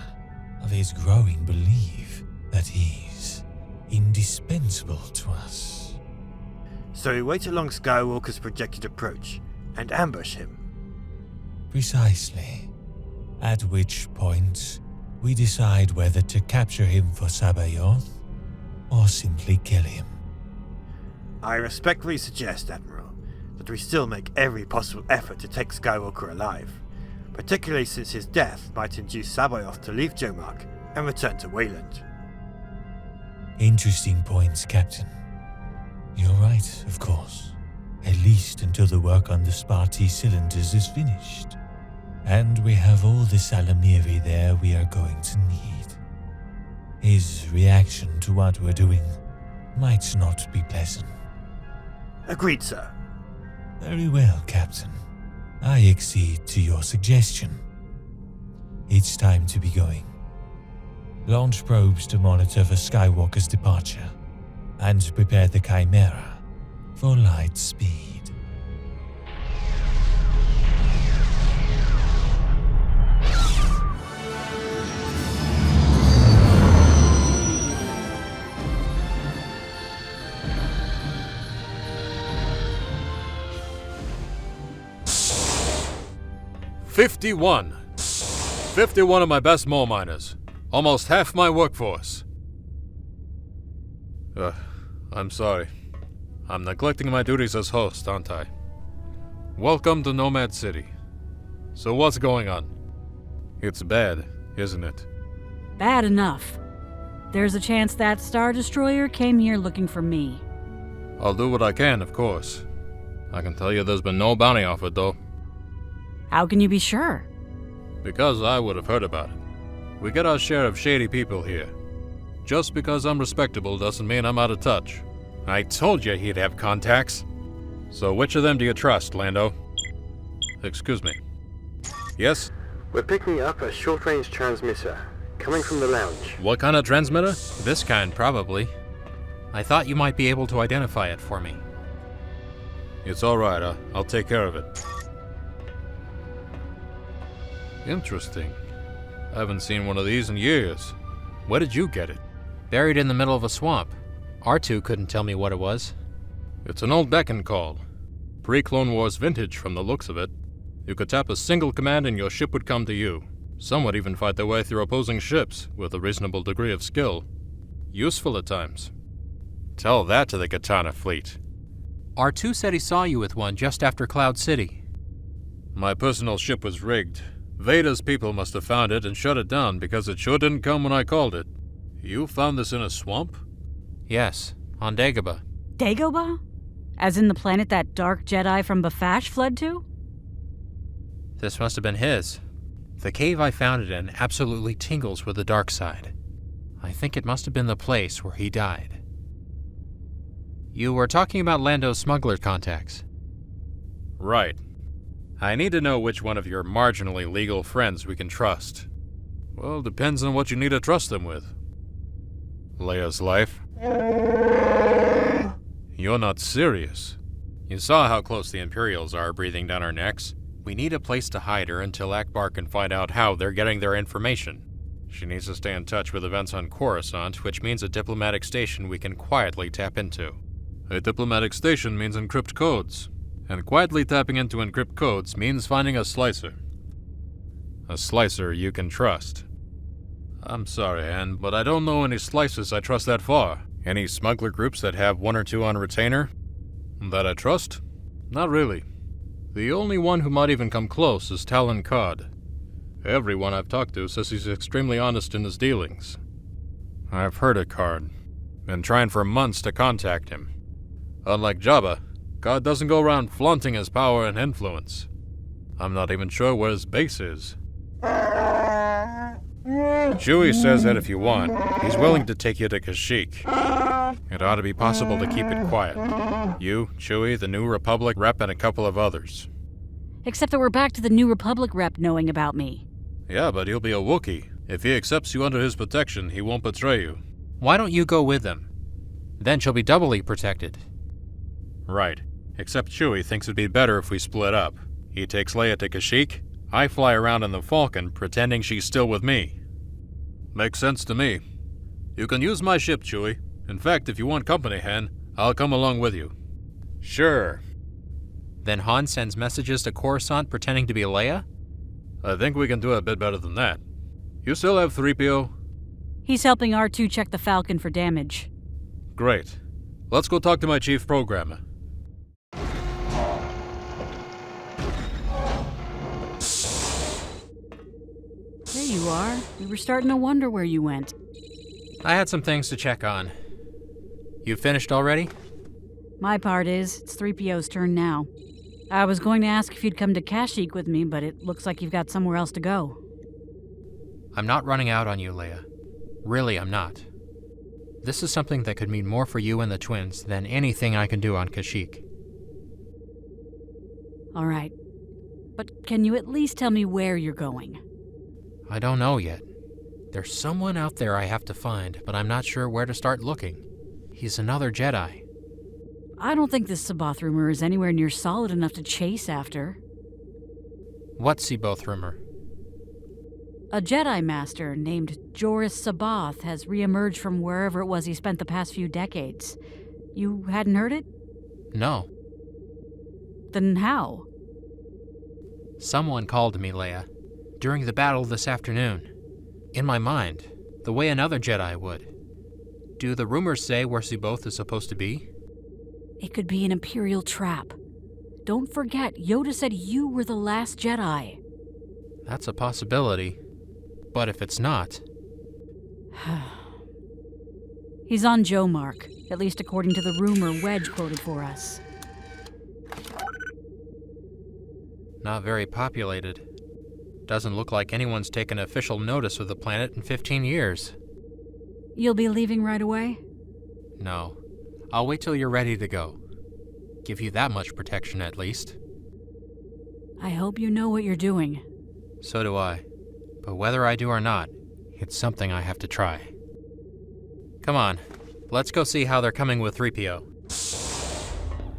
S3: of his growing belief that he's indispensable to us.
S1: So we wait along Skywalker's projected approach and ambush him.
S3: Precisely. At which point, we decide whether to capture him for Sabayoth or simply kill him.
S1: I respectfully suggest, Admiral, that we still make every possible effort to take Skywalker alive, particularly since his death might induce Sabayoth to leave Jomark and return to Wayland.
S3: Interesting points, Captain. You're right, of course. At least until the work on the Sparti cylinders is finished. And we have all the Salamiri there we are going to need. His reaction to what we're doing might not be pleasant.
S1: Agreed, sir.
S3: Very well, Captain. I accede to your suggestion. It's time to be going. Launch probes to monitor for Skywalker's departure, and prepare the Chimera for light speed.
S19: "51 of my best mole miners. Almost half my workforce. I'm sorry. I'm neglecting my duties as host, aren't I? Welcome to Nomad City. So what's going on? It's bad, isn't it?
S15: Bad enough. There's a chance that Star Destroyer came here looking for me.
S19: I'll do what I can, of course. I can tell you there's been no bounty offered, though.
S15: How can you be sure?
S19: Because I would have heard about it. We get our share of shady people here. Just because I'm respectable doesn't mean I'm out of touch. I told you he'd have contacts. So which of them do you trust, Lando? Excuse me. Yes?
S11: We're picking up a short-range transmitter, coming from the lounge.
S19: What kind of transmitter?
S5: This kind, probably. I thought you might be able to identify it for me.
S19: It's alright, I'll take care of it. Interesting. I haven't seen one of these in years. Where did you get it?
S5: Buried in the middle of a swamp. R2 couldn't tell me what it was.
S19: It's an old beacon call. Pre-Clone Wars vintage from the looks of it. You could tap a single command and your ship would come to you. Some would even fight their way through opposing ships with a reasonable degree of skill. Useful at times. Tell that to the Katana fleet.
S5: R2 said he saw you with one just after Cloud City.
S19: My personal ship was rigged. Vader's people must have found it and shut it down because it sure didn't come when I called it. You found this in a swamp?
S5: Yes, on Dagobah.
S15: Dagobah? As in the planet that dark Jedi from Bpfassh fled to?
S5: This must have been his. The cave I found it in absolutely tingles with the dark side. I think it must have been the place where he died. You were talking about Lando's smuggler contacts.
S19: Right. I need to know which one of your marginally legal friends we can trust. Well, depends on what you need to trust them with. Leia's life? You're not serious. You saw how close the Imperials are breathing down our necks.
S5: We need a place to hide her until Ackbar can find out how they're getting their information.
S19: She needs to stay in touch with events on Coruscant, which means a diplomatic station we can quietly tap into. A diplomatic station means encrypt codes. And quietly tapping into encrypt codes means finding a slicer. A slicer you can trust. I'm sorry, Anne, but I don't know any slicers I trust that far. Any smuggler groups that have one or two on retainer? That I trust? Not really. The only one who might even come close is Talon Cod. Everyone I've talked to says he's extremely honest in his dealings. I've heard of Card. Been trying for months to contact him. Unlike Jabba, God doesn't go around flaunting his power and influence. I'm not even sure where his base is. Chewie says that if you want, he's willing to take you to Kashyyyk. It ought to be possible to keep it quiet. You, Chewie, the New Republic rep, and a couple of others.
S15: Except that we're back to the New Republic rep knowing about me.
S19: Yeah, but he'll be a Wookiee. If he accepts you under his protection, he won't betray you.
S5: Why don't you go with them? Then she'll be doubly protected.
S19: Right. Except Chewie thinks it'd be better if we split up. He takes Leia to Kashyyyk. I fly around in the Falcon, pretending she's still with me. Makes sense to me. You can use my ship, Chewie. In fact, if you want company, Han, I'll come along with you. Sure.
S5: Then Han sends messages to Coruscant pretending to be Leia?
S19: I think we can do a bit better than that. You still have 3PO?
S15: He's helping R2 check the Falcon for damage.
S19: Great. Let's go talk to my chief programmer.
S15: There you are. We were starting to wonder where you went.
S5: I had some things to check on. You finished already?
S15: My part is, it's 3PO's turn now. I was going to ask if you'd come to Kashyyyk with me, but it looks like you've got somewhere else to go.
S5: I'm not running out on you, Leia. Really, I'm not. This is something that could mean more for you and the twins than anything I can do on Kashyyyk.
S15: All right. But can you at least tell me where you're going?
S5: I don't know yet. There's someone out there I have to find, but I'm not sure where to start looking. He's another Jedi.
S15: I don't think this C'baoth rumor is anywhere near solid enough to chase after.
S5: What's C'baoth rumor?
S15: A Jedi Master named Joruus C'baoth has reemerged from wherever it was he spent the past few decades. You hadn't heard it?
S5: No.
S15: Then how?
S5: Someone called me, Leia, during the battle this afternoon. In my mind, the way another Jedi would. Do the rumors say where C'baoth is supposed to be?
S15: It could be an Imperial trap. Don't forget, Yoda said you were the last Jedi.
S5: That's a possibility. But if it's not...
S15: He's on Jomark, at least according to the rumor Wedge quoted for us.
S5: Not very populated. Doesn't look like anyone's taken official notice of the planet in 15 years.
S15: You'll be leaving right away?
S5: No. I'll wait till you're ready to go. Give you that much protection, at least.
S15: I hope you know what you're doing.
S5: So do I. But whether I do or not, it's something I have to try. Come on, let's go see how they're coming with 3PO.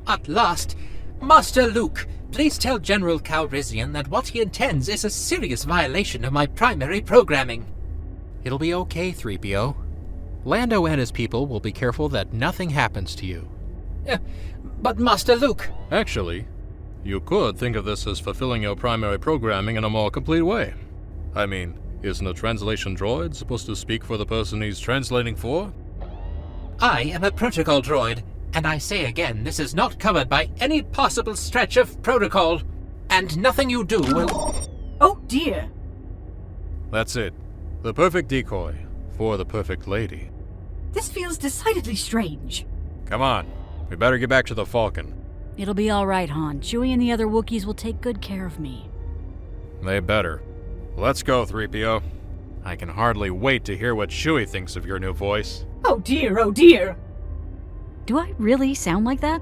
S6: At last! Master Luke, please tell General Calrissian that what he intends is a serious violation of my primary programming.
S5: It'll be okay, 3PO. Lando and his people will be careful that nothing happens to you.
S6: But Master Luke...
S19: Actually, you could think of this as fulfilling your primary programming in a more complete way. I mean, isn't a translation droid supposed to speak for the person he's translating for?
S6: I am a protocol droid, and I say again, this is not covered by any possible stretch of protocol, and nothing you do will...
S8: Oh dear!
S19: That's it. The perfect decoy for the perfect lady.
S8: This feels decidedly strange.
S19: Come on, we better get back to the Falcon.
S15: It'll be all right, Han. Chewie and the other Wookiees will take good care of me.
S19: They better. Let's go, 3PO. I can hardly wait to hear what Chewie thinks of your new voice.
S8: Oh dear, oh dear!
S15: Do I really sound like that?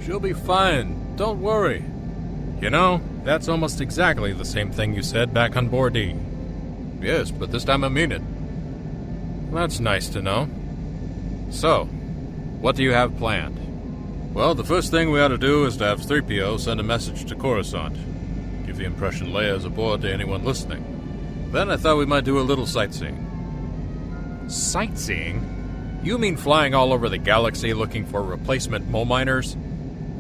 S19: She'll be fine. Don't worry. You know, that's almost exactly the same thing you said back on board D. Yes, but this time I mean it. That's nice to know. So, what do you have planned? Well, the first thing we ought to do is to have 3PO send a message to Coruscant. Give the impression Leia's aboard to anyone listening. Then I thought we might do a little sightseeing. Sightseeing? You mean flying all over the galaxy looking for replacement mole miners?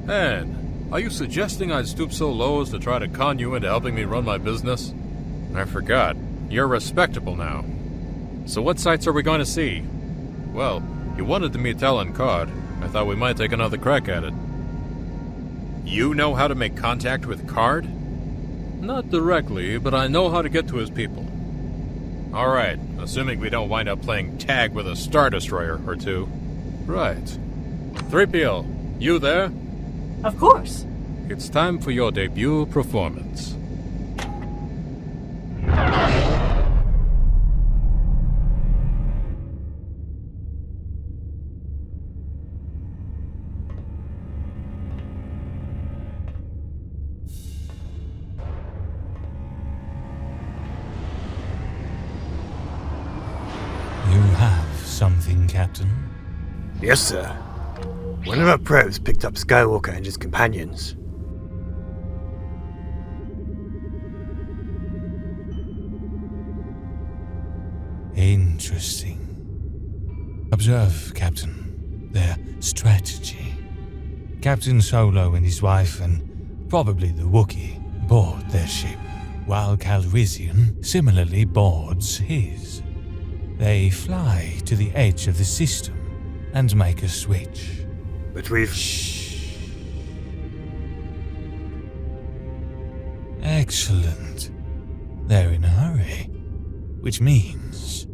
S19: And are you suggesting I'd stoop so low as to try to con you into helping me run my business? I forgot. You're respectable now. So what sights are we going to see? Well, you wanted to meet Talon Card. I thought we might take another crack at it. You know how to make contact with Card? Not directly, but I know how to get to his people. Alright, assuming we don't wind up playing tag with a Star Destroyer or two. Right. 3PO, you there?
S8: Of course.
S19: It's time for your debut performance.
S3: You have something, Captain?
S1: Yes, sir. One of our probes picked up Skywalker and his companions.
S3: Interesting. Observe, Captain, their strategy. Captain Solo and his wife and probably the Wookiee board their ship, while Calrissian similarly boards his. They fly to the edge of the system and make a switch.
S1: But we've...
S3: Excellent. They're in a hurry, which means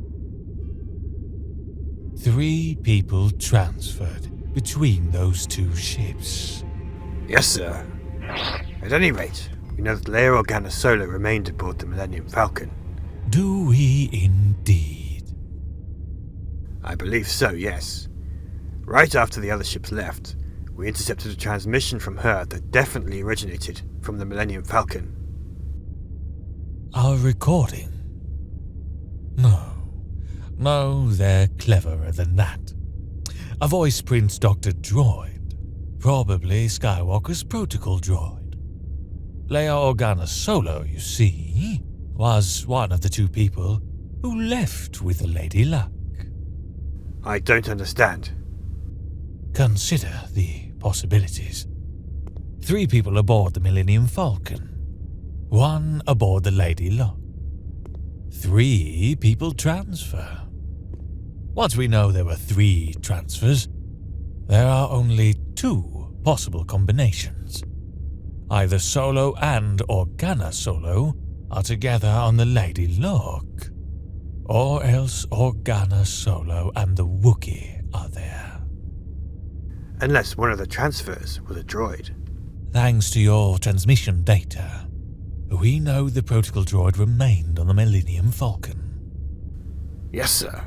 S3: 3 people transferred between those 2 ships.
S1: Yes, sir. At any rate, we know that Leia and Han Solo remained aboard the Millennium Falcon.
S3: Do we indeed?
S1: I believe so, yes. Right after the other ships left, we intercepted a transmission from her that definitely originated from the Millennium Falcon.
S3: Our recording? No, they're cleverer than that. A voice print Dr. Droid, probably Skywalker's protocol droid. Leia Organa Solo, you see, was one of the 2 people who left with the Lady Luck.
S1: I don't understand.
S3: Consider the possibilities. 3 people aboard the Millennium Falcon. 1 aboard the Lady Luck. 3 people transfer. Once we know there were 3 transfers, there are only 2 possible combinations. Either Solo and Organa Solo are together on the Lady Luck, or else Organa Solo and the Wookiee are there.
S1: Unless one of the transfers was a droid.
S3: Thanks to your transmission data, we know the protocol droid remained on the Millennium Falcon.
S1: Yes, sir.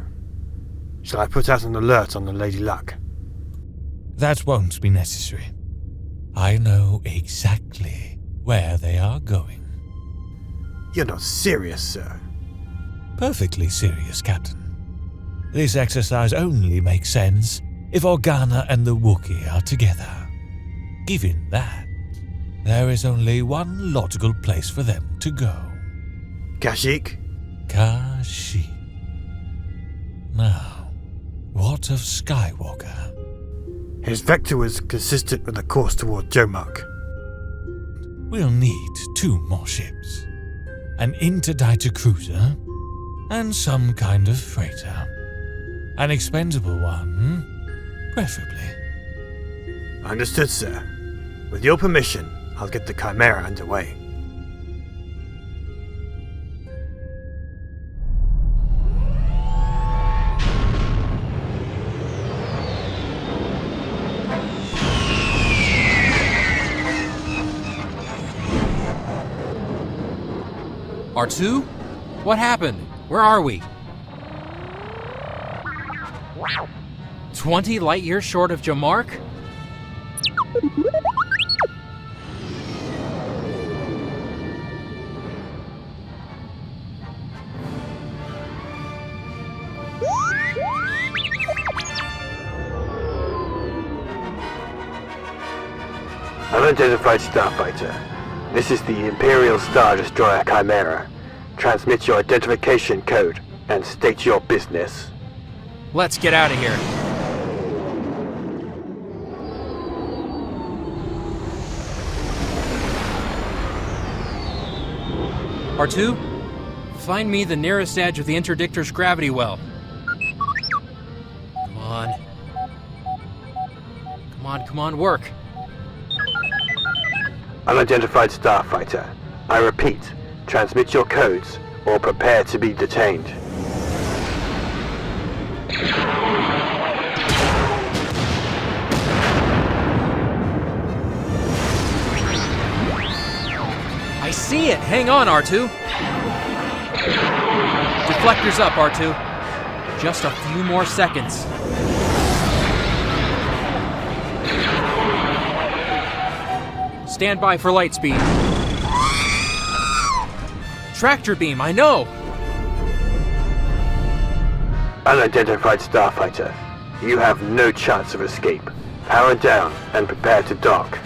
S1: Shall I put out an alert on the Lady Luck?
S3: That won't be necessary. I know exactly where they are going.
S1: You're not serious, sir.
S3: Perfectly serious, Captain. This exercise only makes sense if Organa and the Wookiee are together. Given that, there is only one logical place for them to go.
S1: Kashyyyk?
S3: Kashyyyk. Now, what of Skywalker?
S1: His vector was consistent with the course toward Jomark.
S3: We'll need 2 more ships. An interdictor cruiser and some kind of freighter. An expendable one, preferably.
S1: Understood, sir. With your permission, I'll get the Chimera underway.
S5: R2? What happened? Where are we? 20 light years short of Jomark?
S11: Unidentified starfighter. This is the Imperial Star Destroyer Chimera. Transmit your identification code and state your business.
S5: Let's get out of here. R2, find me the nearest edge of the interdictor's gravity well. Come on. Come on, work.
S11: Unidentified starfighter. I repeat, transmit your codes or prepare to be detained.
S5: I see it! Hang on, R2! Deflectors up, R2. Just a few more seconds. Stand by for light speed. Tractor beam, I know!
S11: Unidentified starfighter. You have no chance of escape. Power down and prepare to dock.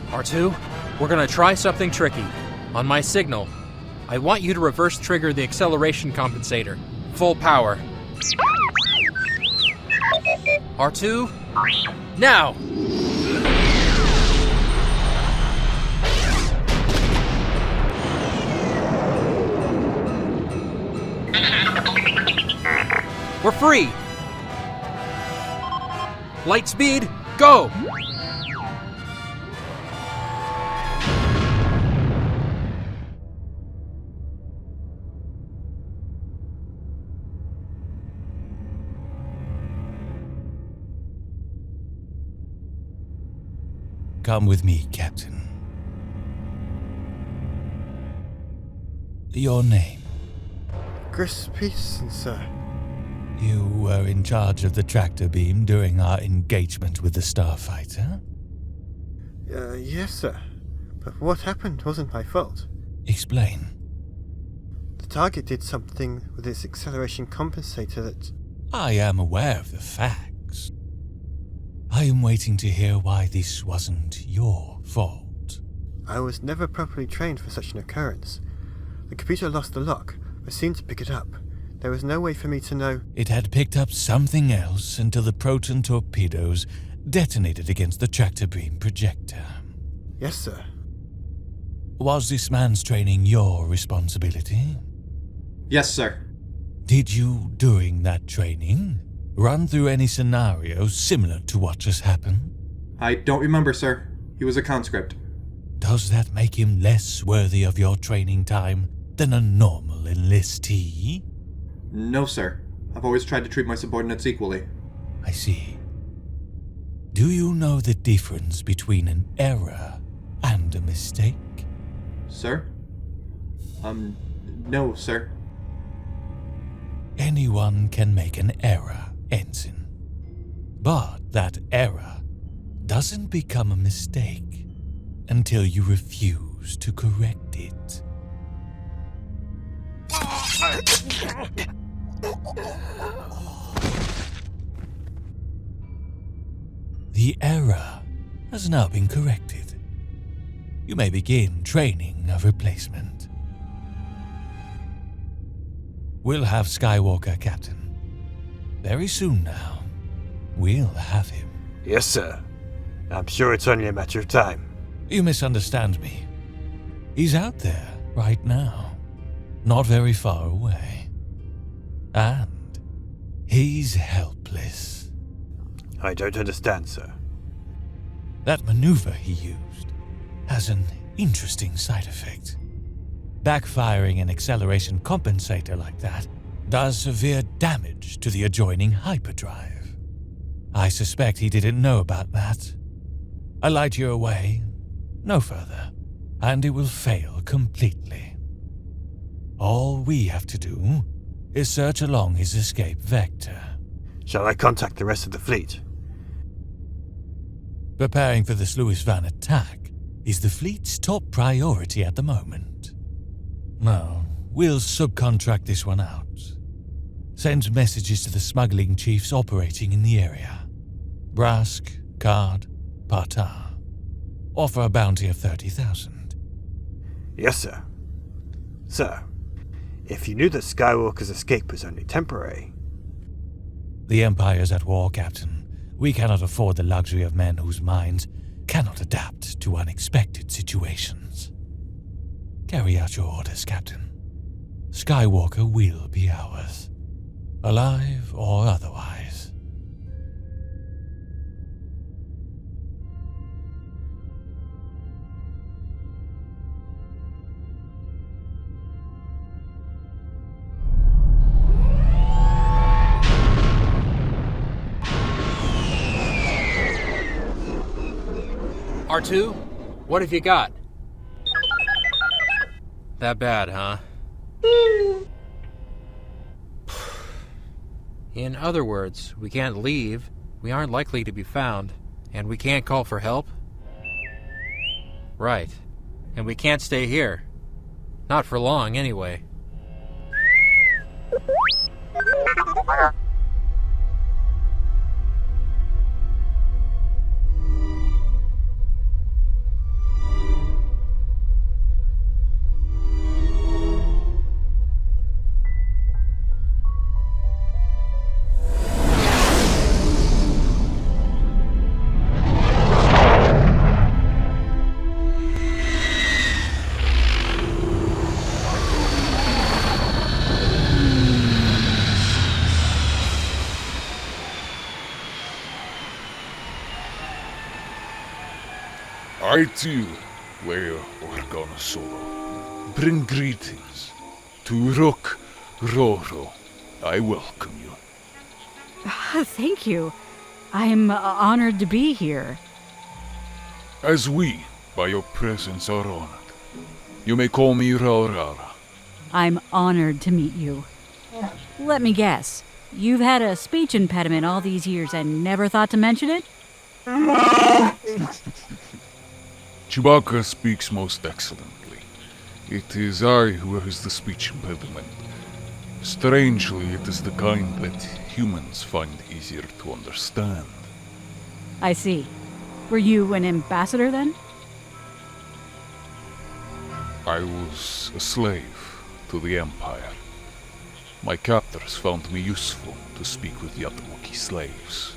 S5: R2, we're gonna try something tricky. On my signal, I want you to reverse trigger the acceleration compensator. Full power. R2, now! We're free!
S10: Light speed, go!
S3: Come with me, Captain. Your name?
S2: Chris Peterson, sir.
S3: You were in charge of the tractor beam during our engagement with the starfighter?
S2: Yes, sir. But what happened wasn't my fault.
S3: Explain.
S2: The target did something with its acceleration compensator that...
S3: I am aware of the facts. I am waiting to hear why this wasn't your fault.
S2: I was never properly trained for such an occurrence. The computer lost the lock. I seemed to pick it up. There was no way for me to know...
S3: It had picked up something else until the proton torpedoes detonated against the tractor beam projector.
S2: Yes, sir.
S3: Was this man's training your responsibility?
S22: Yes, sir.
S3: Did you, during that training, run through any scenarios similar to what just happened?
S22: I don't remember, sir. He was a conscript.
S3: Does that make him less worthy of your training time than a normal enlistee?
S22: No, sir. I've always tried to treat my subordinates equally.
S3: I see. Do you know the difference between an error and a mistake?
S22: Sir? No, sir.
S3: Anyone can make an error, Ensign. But that error doesn't become a mistake until you refuse to correct it. The error has now been corrected. You may begin training a replacement. We'll have Skywalker, Captain. Very soon now, we'll have him.
S1: Yes, sir. I'm sure it's only a matter of time.
S3: You misunderstand me. He's out there right now, not very far away. And he's helpless.
S1: I don't understand, sir.
S3: That maneuver he used has an interesting side effect. Backfiring an acceleration compensator like that does severe damage to the adjoining hyperdrive. I suspect he didn't know about that. I light you away, no further, and it will fail completely. All we have to do is search along his escape vector.
S1: Shall I contact the rest of the fleet?
S3: Preparing for the Sluis van attack is the fleet's top priority at the moment. No, we'll subcontract this one out. Send messages to the smuggling chiefs operating in the area. Brask, Card, Partar. Offer a bounty of 30,000.
S1: Yes, sir. Sir, if you knew that Skywalker's escape was only temporary...
S3: The Empire's at war, Captain. We cannot afford the luxury of men whose minds cannot adapt to unexpected situations. Carry out your orders, Captain. Skywalker will be ours. Alive or otherwise.
S10: R2, what have you got? That bad, huh? In other words, we can't leave, we aren't likely to be found, and we can't call for help? Right. And we can't stay here. Not for long, anyway.
S7: I too, Leia and Han Solo, bring greetings to Rook Roro. I welcome you.
S15: Thank you. I'm honored to be here.
S7: As we, by your presence, are honored. You may call me Raurara.
S15: I'm honored to meet you. Let me guess. You've had a speech impediment all these years and never thought to mention it?
S7: Chewbacca speaks most excellently. It is I who has the speech impediment. Strangely, it is the kind that humans find easier to understand.
S15: I see. Were you an ambassador then?
S7: I was a slave to the Empire. My captors found me useful to speak with the other Wookiee slaves.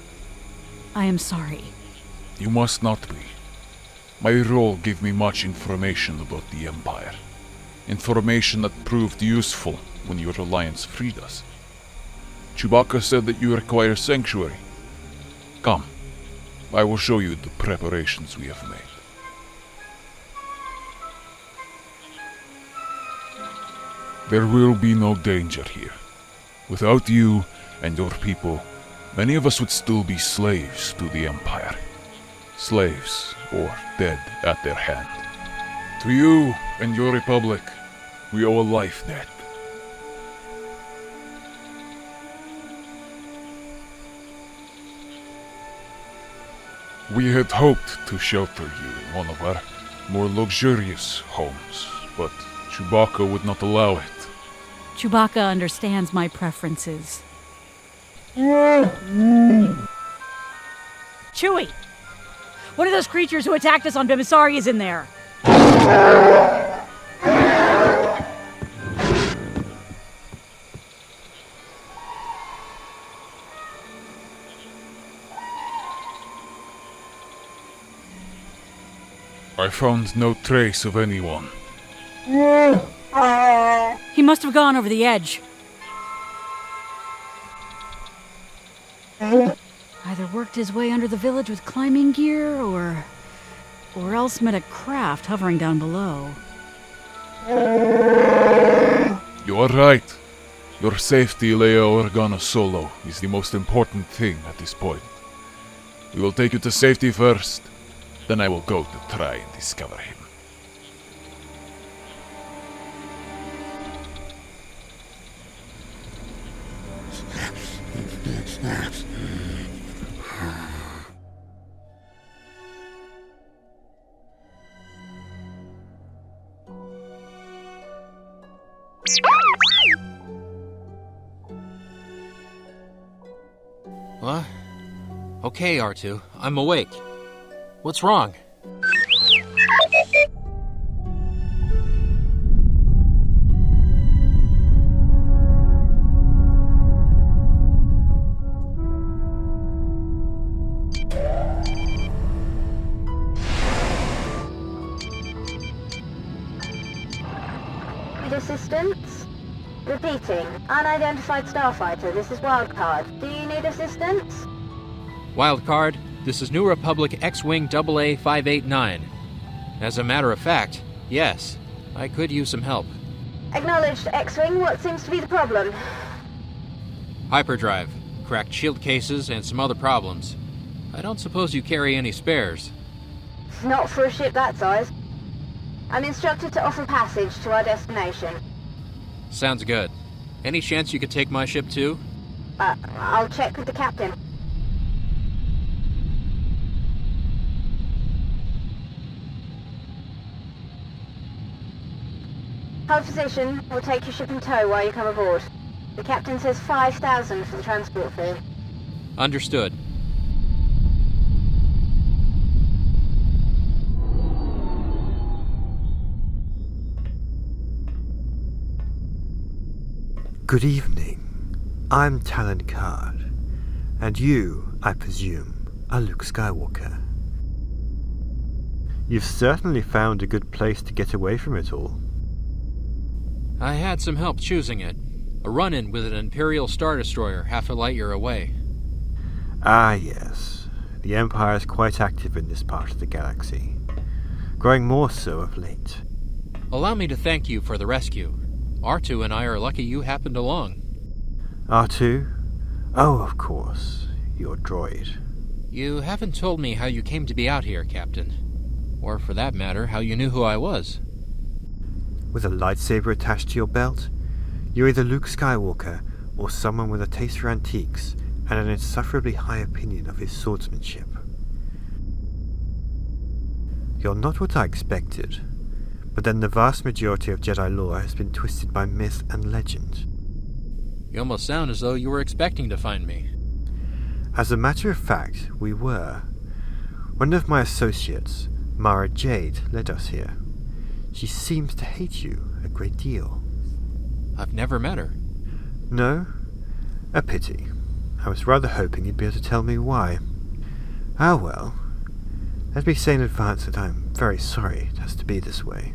S15: I am sorry.
S7: You must not be. My role gave me much information about the Empire. Information that proved useful when your alliance freed us. Chewbacca said that you require sanctuary. Come, I will show you the preparations we have made. There will be no danger here. Without you and your people, many of us would still be slaves to the Empire. Slaves, or dead at their hand. To you and your republic, we owe a life debt. We had hoped to shelter you in one of our more luxurious homes, but Chewbacca would not allow it.
S15: Chewbacca understands my preferences.
S8: Chewie! One of those creatures who attacked us on Bimmisaari is in there.
S7: I found no trace of anyone.
S15: He must have gone over the edge. Either worked his way under the village with climbing gear, or else met a craft hovering down below.
S7: You are right. Your safety, Leia Organa Solo, is the most important thing at this point. We will take you to safety first, then I will go to try and discover him.
S10: What? Okay, R2. I'm awake. What's wrong?
S21: Need assistance? Repeating. Unidentified starfighter. This is Wildcard. Do you need assistance?
S10: Wildcard, this is New Republic X-Wing AA 589. As a matter of fact, yes, I could use some help.
S21: Acknowledged, X-Wing. What seems to be the problem?
S10: Hyperdrive, cracked shield cases, and some other problems. I don't suppose you carry any spares.
S21: Not for a ship that size. I'm instructed to offer passage to our destination.
S10: Sounds good. Any chance you could take my ship too?
S21: I'll check with the captain. Hold position. We'll take your ship in tow while you come aboard. The captain says 5,000 for the transport fee.
S10: Understood.
S1: Good evening. I'm Talon Card, and you, I presume, are Luke Skywalker. You've certainly found a good place to get away from it all.
S10: I had some help choosing it. A run-in with an Imperial Star Destroyer half a light year away.
S1: Ah, yes. The Empire is quite active in this part of the galaxy. growing more so of late.
S10: Allow me to thank you for the rescue. R2 and I are lucky you happened along.
S1: R2? Oh, of course. Your droid.
S10: You haven't told me how you came to be out here, Captain. Or for that matter, how you knew who I was.
S1: With a lightsaber attached to your belt, you're either Luke Skywalker or someone with a taste for antiques and an insufferably high opinion of his swordsmanship. You're not what I expected, but then the vast majority of Jedi lore has been twisted by myth and legend.
S10: You almost sound as though you were expecting to find me.
S1: As a matter of fact, we were. One of my associates, Mara Jade, led us here. She seems to hate you a great deal.
S10: I've never met her.
S1: No? A pity. I was rather hoping you'd be able to tell me why. Ah well. Let me say in advance that I'm very sorry it has to be this way.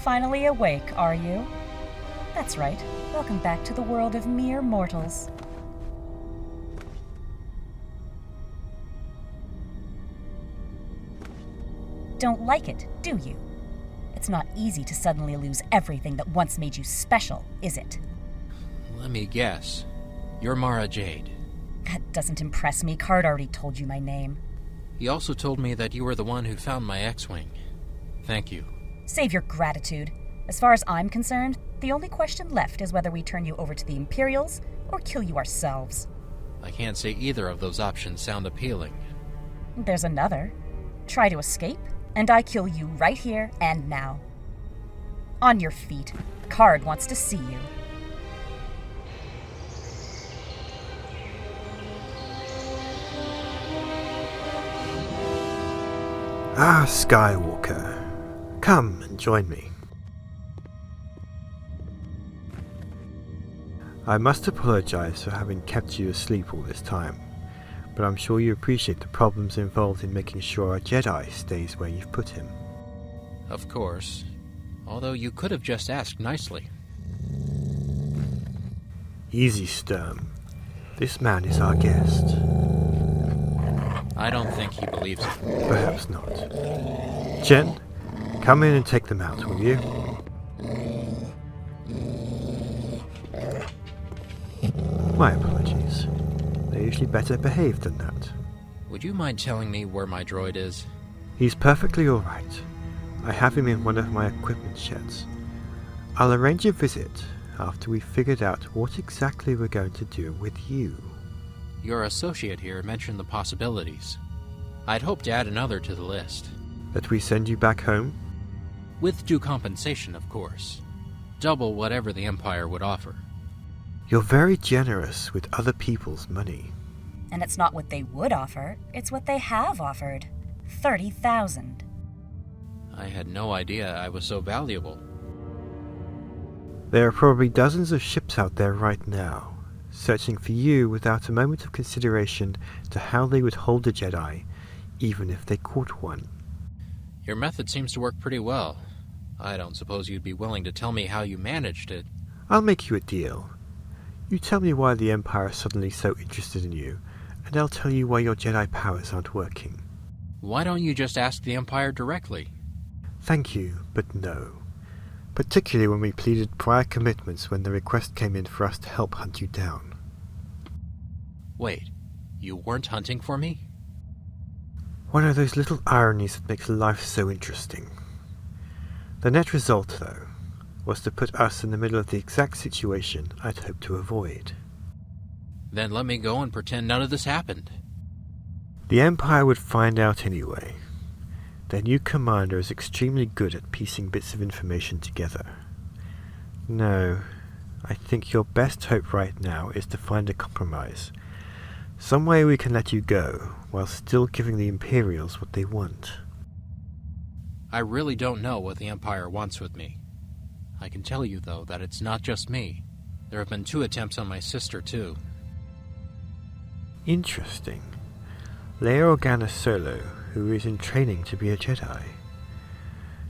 S20: Finally awake, are you? That's right. Welcome back to the world of mere mortals. Don't like it, do you? It's not easy to suddenly lose everything that once made you special, is it?
S10: Let me guess. You're Mara Jade.
S20: That doesn't impress me. Card already told you my name.
S10: He also told me that you were the one who found my X-Wing. Thank you.
S20: Save your gratitude. As far as I'm concerned, the only question left is whether we turn you over to the Imperials or kill you ourselves.
S10: I can't say either of those options sound appealing.
S20: There's another. Try to escape, and I kill you right here and now. On your feet. Card wants to see you.
S1: Ah, Skywalker. Come and join me. I must apologize for having kept you asleep all this time, but I'm sure you appreciate the problems involved in making sure our Jedi stays where you've put him.
S10: Of course. Although you could have just asked nicely.
S1: Easy, Sturm. This man is our guest.
S10: I don't think he believes it.
S1: Perhaps not. Jen, come in and take them out, will you? My apologies. They're usually better behaved than that.
S10: Would you mind telling me where my droid is?
S1: He's perfectly alright. I have him in one of my equipment sheds. I'll arrange a visit after we've figured out what exactly we're going to do with you.
S10: Your associate here mentioned the possibilities. I'd hoped to add another to the list.
S1: That we send you back home?
S10: With due compensation, of course. Double whatever the Empire would offer.
S1: You're very generous with other people's money.
S20: And it's not what they would offer, it's what they have offered. 30,000.
S10: I had no idea I was so valuable.
S1: There are probably dozens of ships out there right now, searching for you without a moment of consideration to how they would hold a Jedi, even if they caught one.
S10: Your method seems to work pretty well. I don't suppose you'd be willing to tell me how you managed it.
S1: I'll make you a deal. You tell me why the Empire is suddenly so interested in you, and I'll tell you why your Jedi powers aren't working.
S10: Why don't you just ask the Empire directly?
S1: Thank you, but no. Particularly when we pleaded prior commitments when the request came in for us to help hunt you down.
S10: Wait, you weren't hunting for me?
S1: One of those little ironies that makes life so interesting. The net result, though, was to put us in the middle of the exact situation I'd hoped to avoid.
S10: Then let me go and pretend none of this happened.
S1: The Empire would find out anyway. Their new commander is extremely good at piecing bits of information together. No, I think your best hope right now is to find a compromise. Some way we can let you go, while still giving the Imperials what they want.
S10: I really don't know what the Empire wants with me. I can tell you, though, that it's not just me. There have been 2 attempts on my sister, too.
S1: Interesting. Leia and Han Solo, who is in training to be a Jedi.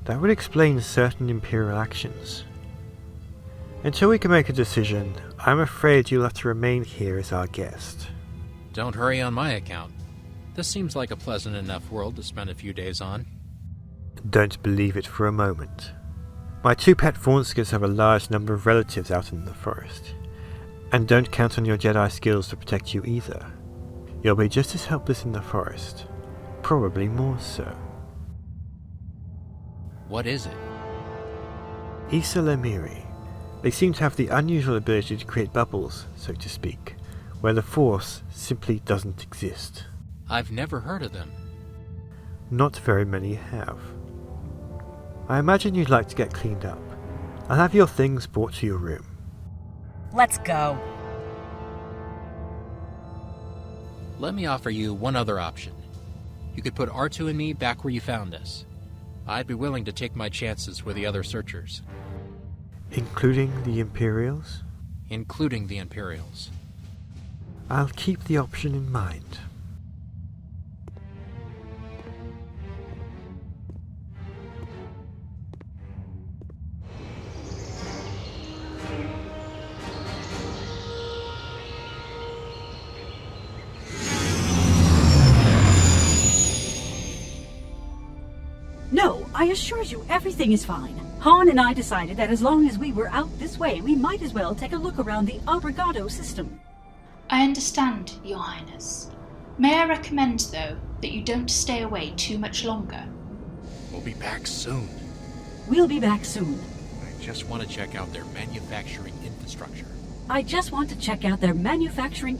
S1: That would explain certain Imperial actions. Until we can make a decision, I'm afraid you'll have to remain here as our guest.
S10: Don't hurry on my account. This seems like a pleasant enough world to spend a few days on.
S1: Don't believe it for a moment. My 2 pet Vaunskers have a large number of relatives out in the forest, and don't count on your Jedi skills to protect you either. You'll be just as helpless in the forest, probably more so.
S10: What is it?
S1: Issa Lemiri. They seem to have the unusual ability to create bubbles, so to speak, where the Force simply doesn't exist.
S10: I've never heard of them.
S1: Not very many have. I imagine you'd like to get cleaned up. I'll have your things brought to your room.
S20: Let's go.
S10: Let me offer you one other option. You could put R2 and me back where you found us. I'd be willing to take my chances with the other searchers.
S1: Including the Imperials?
S10: Including the Imperials.
S1: I'll keep the option in mind.
S8: No, I assure you, everything is fine. Han and I decided that as long as we were out this way, we might as well take a look around the Albrigado system.
S9: I understand, Your Highness. May I recommend, though, that you don't stay away too much longer?
S10: We'll be back soon.
S8: We'll be back soon.
S10: I just want to check out their manufacturing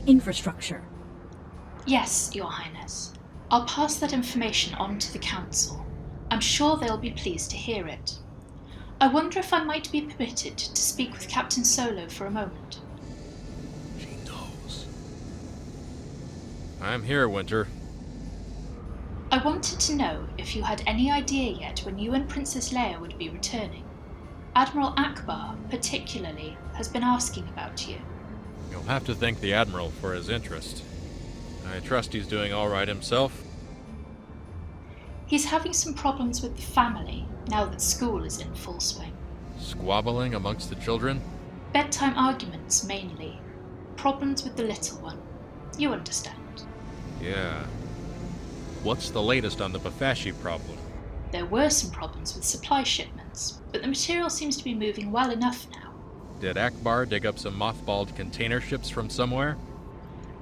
S10: infrastructure.
S9: Yes, Your Highness. I'll pass that information on to the Council. I'm sure they'll be pleased to hear it. I wonder if I might be permitted to speak with Captain Solo for a moment.
S10: She knows. I'm here, Winter.
S9: I wanted to know if you had any idea yet when you and Princess Leia would be returning. Admiral Ackbar, particularly, has been asking about you.
S19: You'll have to thank the Admiral for his interest. I trust he's doing all right himself.
S9: He's having some problems with the family now that school is in full swing.
S19: Squabbling amongst the children?
S9: Bedtime arguments, mainly. Problems with the little one. You understand.
S19: Yeah. What's the latest on the Bpfassh problem?
S9: There were some problems with supply shipments, but the material seems to be moving well enough now.
S19: Did Ackbar dig up some mothballed container ships from somewhere?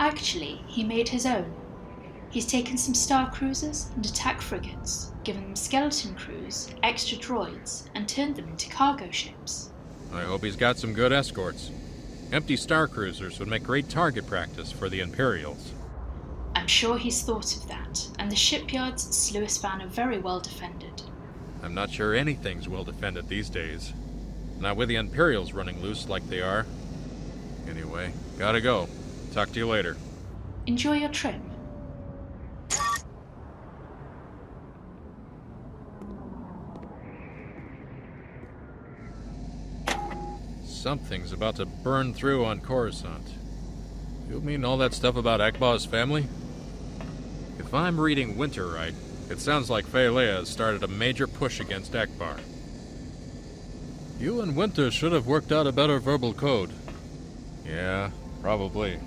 S9: Actually, he made his own. He's taken some star cruisers and attack frigates, given them skeleton crews, extra droids, and turned them into cargo ships.
S19: I hope he's got some good escorts. Empty star cruisers would make great target practice for the Imperials.
S9: I'm sure he's thought of that, and the shipyards at Sluis are very well defended.
S19: I'm not sure anything's well defended these days. Not with the Imperials running loose like they are. Anyway, gotta go. Talk to you later.
S9: Enjoy your trip.
S19: Something's about to burn through on Coruscant. You mean all that stuff about Ackbar's family? If I'm reading Winter right, it sounds like Leia has started a major push against Ackbar. You and Winter should have worked out a better verbal code. Yeah, probably.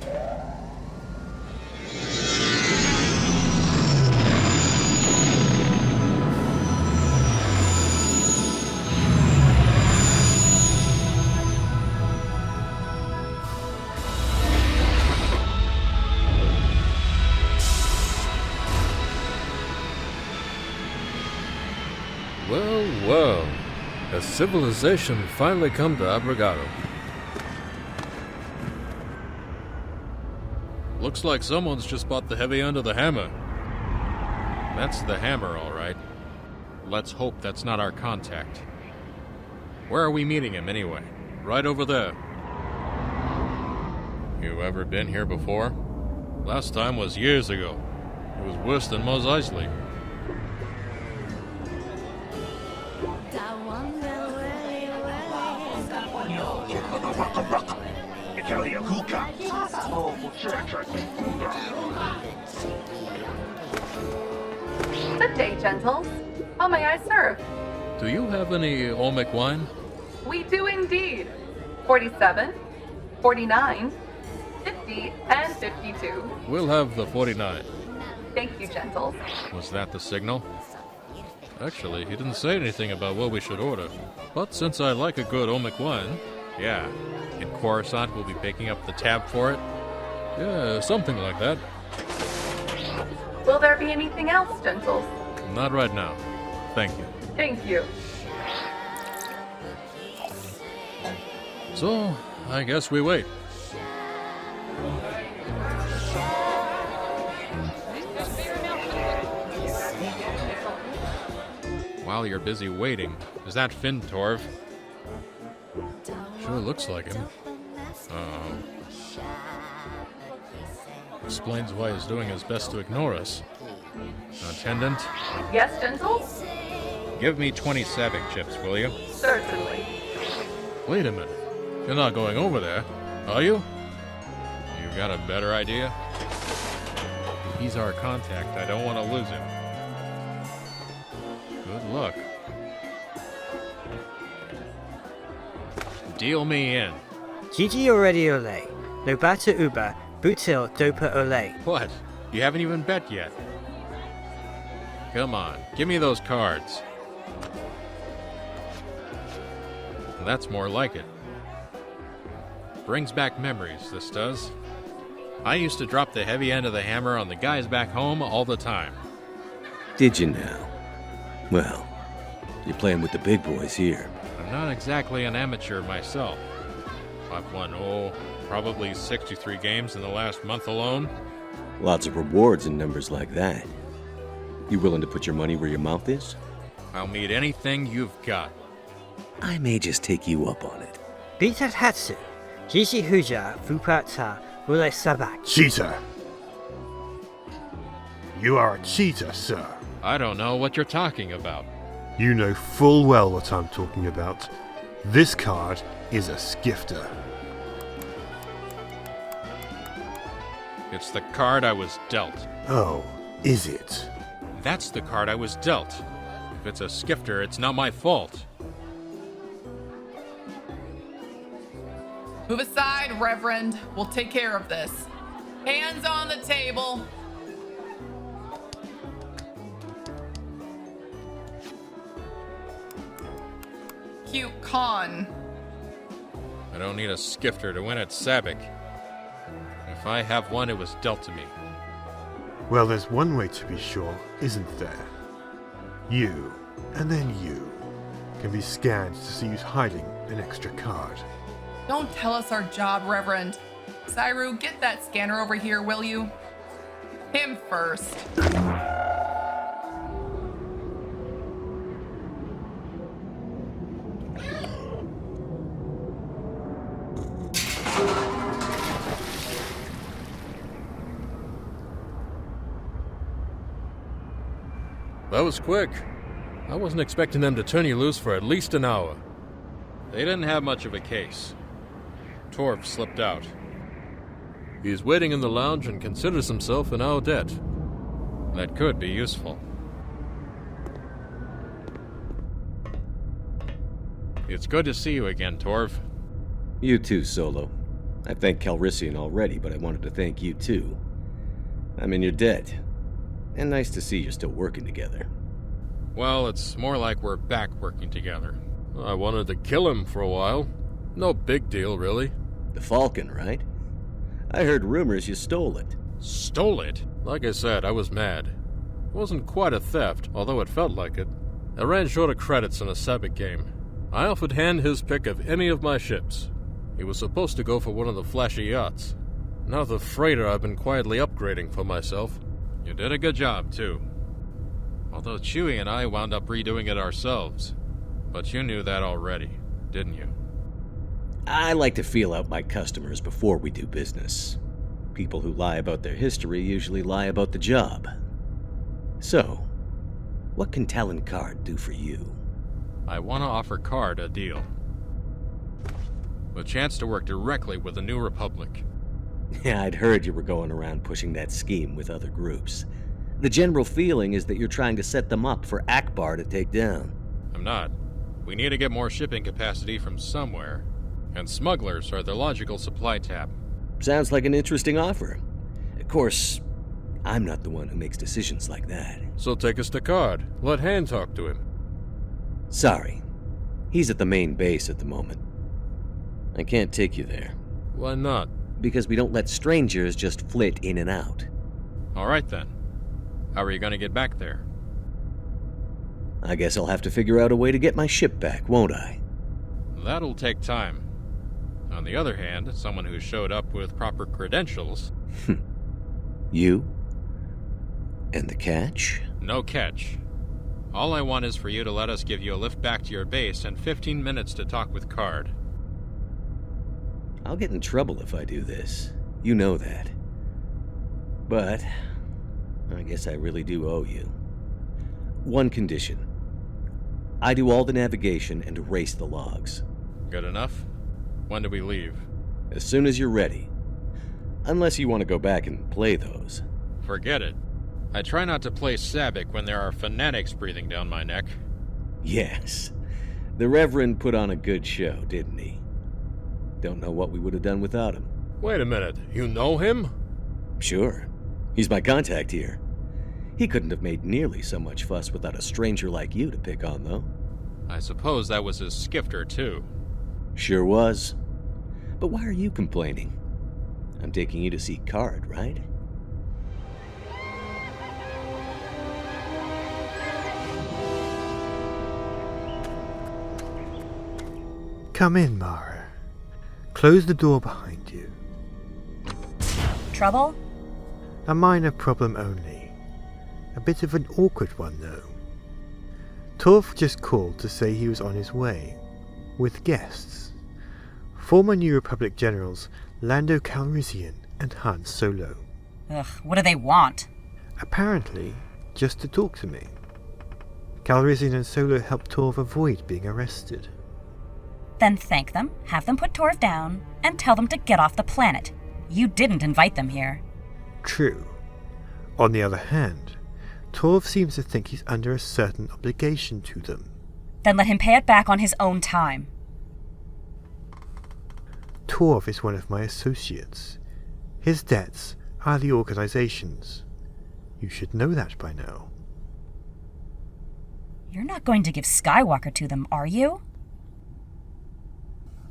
S19: Well, a civilization finally come to Albrigado. Looks like someone's just bought the heavy end of the hammer. That's the hammer, all right. Let's hope that's not our contact. Where are we meeting him, anyway? Right over there. You ever been here before? Last time was years ago. It was worse than Mos Eisley.
S16: Good day, gentles. How may I serve?
S19: Do you have any Olmec wine?
S16: We do indeed. 47, 49, 50, and 52.
S19: We'll have the 49.
S16: Thank you, gentles.
S19: Was that the signal? Actually, he didn't say anything about what we should order. But since I like a good Olmec wine, yeah. In Coruscant, we'll be picking up the tab for it. Yeah, something like that.
S16: Will there be anything else, gentles?
S19: Not right now. Thank you.
S16: Thank you.
S19: So, I guess we wait. While you're busy waiting, is that Finn, Torv? Sure looks like him. Explains why he's doing his best to ignore us. Attendant?
S16: Yes, gentles?
S19: Give me 20 Sabik chips, will you?
S16: Certainly.
S19: Wait a minute. You're not going over there, are you? You got a better idea? He's our contact. I don't want to lose him. Good luck. Deal me in.
S18: Gigi already ole. Lobata uba. Butil dopa ole.
S19: What? You haven't even bet yet. Come on, give me those cards. That's more like it. Brings back memories, this does. I used to drop the heavy end of the hammer on the guys back home all the time.
S23: Did you now? Well, you're playing with the big boys here.
S19: I'm not exactly an amateur myself. I've won, probably 63 games in the last month alone.
S23: Lots of rewards in numbers like that. You willing to put your money where your mouth is?
S19: I'll meet anything you've got.
S23: I may just take you up on it.
S18: Bitat Hatsu. Gigi Huja Fupata Ule Sabak.
S1: Cheater! You are a cheater, sir.
S19: I don't know what you're talking about.
S1: You know full well what I'm talking about. This card is a skifter.
S19: It's the card I was dealt.
S1: Oh, is it?
S19: That's the card I was dealt. If it's a skifter, it's not my fault.
S16: Move aside, Reverend. We'll take care of this. Hands on the table. Cute con.
S19: I don't need a skifter to win at Sabik. If I have one, it was dealt to me.
S1: Well, there's one way to be sure, isn't there? You, and then you, can be scanned to see who's hiding an extra card.
S16: Don't tell us our job, Reverend. Cyru, get that scanner over here, will you? Him first.
S19: That was quick. I wasn't expecting them to turn you loose for at least an hour. They didn't have much of a case. Torv slipped out. He's waiting in the lounge and considers himself in our debt. That could be useful. It's good to see you again, Torv.
S23: You too, Solo. I thanked Calrissian already, but I wanted to thank you too. I'm in your debt. And nice to see you're still working together.
S19: Well, it's more like we're back working together. I wanted to kill him for a while. No big deal, really.
S23: The Falcon, right? I heard rumors you stole it.
S19: Stole it? Like I said, I was mad. It wasn't quite a theft, although it felt like it. I ran short of credits in a Sabik game. I offered Han his pick of any of my ships. He was supposed to go for one of the flashy yachts. Now the freighter I've been quietly upgrading for myself. You did a good job, too. Although Chewie and I wound up redoing it ourselves. But you knew that already, didn't you?
S23: I like to feel out my customers before we do business. People who lie about their history usually lie about the job. So, what can Talon Card do for you?
S19: I want to offer Card a deal. A chance to work directly with the New Republic.
S23: Yeah, I'd heard you were going around pushing that scheme with other groups. The general feeling is that you're trying to set them up for Ackbar to take down.
S19: I'm not. We need to get more shipping capacity from somewhere, and smugglers are the logical supply tap.
S23: Sounds like an interesting offer. Of course, I'm not the one who makes decisions like that.
S19: So take us to Card. Let Han talk to him.
S23: Sorry. He's at the main base at the moment. I can't take you there.
S19: Why not?
S23: Because we don't let strangers just flit in and out.
S19: Alright then. How are you gonna get back there?
S23: I guess I'll have to figure out a way to get my ship back, won't I?
S19: That'll take time. On the other hand, someone who showed up with proper credentials...
S23: You? And the catch?
S19: No catch. All I want is for you to let us give you a lift back to your base and 15 minutes to talk with Card.
S23: I'll get in trouble if I do this. You know that. But I guess I really do owe you. One condition. I do all the navigation and erase the logs.
S19: Good enough? When do we leave?
S23: As soon as you're ready. Unless you want to go back and play those.
S19: Forget it. I try not to play Sabbac when there are fanatics breathing down my neck.
S23: Yes. The Reverend put on a good show, didn't he? Don't know what we would have done without him.
S19: Wait a minute, you know him?
S23: Sure. He's my contact here. He couldn't have made nearly so much fuss without a stranger like you to pick on, though.
S19: I suppose that was his skifter, too.
S23: Sure was. But why are you complaining? I'm taking you to see Card, right?
S1: Come in, Mara. Close the door behind you.
S20: Trouble?
S1: A minor problem only. A bit of an awkward one, though. Torf just called to say he was on his way, with guests. Former New Republic generals Lando Calrissian and Han Solo.
S20: Ugh, what do they want?
S1: Apparently, just to talk to me. Calrissian and Solo helped Torf avoid being arrested.
S20: Then thank them, have them put Torv down, and tell them to get off the planet. You didn't invite them here.
S1: True. On the other hand, Torv seems to think he's under a certain obligation to them.
S20: Then let him pay it back on his own time.
S1: Torv is one of my associates. His debts are the organization's. You should know that by now.
S20: You're not going to give Skywalker to them, are you?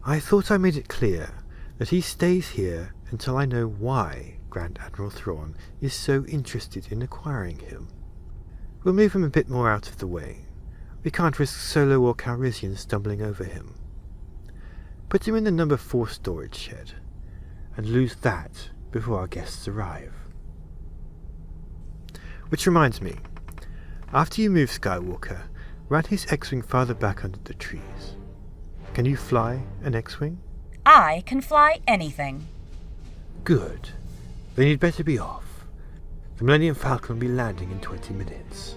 S1: I thought I made it clear that he stays here until I know why Grand Admiral Thrawn is so interested in acquiring him. We'll move him a bit more out of the way. We can't risk Solo or Calrissian stumbling over him. Put him in the number 4 storage shed, and lose that before our guests arrive. Which reminds me, after you move Skywalker, run his X-Wing farther back under the trees. Can you fly an X-Wing?
S20: I can fly anything.
S1: Good. Then you'd better be off. The Millennium Falcon will be landing in 20 minutes.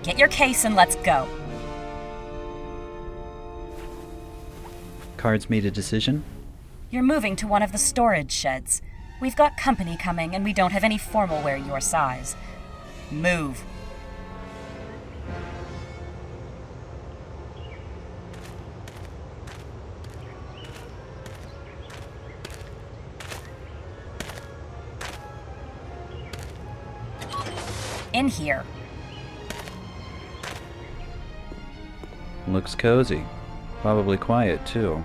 S20: Get your case and let's go.
S4: Card's made a decision?
S20: You're moving to one of the storage sheds. We've got company coming and we don't have any formal wear your size. Move. In here.
S4: Looks cozy. Probably quiet, too.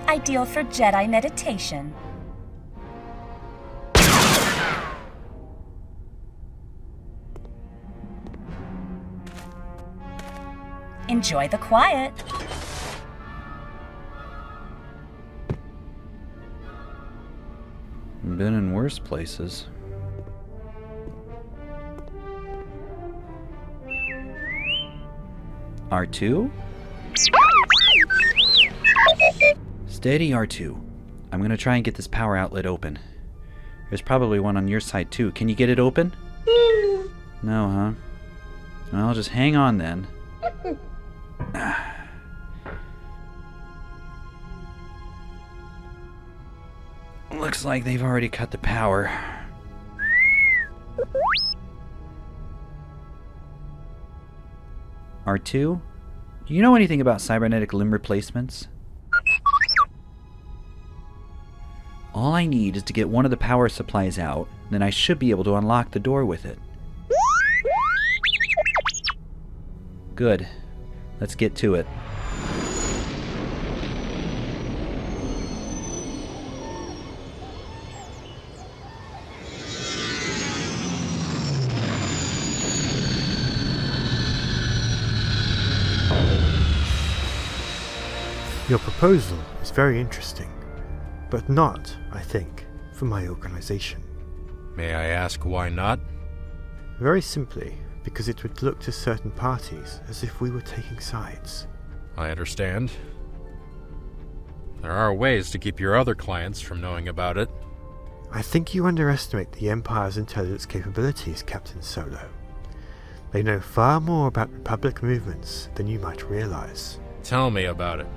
S20: Ideal for Jedi meditation. Enjoy the quiet.
S4: Been in worse places. R2? Steady, R2. I'm gonna try and get this power outlet open. There's probably one on your side too. Can you get it open? No, huh? Well, just hang on then. Looks like they've already cut the power. R2? Do you know anything about cybernetic limb replacements? All I need is to get one of the power supplies out, then I should be able to unlock the door with it. Good. Let's get to it.
S1: Your proposal is very interesting, but not, I think, for my organization.
S19: May I ask why not?
S1: Very simply, because it would look to certain parties as if we were taking sides.
S19: I understand. There are ways to keep your other clients from knowing about it.
S1: I think you underestimate the Empire's intelligence capabilities, Captain Solo. They know far more about Republic movements than you might realize.
S19: Tell me about it.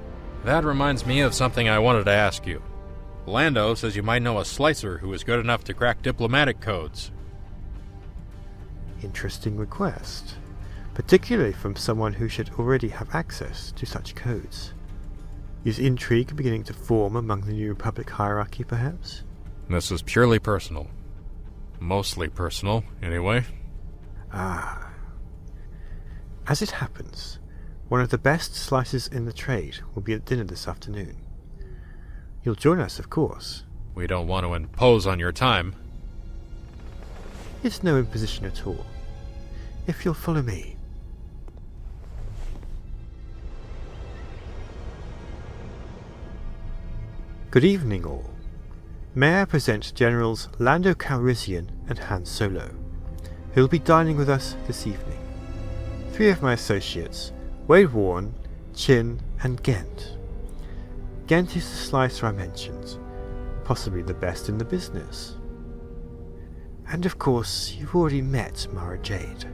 S19: That reminds me of something I wanted to ask you. Lando says you might know a slicer who is good enough to crack diplomatic codes.
S1: Interesting request, particularly from someone who should already have access to such codes. Is intrigue beginning to form among the New Republic hierarchy, perhaps?
S19: This is purely personal. Mostly personal, anyway.
S1: Ah. As it happens, one of the best slicers in the trade will be at dinner this afternoon. You'll join us, of course.
S19: We don't want to impose on your time.
S1: It's no imposition at all. If you'll follow me. Good evening, all. May I present Generals Lando Calrissian and Han Solo, who will be dining with us this evening. 3 of my associates, Wade Warren, Chin, and Ghent. Ghent is the slicer I mentioned, possibly the best in the business. And of course, you've already met Mara Jade.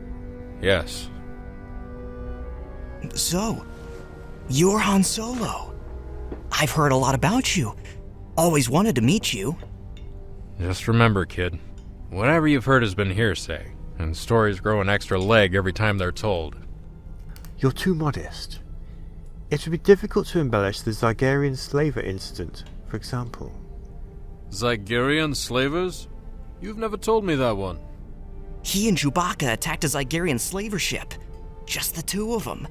S19: Yes.
S12: So, you're Han Solo. I've heard a lot about you. Always wanted to meet you.
S19: Just remember, kid, whatever you've heard has been hearsay, and stories grow an extra leg every time they're told.
S1: You're too modest. It would be difficult to embellish the Zygerian slaver incident, for example.
S19: Zygerian slavers? You've never told me that one.
S12: He and Chewbacca attacked a Zygerian slaver ship. Just the 2 of them.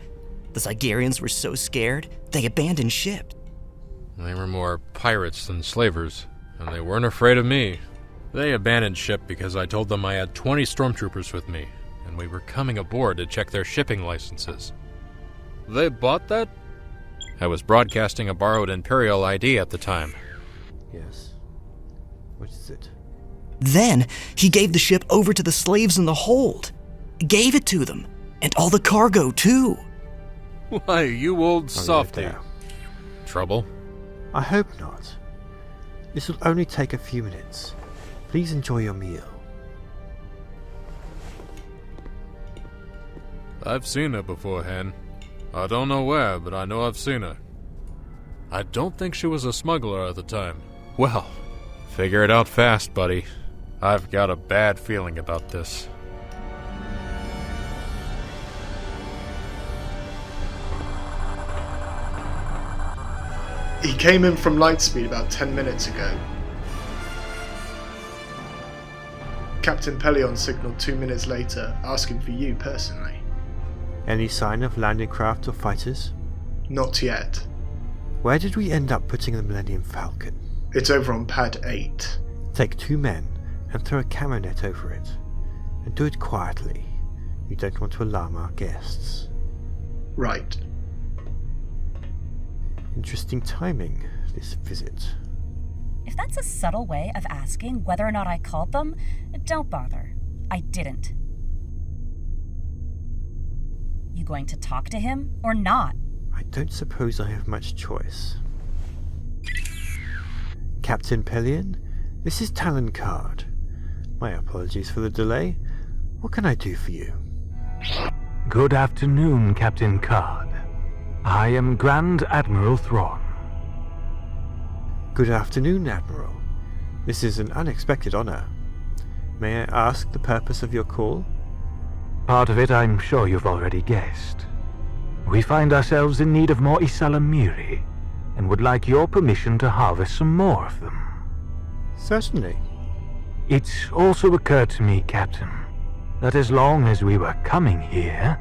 S12: The Zygerians were so scared, they abandoned ship.
S19: They were more pirates than slavers, and they weren't afraid of me. They abandoned ship because I told them I had 20 stormtroopers with me, and we were coming aboard to check their shipping licenses. They bought that? I was broadcasting a borrowed Imperial ID at the time.
S1: Yes. What is it?
S12: Then, he gave the ship over to the slaves in the hold. Gave it to them. And all the cargo, too.
S19: Why, you old softy. Trouble?
S1: I hope not. This will only take a few minutes. Please enjoy your meal.
S19: I've seen her before, Hen. I don't know where, but I know I've seen her. I don't think she was a smuggler at the time. Well, figure it out fast, buddy. I've got a bad feeling about this.
S13: He came in from Lightspeed about 10 minutes ago. Captain Pelion signaled 2 minutes later, asking for you personally.
S1: Any sign of landing craft or fighters?
S13: Not yet.
S1: Where did we end up putting the Millennium Falcon?
S13: It's over on Pad 8.
S1: Take 2 men and throw a camo net over it. And do it quietly. You don't want to alarm our guests.
S13: Right.
S1: Interesting timing, this visit.
S20: If that's a subtle way of asking whether or not I called them, don't bother. I didn't. You going to talk to him or not?
S1: I don't suppose I have much choice. Captain Pelion. This is Talon Card. My apologies for the delay. What can I do for you?
S6: Good afternoon, Captain Card. I am Grand Admiral Thrawn.
S1: Good afternoon, Admiral. This is an unexpected honor. May I ask the purpose of your call?
S6: Part of it I'm sure you've already guessed. We find ourselves in need of more Isalamiri, and would like your permission to harvest some more of them.
S1: Certainly.
S6: It's also occurred to me, Captain, that as long as we were coming here,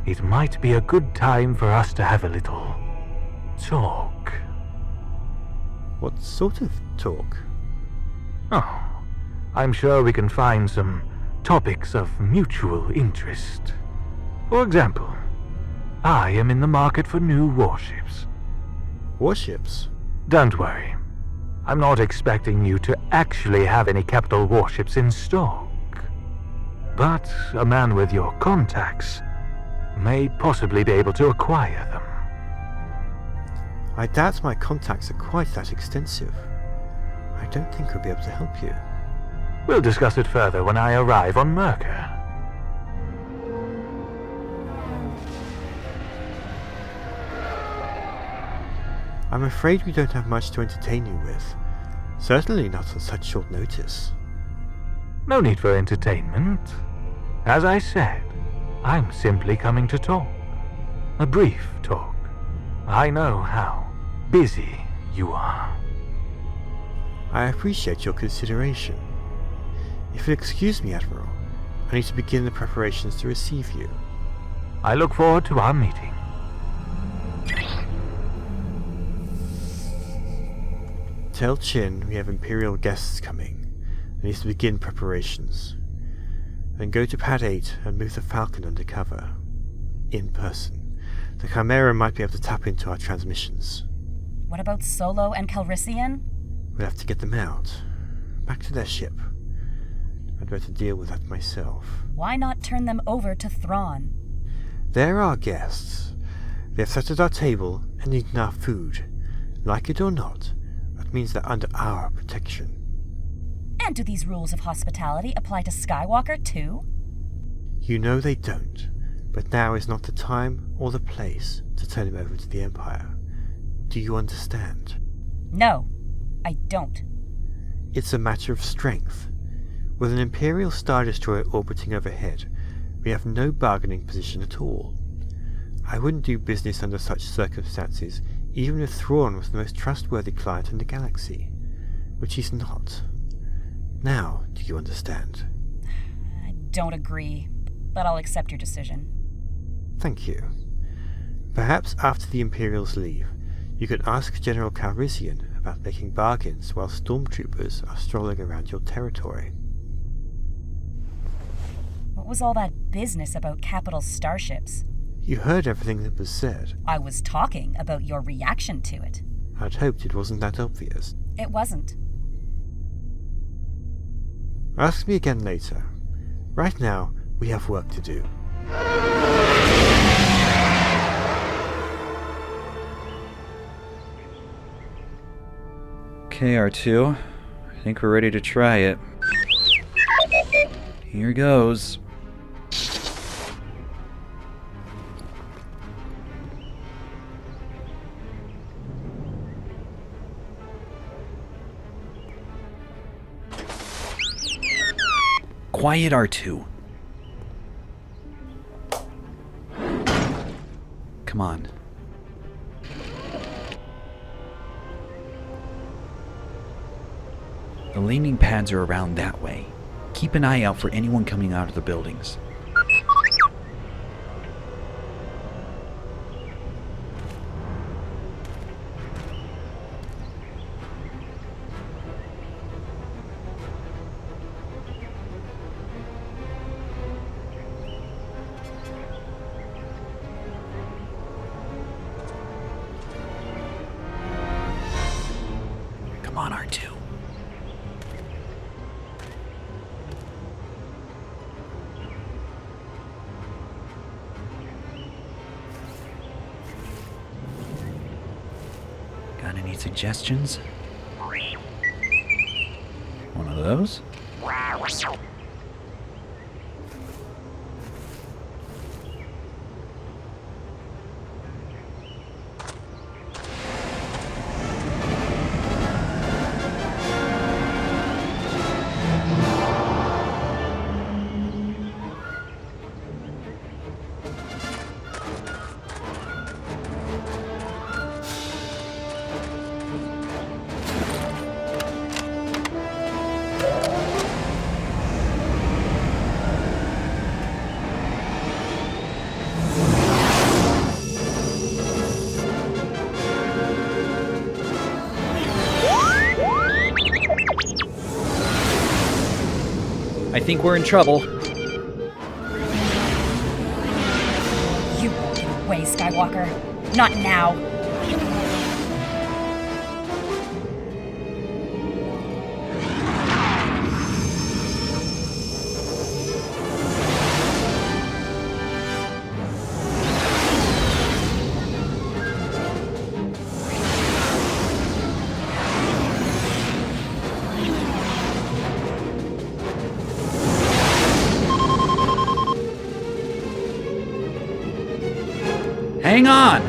S6: it might be a good time for us to have a little talk.
S1: What sort of talk?
S6: Oh, I'm sure we can find some topics of mutual interest. For example, I am in the market for new warships.
S1: Warships?
S6: Don't worry. I'm not expecting you to actually have any capital warships in stock. But a man with your contacts may possibly be able to acquire them.
S1: I doubt my contacts are quite that extensive. I don't think we'll be able to help you.
S6: We'll discuss it further when I arrive on Myrkr.
S1: I'm afraid we don't have much to entertain you with. Certainly not on such short notice.
S6: No need for entertainment. As I said, I'm simply coming to talk. A brief talk. I know how busy you are.
S1: I appreciate your consideration. If you'll excuse me, Admiral, I need to begin the preparations to receive you.
S6: I look forward to our meeting.
S1: Tell Chin we have Imperial guests coming. I need to begin preparations. Then go to Pad 8 and move the Falcon under cover. In person. The Chimera might be able to tap into our transmissions.
S20: What about Solo and Calrissian?
S1: We'll have to get them out. Back to their ship. I'd better deal with that myself.
S20: Why not turn them over to Thrawn?
S1: They're our guests. They've sat at our table and eaten our food. Like it or not, that means they're under our protection.
S20: And do these rules of hospitality apply to Skywalker too?
S1: You know they don't, but now is not the time or the place to turn him over to the Empire. Do you understand?
S20: No, I don't.
S1: It's a matter of strength. With an Imperial Star Destroyer orbiting overhead, we have no bargaining position at all. I wouldn't do business under such circumstances even if Thrawn was the most trustworthy client in the galaxy, which he's not. Now, do you understand?
S20: I don't agree, but I'll accept your decision.
S1: Thank you. Perhaps after the Imperials leave, you could ask General Calrissian about making bargains while stormtroopers are strolling around your territory.
S20: What was all that business about capital starships?
S1: You heard everything that was said.
S20: I was talking about your reaction to it.
S1: I'd hoped it wasn't that obvious.
S20: It wasn't.
S1: Ask me again later. Right now, we have work to do.
S4: Okay, R2. I think we're ready to try it. Here goes. Quiet, R2. Come on. The landing pads are around that way. Keep an eye out for anyone coming out of the buildings. Come on, R2. Got any suggestions? One of those. I think we're in trouble.
S20: You won't get away, Skywalker. Not now.
S4: Hang on!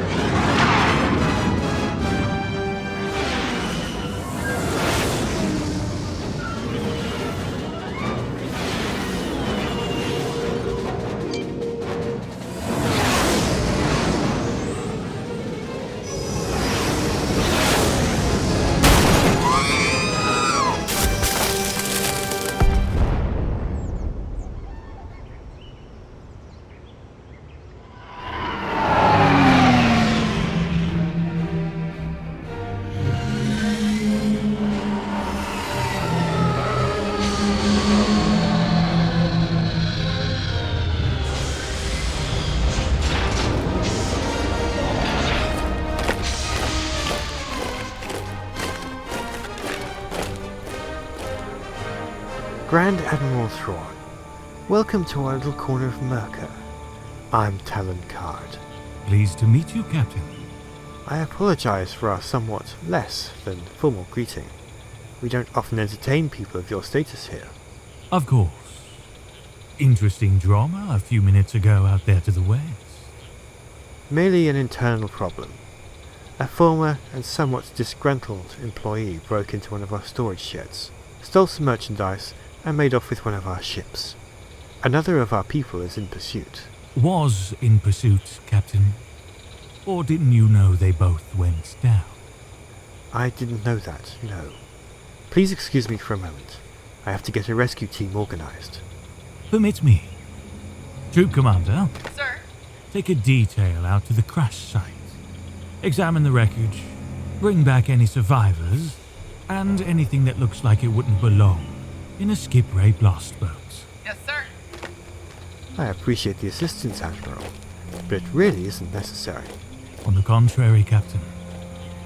S1: Grand Admiral Thrawn, welcome to our little corner of Myrkr. I'm Talon Card.
S11: Pleased to meet you, Captain.
S1: I apologize for our somewhat less than formal greeting. We don't often entertain people of your status here.
S11: Of course. Interesting drama a few minutes ago out there to the west.
S1: Merely an internal problem. A former and somewhat disgruntled employee broke into one of our storage sheds, stole some merchandise, and made off with one of our ships. Another of our people is in pursuit.
S11: Was in pursuit, Captain. Or didn't you know they both went down?
S1: I didn't know that, no. Please excuse me for a moment. I have to get a rescue team organized.
S11: Permit me. Troop Commander.
S16: Sir?
S11: Take a detail out to the crash site. Examine the wreckage. Bring back any survivors. And anything that looks like it wouldn't belong in a skip-ray blast boat.
S16: Yes, sir.
S1: I appreciate the assistance, Admiral, but it really isn't necessary.
S11: On the contrary, Captain.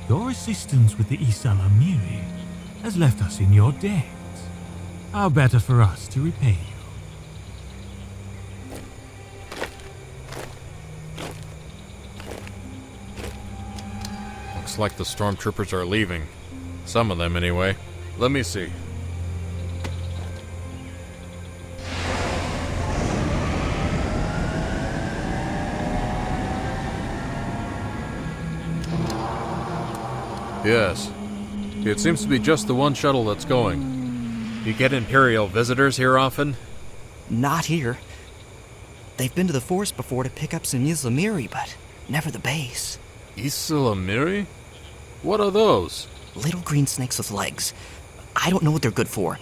S11: Your assistance with the Isala Miri has left us in your debt. How better for us to repay you?
S19: Looks like the stormtroopers are leaving. Some of them, anyway. Let me see. Yes. It seems to be just the one shuttle that's going. You get Imperial visitors here often?
S12: Not here. They've been to the Force before to pick up some Isla Miri, but never the base.
S19: Isla Miri? What are those?
S12: Little green snakes with legs. I don't know what they're good for.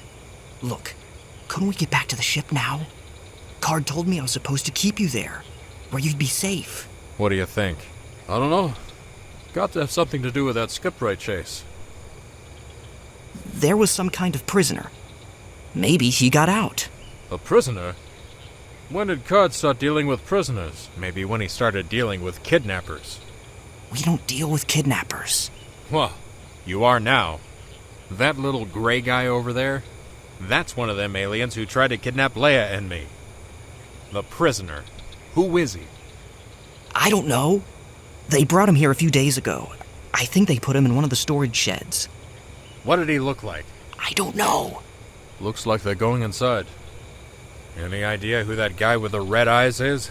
S12: Look, couldn't we get back to the ship now? Card told me I was supposed to keep you there, where you'd be safe.
S19: What do you think? I don't know. Got to have something to do with that skip-ray chase.
S12: There was some kind of prisoner. Maybe he got out.
S19: A prisoner? When did Card start dealing with prisoners? Maybe when he started dealing with kidnappers.
S12: We don't deal with kidnappers.
S19: Well, you are now. That little gray guy over there? That's one of them aliens who tried to kidnap Leia and me. The prisoner. Who is he?
S12: I don't know. They brought him here a few days ago. I think they put him in one of the storage sheds.
S19: What did he look like?
S12: I don't know.
S19: Looks like they're going inside. Any idea who that guy with the red eyes is?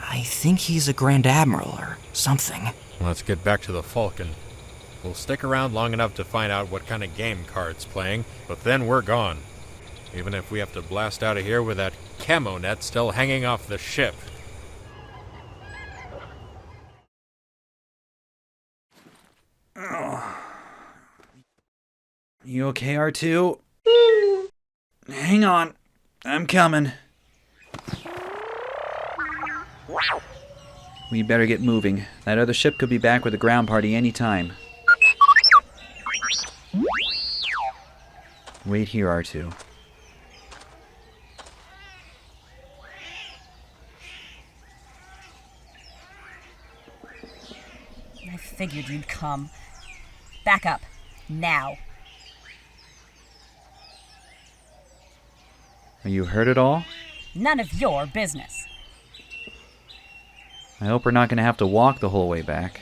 S12: I think he's a Grand Admiral or something.
S19: Let's get back to the Falcon. We'll stick around long enough to find out what kind of game Card's playing, but then we're gone. Even if we have to blast out of here with that camo net still hanging off the ship.
S4: You okay, R2? Hang on. I'm coming. We better get moving. That other ship could be back with a ground party any time. Wait here, R2.
S20: I figured you'd come. Back up. Now.
S4: Are you hurt at all?
S20: None of your business.
S4: I hope we're not going to have to walk the whole way back.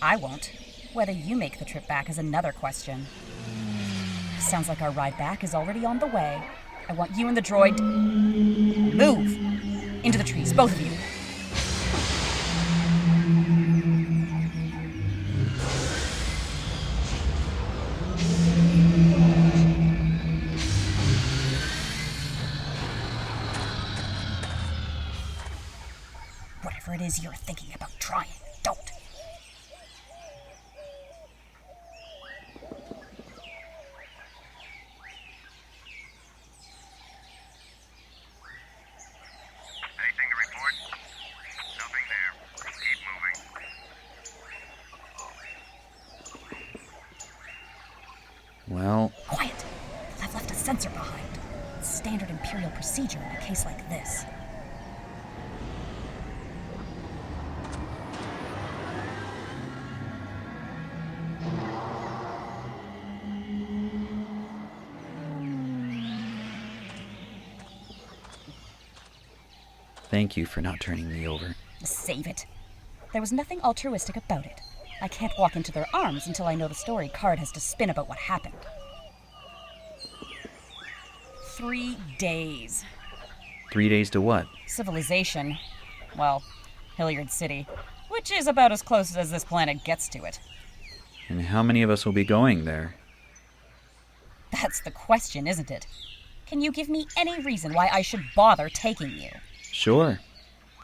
S20: I won't. Whether you make the trip back is another question. Sounds like our ride back is already on the way. I want you and the droid... Move! Into the trees, both of you. Whatever it is you're thinking about trying, don't.
S5: Anything to report? Nothing there. Keep moving.
S4: Well...
S20: Quiet! I've left a sensor behind. It's standard Imperial procedure in a case like this.
S4: Thank you for not turning me over.
S20: Save it. There was nothing altruistic about it. I can't walk into their arms until I know the story Card has to spin about what happened. 3 days.
S4: 3 days to what?
S20: Civilization. Well, Hilliard City. Which is about as close as this planet gets to it.
S4: And how many of us will be going there?
S20: That's the question, isn't it? Can you give me any reason why I should bother taking you?
S4: Sure.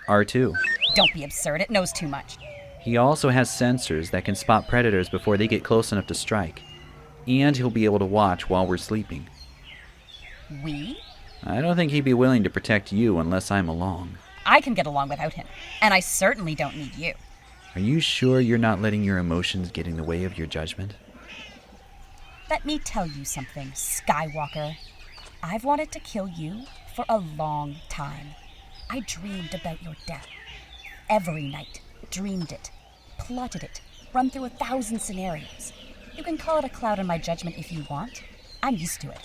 S4: R2.
S20: Don't be absurd, it knows too much.
S4: He also has sensors that can spot predators before they get close enough to strike. And he'll be able to watch while we're sleeping.
S20: We?
S4: I don't think he'd be willing to protect you unless I'm along.
S20: I can get along without him, and I certainly don't need you.
S4: Are you sure you're not letting your emotions get in the way of your judgment?
S20: Let me tell you something, Skywalker. I've wanted to kill you for a long time. I dreamed about your death. Every night. Dreamed it. Plotted it. Run through 1,000 scenarios. You can call it a cloud in my judgment if you want. I'm used to it.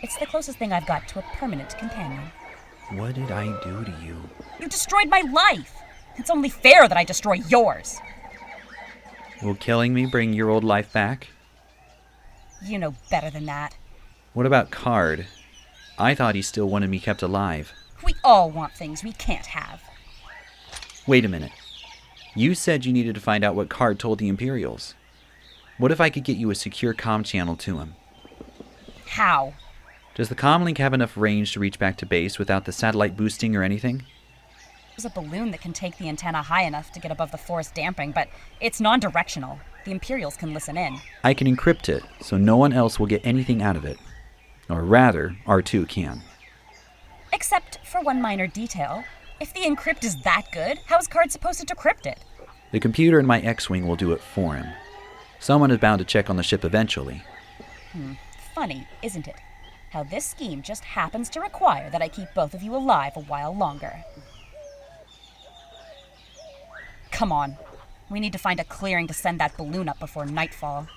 S20: It's the closest thing I've got to a permanent companion.
S4: What did I do to you?
S20: You destroyed my life! It's only fair that I destroy yours!
S4: Will killing me bring your old life back?
S20: You know better than that.
S4: What about Card? I thought he still wanted me kept alive.
S20: We all want things we can't have.
S4: Wait a minute. You said you needed to find out what Card told the Imperials. What if I could get you a secure comm channel to him?
S20: How?
S4: Does the comlink have enough range to reach back to base without the satellite boosting or anything?
S20: There's a balloon that can take the antenna high enough to get above the forest damping, but it's non-directional. The Imperials can listen in.
S4: I can encrypt it, so no one else will get anything out of it. Or rather, R2 can.
S20: Except for one minor detail. If the encrypt is that good, how is Card supposed to decrypt it?
S4: The computer in my X-Wing will do it for him. Someone is bound to check on the ship eventually.
S20: Funny, isn't it? How this scheme just happens to require that I keep both of you alive a while longer. Come on. We need to find a clearing to send that balloon up before nightfall.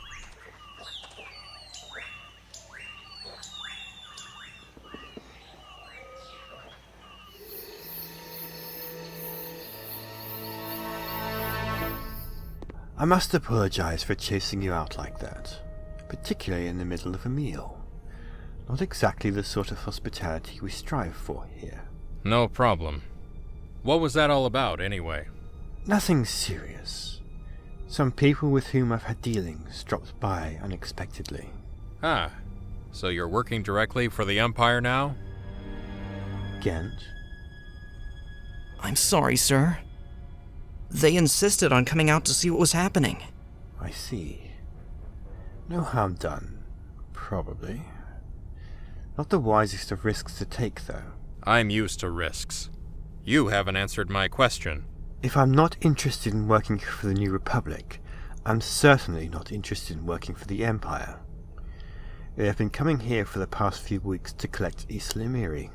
S1: I must apologize for chasing you out like that, particularly in the middle of a meal. Not exactly the sort of hospitality we strive for here.
S19: No problem. What was that all about, anyway?
S1: Nothing serious. Some people with whom I've had dealings dropped by unexpectedly.
S19: Ah, so you're working directly for the Empire now?
S1: Gent?
S12: I'm sorry, sir. They insisted on coming out to see what was happening.
S1: I see. No harm done, probably. Not the wisest of risks to take, though.
S19: I'm used to risks. You haven't answered my question.
S1: If I'm not interested in working for the New Republic, I'm certainly not interested in working for the Empire. They have been coming here for the past few weeks to collect Isla Miri.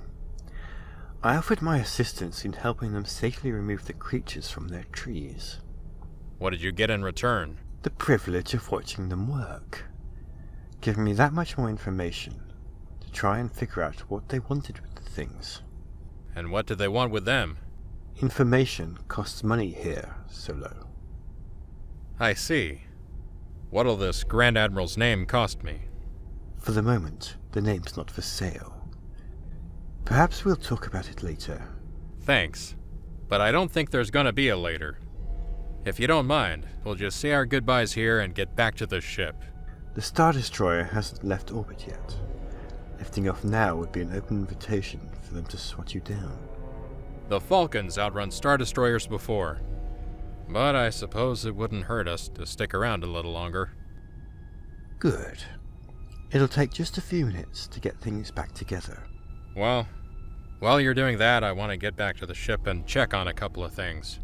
S1: I offered my assistance in helping them safely remove the creatures from their trees.
S19: What did you get in return?
S1: The privilege of watching them work. Giving me that much more information to try and figure out what they wanted with the things.
S19: And what did they want with them?
S1: Information costs money here, Solo.
S19: I see. What'll this Grand Admiral's name cost me?
S1: For the moment, the name's not for sale. Perhaps we'll talk about it later.
S19: Thanks, but I don't think there's gonna be a later. If you don't mind, we'll just say our goodbyes here and get back to the ship.
S1: The Star Destroyer hasn't left orbit yet. Lifting off now would be an open invitation for them to swat you down.
S19: The Falcons outrun Star Destroyers before, but I suppose it wouldn't hurt us to stick around a little longer.
S1: Good. It'll take just a few minutes to get things back together.
S19: Well, while you're doing that, I want to get back to the ship and check on a couple of things.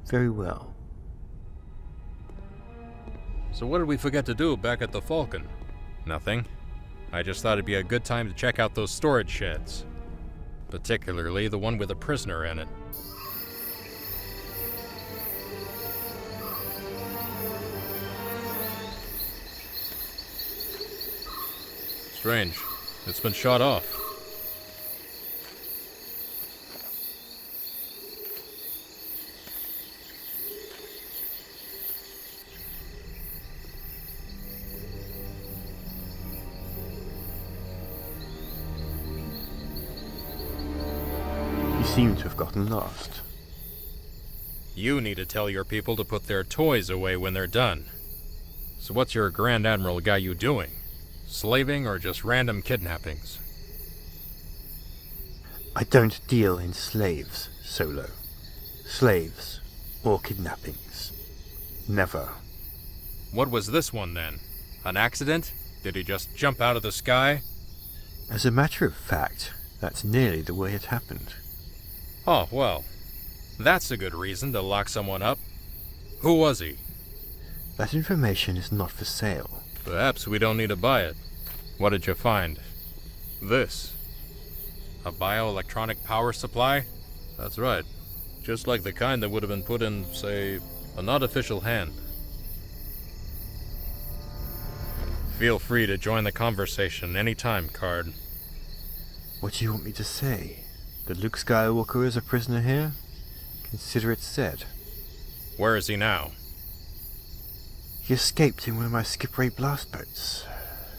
S1: Very well.
S19: So what did we forget to do back at the Falcon? Nothing. I just thought it'd be a good time to check out those storage sheds. Particularly the one with a prisoner in it. Strange. It's been shot off.
S1: You seem to have gotten lost.
S19: You need to tell your people to put their toys away when they're done. So what's your Grand Admiral got you doing? Slaving or just random kidnappings?
S1: I don't deal in slaves, Solo. Slaves or kidnappings. Never.
S19: What was this one then? An accident? Did he just jump out of the sky?
S1: As a matter of fact, that's nearly the way it happened.
S19: Oh, well. That's a good reason to lock someone up. Who was he?
S1: That information is not for sale.
S19: Perhaps we don't need to buy it. What did you find? This. A bioelectronic power supply? That's right. Just like the kind that would have been put in, say, a not official hand. Feel free to join the conversation anytime, Card.
S1: What do you want me to say? That Luke Skywalker is a prisoner here? Consider it said.
S19: Where is he now?
S1: He escaped in one of my skip ray blast boats,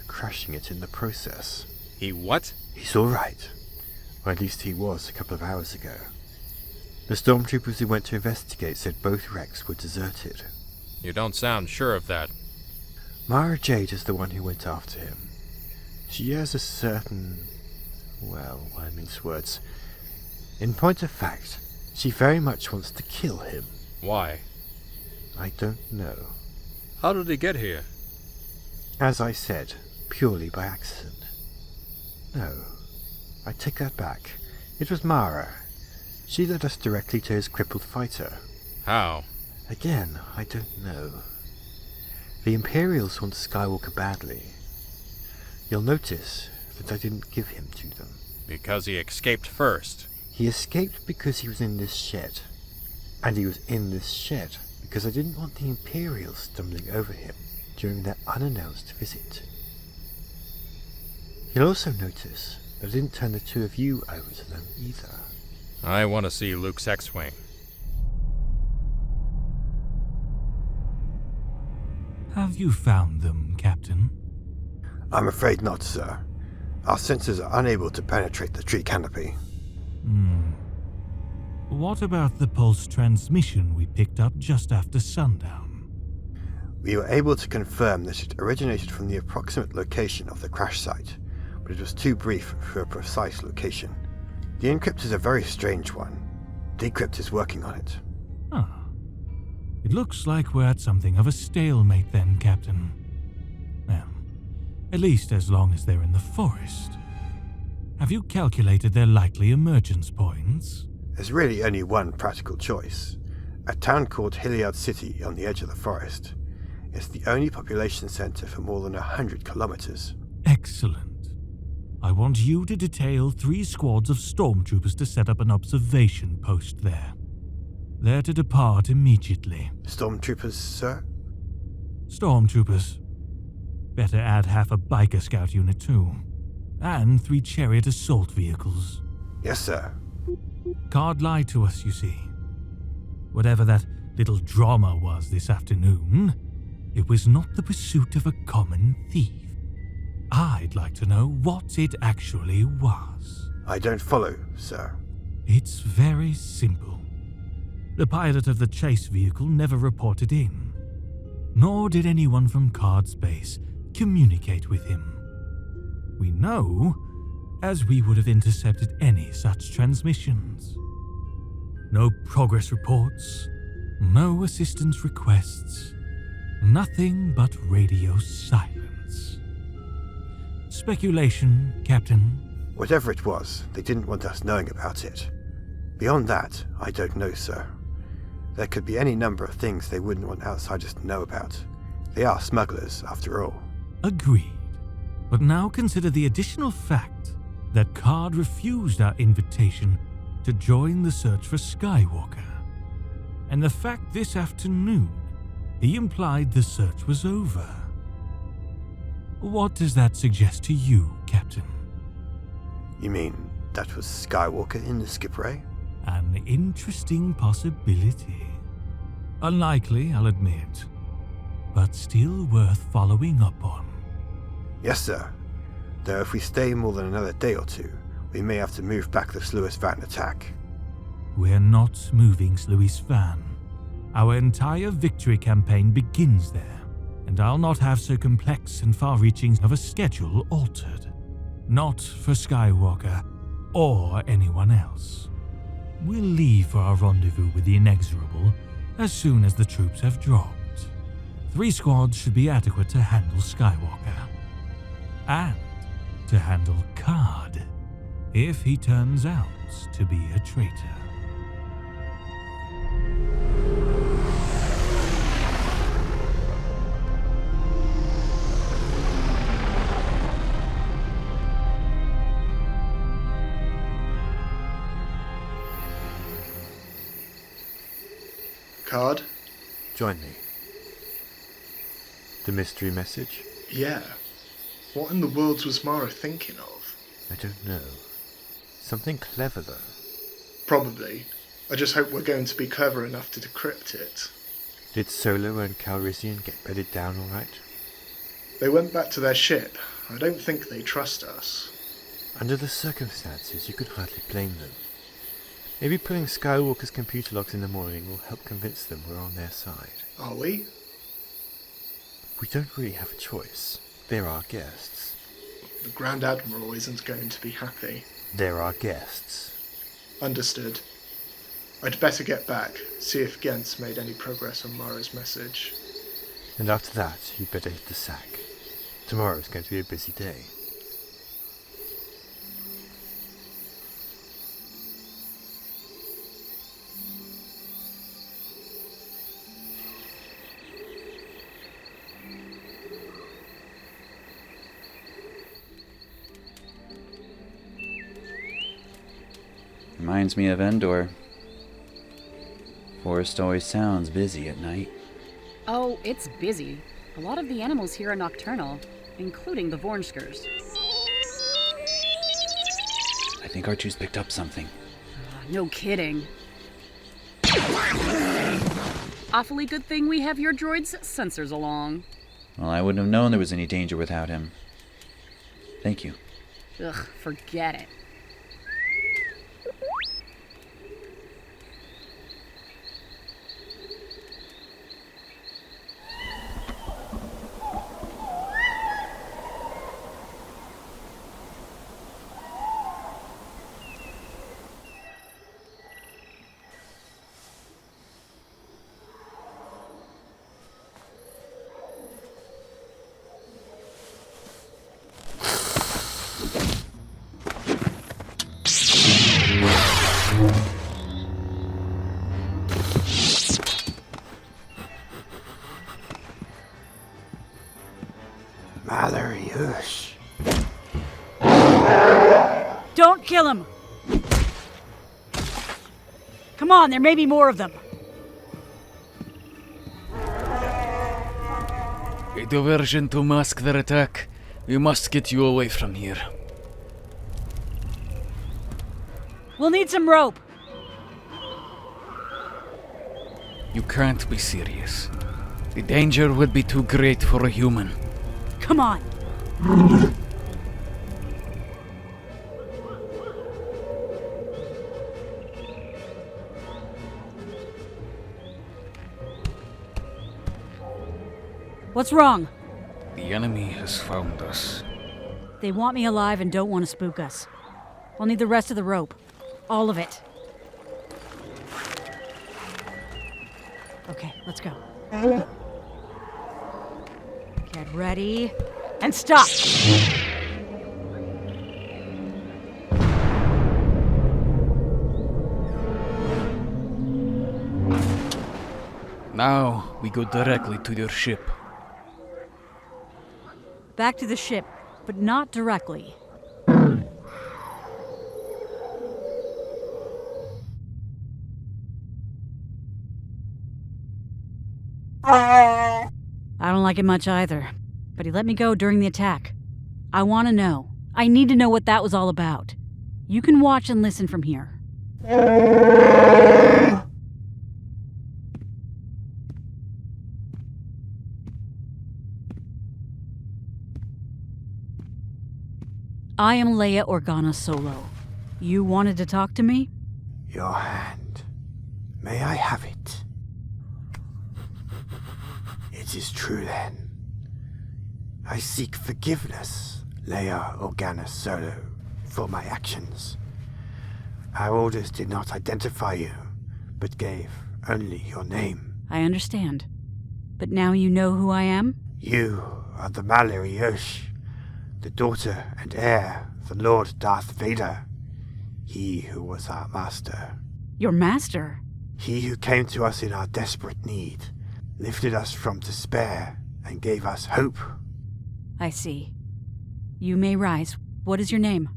S1: crashing it in the process.
S19: He what?
S1: He's alright. Or at least he was a couple of hours ago. The stormtroopers who went to investigate said both wrecks were deserted.
S19: You don't sound sure of that.
S1: Mara Jade is the one who went after him. She has a certain... well, I mince words. In point of fact, she very much wants to kill him.
S19: Why?
S1: I don't know.
S19: How did he get here?
S1: As I said, purely by accident. No, I take that back. It was Mara. She led us directly to his crippled fighter.
S19: How?
S1: Again, I don't know. The Imperials want Skywalker badly. You'll notice that I didn't give him to them.
S19: Because he escaped first.
S1: He escaped because he was in this shed. And he was in this shed because I didn't want the Imperials stumbling over him during their unannounced visit. You'll also notice that I didn't turn the two of you over to them either.
S19: I want to see Luke's X-Wing.
S11: Have you found them, Captain?
S1: I'm afraid not, sir. Our sensors are unable to penetrate the tree canopy.
S11: What about the pulse transmission we picked up just after sundown?
S1: We were able to confirm that it originated from the approximate location of the crash site, but it was too brief for a precise location. The encrypt is a very strange one. Decrypt is working on it.
S11: It looks like we're at something of a stalemate then, Captain. Well, at least as long as they're in the forest. Have you calculated their likely emergence points?
S1: There's really only one practical choice. A town called Hilliard City on the edge of the forest. It's the only population center for more than 100 kilometers.
S11: Excellent. I want you to detail 3 squads of stormtroopers to set up an observation post there. They're to depart immediately.
S1: Stormtroopers, sir?
S11: Stormtroopers. Better add half a biker scout unit too. And 3 chariot assault vehicles.
S1: Yes, sir.
S11: Card lied to us, you see. Whatever that little drama was this afternoon, it was not the pursuit of a common thief. I'd like to know what it actually was.
S1: I don't follow, sir.
S11: It's very simple. The pilot of the chase vehicle never reported in, nor did anyone from Card's base communicate with him. We know, as we would have intercepted any such transmissions. No progress reports, no assistance requests, nothing but radio silence. Speculation, Captain?
S1: Whatever it was, they didn't want us knowing about it. Beyond that, I don't know, sir. There could be any number of things they wouldn't want outsiders to know about. They are smugglers, after all.
S11: Agreed. But now consider the additional fact that Card refused our invitation to join the search for Skywalker. And the fact this afternoon he implied the search was over. What does that suggest to you, Captain?
S1: You mean that was Skywalker in the skip ray?
S11: An interesting possibility. Unlikely, I'll admit, but still worth following up on.
S1: Yes, sir. Though if we stay more than another day or 2, we may have to move back the Sluis van attack.
S11: We're not moving Sluis van. Our entire victory campaign begins there, and I'll not have so complex and far-reaching of a schedule altered. Not for Skywalker or anyone else. We'll leave for our rendezvous with the Inexorable as soon as the troops have dropped. 3 squads should be adequate to handle Skywalker. And to handle Card, if he turns out to be a traitor.
S13: Card?
S1: Join me. The mystery message?
S13: Yeah. What in the world was Mara thinking of?
S1: I don't know. Something clever, though.
S13: Probably. I just hope we're going to be clever enough to decrypt it.
S1: Did Solo and Calrissian get bedded down all right?
S13: They went back to their ship. I don't think they trust us.
S1: Under the circumstances, you could hardly blame them. Maybe pulling Skywalker's computer logs in the morning will help convince them we're on their side.
S13: Are we?
S1: We don't really have a choice. They're our guests.
S13: The Grand Admiral isn't going to be happy.
S1: They're our guests.
S13: Understood. I'd better get back, see if Gent's made any progress on Mara's message.
S1: And after that, you'd better hit the sack. Tomorrow's going to be a busy day.
S4: Reminds me of Endor. Forest always sounds busy at night.
S2: Oh, it's busy. A lot of the animals here are nocturnal, including the Vornskers.
S4: I think R2's picked up something.
S2: No kidding. Awfully good thing we have your droid's sensors along.
S4: Well, I wouldn't have known there was any danger without him. Thank you.
S2: Ugh, forget it.
S8: Don't kill him! Come on, there may be more of them.
S14: A diversion to mask their attack. We must get you away from here.
S8: We'll need some rope.
S14: You can't be serious. The danger would be too great for a human.
S8: Come on. What's wrong?
S14: The enemy has found us.
S8: They want me alive and don't want to spook us. I'll need the rest of the rope. All of it. Okay, let's go. Get ready. And stop!
S14: Now, we go directly to your ship.
S8: Back to the ship, but not directly. I don't like it much either, but he let me go during the attack. I want to know. I need to know what that was all about. You can watch and listen from here. I am Leia Organa Solo. You wanted to talk to me?
S1: Your hand. May I have it? It is true then. I seek forgiveness, Leia Organa Solo, for my actions. Our orders did not identify you, but gave only your name.
S8: I understand. But now you know who I am?
S1: You are the Mallory Yosh, the daughter and heir of the Lord Darth Vader. He who was our master.
S8: Your master?
S1: He who came to us in our desperate need, lifted us from despair, and gave us hope.
S8: I see. You may rise. What is your name?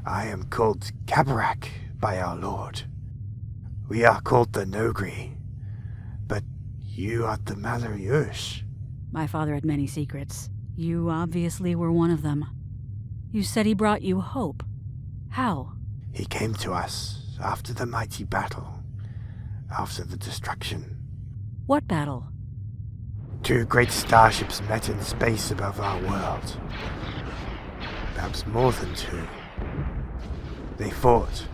S1: I am called Kabarak by our Lord. We are called the Noghri, but you are the Mallory Yosh.
S8: My father had many secrets. You obviously were one of them. You said he brought you hope. How?
S1: He came to us after the mighty battle, after the destruction.
S8: What battle?
S1: 2 great starships met in space above our world. Perhaps more than 2. They fought.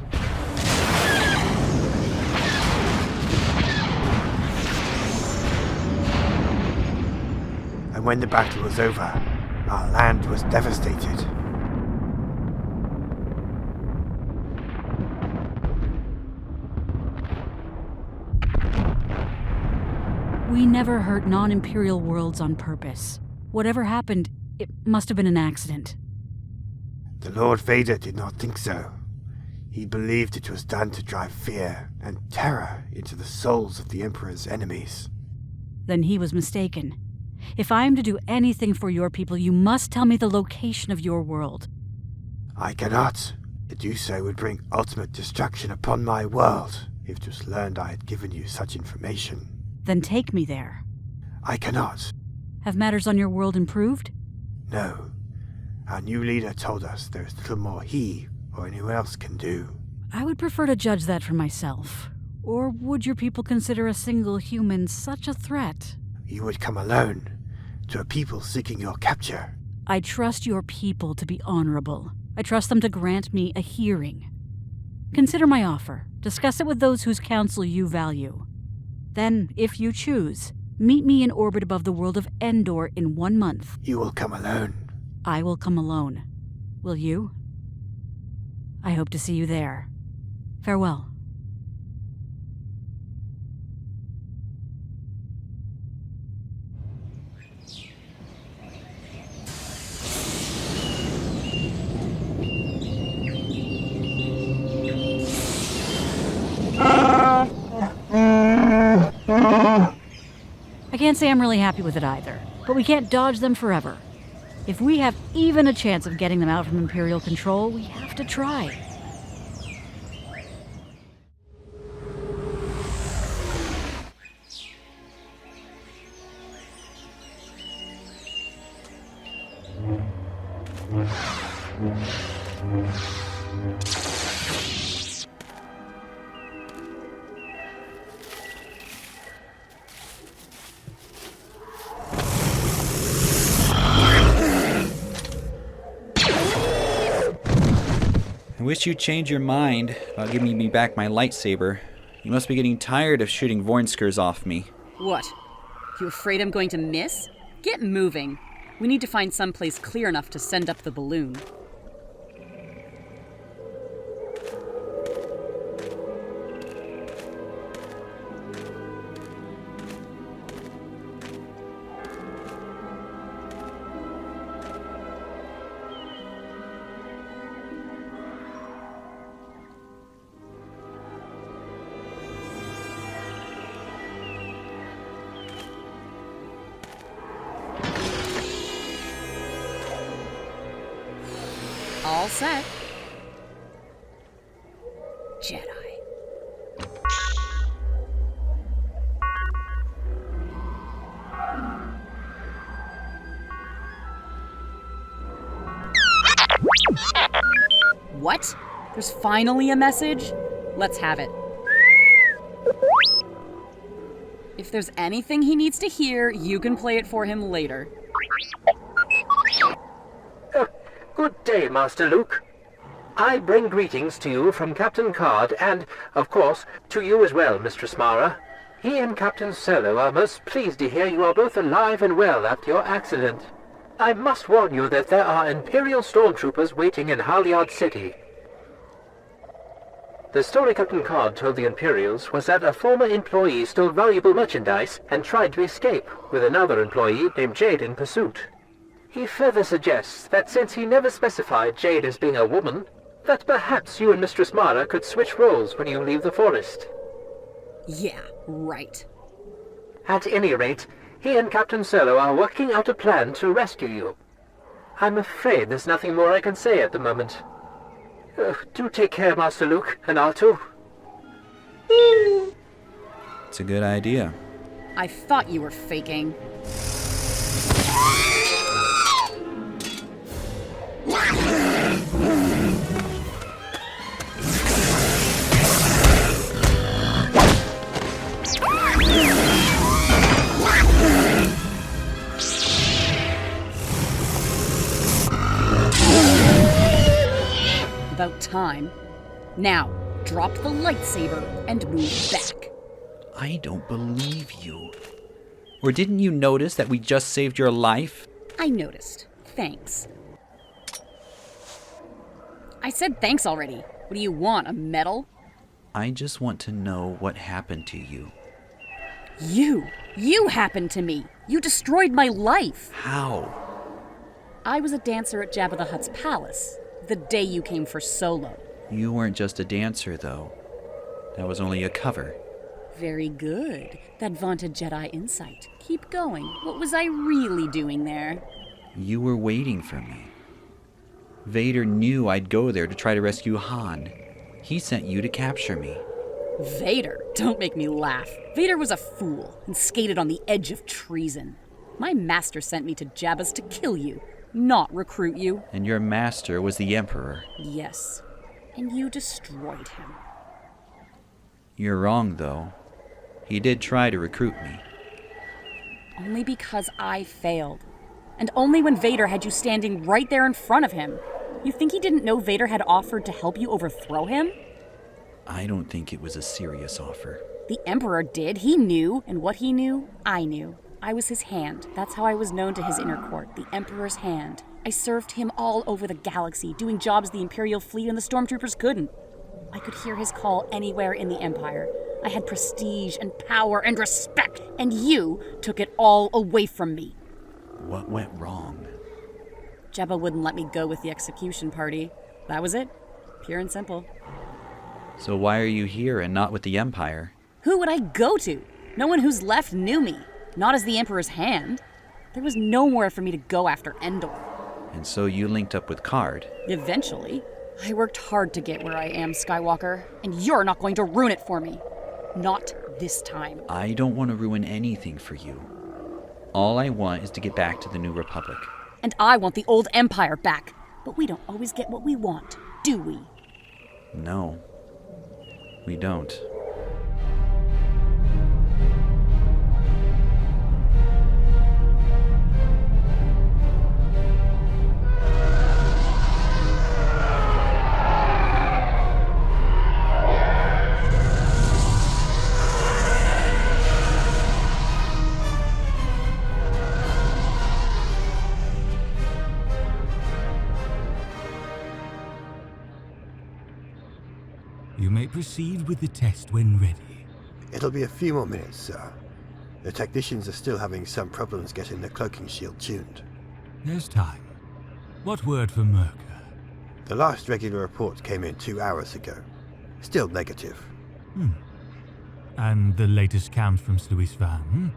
S1: And when the battle was over, our land was devastated.
S8: We never hurt non-Imperial worlds on purpose. Whatever happened, it must have been an accident.
S1: The Lord Vader did not think so. He believed it was done to drive fear and terror into the souls of the Emperor's enemies.
S8: Then he was mistaken. If I am to do anything for your people, you must tell me the location of your world.
S1: I cannot. To do so would bring ultimate destruction upon my world, if it was learned I had given you such information.
S8: Then take me there.
S1: I cannot.
S8: Have matters on your world improved?
S1: No. Our new leader told us there is little more he or anyone else can do.
S8: I would prefer to judge that for myself. Or would your people consider a single human such a threat?
S1: You would come alone, to a people seeking your capture.
S8: I trust your people to be honorable. I trust them to grant me a hearing. Consider my offer. Discuss it with those whose counsel you value. Then, if you choose, meet me in orbit above the world of Endor in 1 month.
S3: You will come alone.
S8: I will come alone. Will you? I hope to see you there. Farewell. I can't say I'm really happy with it either, but we can't dodge them forever. If we have even a chance of getting them out from Imperial control, we have to try.
S4: I wish you'd change your mind about giving me back my lightsaber. You must be getting tired of shooting Vornskers off me.
S2: What? You afraid I'm going to miss? Get moving. We need to find someplace clear enough to send up the balloon. All set. Jedi. What? There's finally a message? Let's have it. If there's anything he needs to hear, you can play it for him later.
S6: Good day, Master Luke. I bring greetings to you from Captain Card and, of course, to you as well, Mistress Mara. He and Captain Solo are most pleased to hear you are both alive and well after your accident. I must warn you that there are Imperial stormtroopers waiting in Halyard City. The story Captain Card told the Imperials was that a former employee stole valuable merchandise and tried to escape, with another employee named Jade in pursuit. He further suggests that since he never specified Jade as being a woman, that perhaps you and Mistress Mara could switch roles when you leave the forest.
S2: Yeah, right.
S6: At any rate, he and Captain Solo are working out a plan to rescue you. I'm afraid there's nothing more I can say at the moment. Do take care, Master Luke and R2.
S4: It's a good idea.
S2: I thought you were faking. About time. Now, drop the lightsaber and move back.
S4: I don't believe you. Or didn't you notice that we just saved your life?
S2: I noticed. Thanks. I said thanks already. What do you want, a medal?
S4: I just want to know what happened to you.
S2: You happened to me. You destroyed my life.
S4: How?
S2: I was a dancer at Jabba the Hutt's palace, the day you came for Solo.
S4: You weren't just a dancer, though. That was only a cover.
S2: Very good. That vaunted Jedi insight. Keep going. What was I really doing there?
S4: You were waiting for me. Vader knew I'd go there to try to rescue Han. He sent you to capture me.
S2: Vader? Don't make me laugh. Vader was a fool and skated on the edge of treason. My master sent me to Jabba's to kill you, not recruit you.
S4: And your master was the Emperor.
S2: Yes. And you destroyed him.
S4: You're wrong, though. He did try to recruit me.
S2: Only because I failed. And only when Vader had you standing right there in front of him. You think he didn't know Vader had offered to help you overthrow him?
S4: I don't think it was a serious offer.
S2: The Emperor did. He knew. And what he knew, I knew. I was his hand. That's how I was known to his inner court, the Emperor's hand. I served him all over the galaxy, doing jobs the Imperial fleet and the stormtroopers couldn't. I could hear his call anywhere in the Empire. I had prestige and power and respect, and you took it all away from me.
S4: What went wrong?
S2: Jabba wouldn't let me go with the execution party. That was it. Pure and simple.
S4: So why are you here and not with the Empire?
S2: Who would I go to? No one who's left knew me. Not as the Emperor's hand. There was nowhere for me to go after Endor.
S4: And so you linked up with Card.
S2: Eventually. I worked hard to get where I am, Skywalker, and you're not going to ruin it for me. Not this time.
S4: I don't want to ruin anything for you. All I want is to get back to the New Republic.
S2: And I want the old Empire back. But we don't always get what we want, do we?
S4: No, we don't.
S11: You may proceed with the test when ready.
S3: It'll be a few more minutes, sir. The technicians are still having some problems getting the cloaking shield tuned.
S11: There's time. What word for Myrkr?
S3: The last regular report came in 2 hours ago. Still negative.
S11: And the latest count from Sluis Van?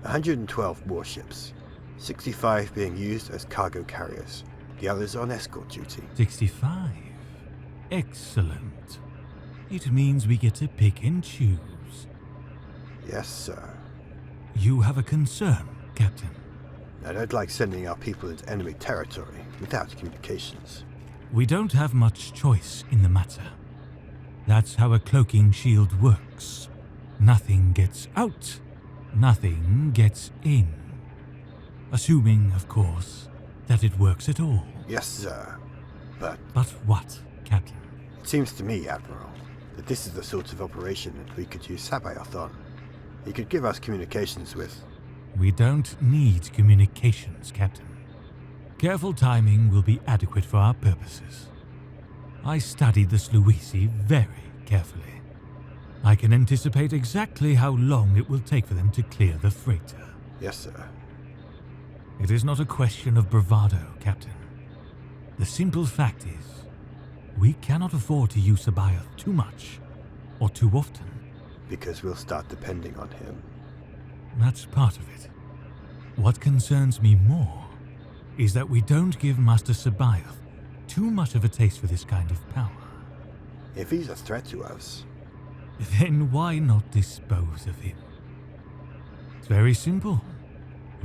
S3: 112 warships. 65 being used as cargo carriers. The others on escort duty.
S11: 65. Excellent. It means we get to pick and choose.
S3: Yes, sir.
S11: You have a concern, Captain?
S3: I don't like sending our people into enemy territory without communications.
S11: We don't have much choice in the matter. That's how a cloaking shield works. Nothing gets out, nothing gets in. Assuming, of course, that it works at all.
S3: Yes, sir. But
S11: what, Captain?
S3: It seems to me, Admiral, that this is the sort of operation that we could use Sabayoth on. He could give us communications with...
S11: We don't need communications, Captain. Careful timing will be adequate for our purposes. I studied the Sluisi very carefully. I can anticipate exactly how long it will take for them to clear the freighter.
S3: Yes, sir.
S11: It is not a question of bravado, Captain. The simple fact is, we cannot afford to use Sabayoth too much, or too often.
S3: Because we'll start depending on him.
S11: That's part of it. What concerns me more is that we don't give Master Sabayoth too much of a taste for this kind of power.
S3: If he's a threat to us...
S11: Then why not dispose of him? It's very simple.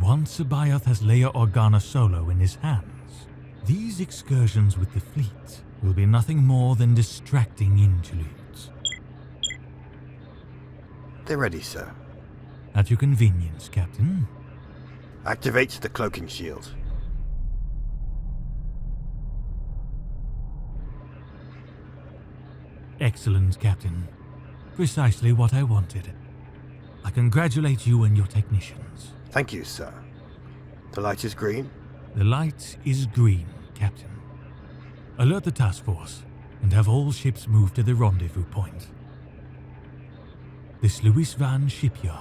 S11: Once Sabayoth has Leia Organa Solo in his hands, these excursions with the fleet will be nothing more than distracting interludes.
S3: They're ready, sir.
S11: At your convenience, Captain.
S3: Activate the cloaking shield.
S11: Excellent, Captain. Precisely what I wanted. I congratulate you and your technicians.
S3: Thank you, sir. The light is green?
S11: The light is green, Captain. Alert the task force and have all ships move to the rendezvous point. The Sluis Van shipyards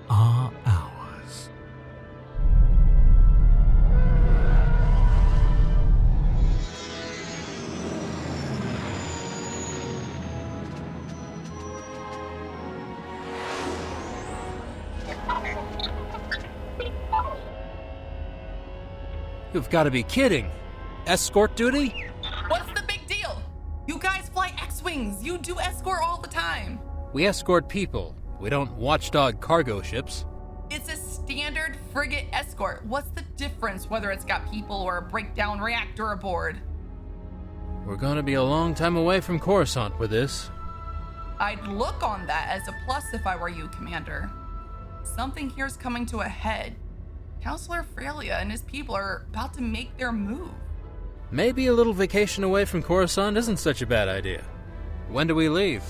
S11: are ours.
S10: You've got to be kidding. Escort duty?
S16: What's the big deal? You guys fly X-Wings. You do escort all the time.
S10: We escort people. We don't watchdog cargo ships.
S16: It's a standard frigate escort. What's the difference whether it's got people or a breakdown reactor aboard?
S10: We're gonna be a long time away from Coruscant with this.
S16: I'd look on that as a plus if I were you, Commander. Something here's coming to a head. Counselor Frelia and his people are about to make their move.
S10: Maybe a little vacation away from Coruscant isn't such a bad idea. When do we leave?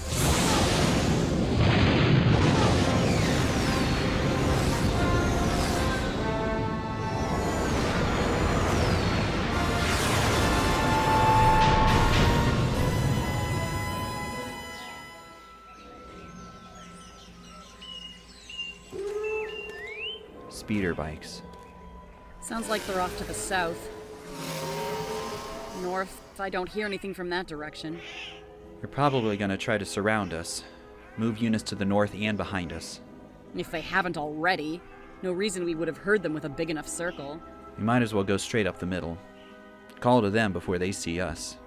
S4: Speeder bikes.
S2: Sounds like they're off to the south. North, I don't hear anything from that direction.
S4: They're probably going to try to surround us. Move units to the north and behind us.
S2: If they haven't already, no reason we would have heard them with a big enough circle.
S4: We might as well go straight up the middle. Call to them before they see us.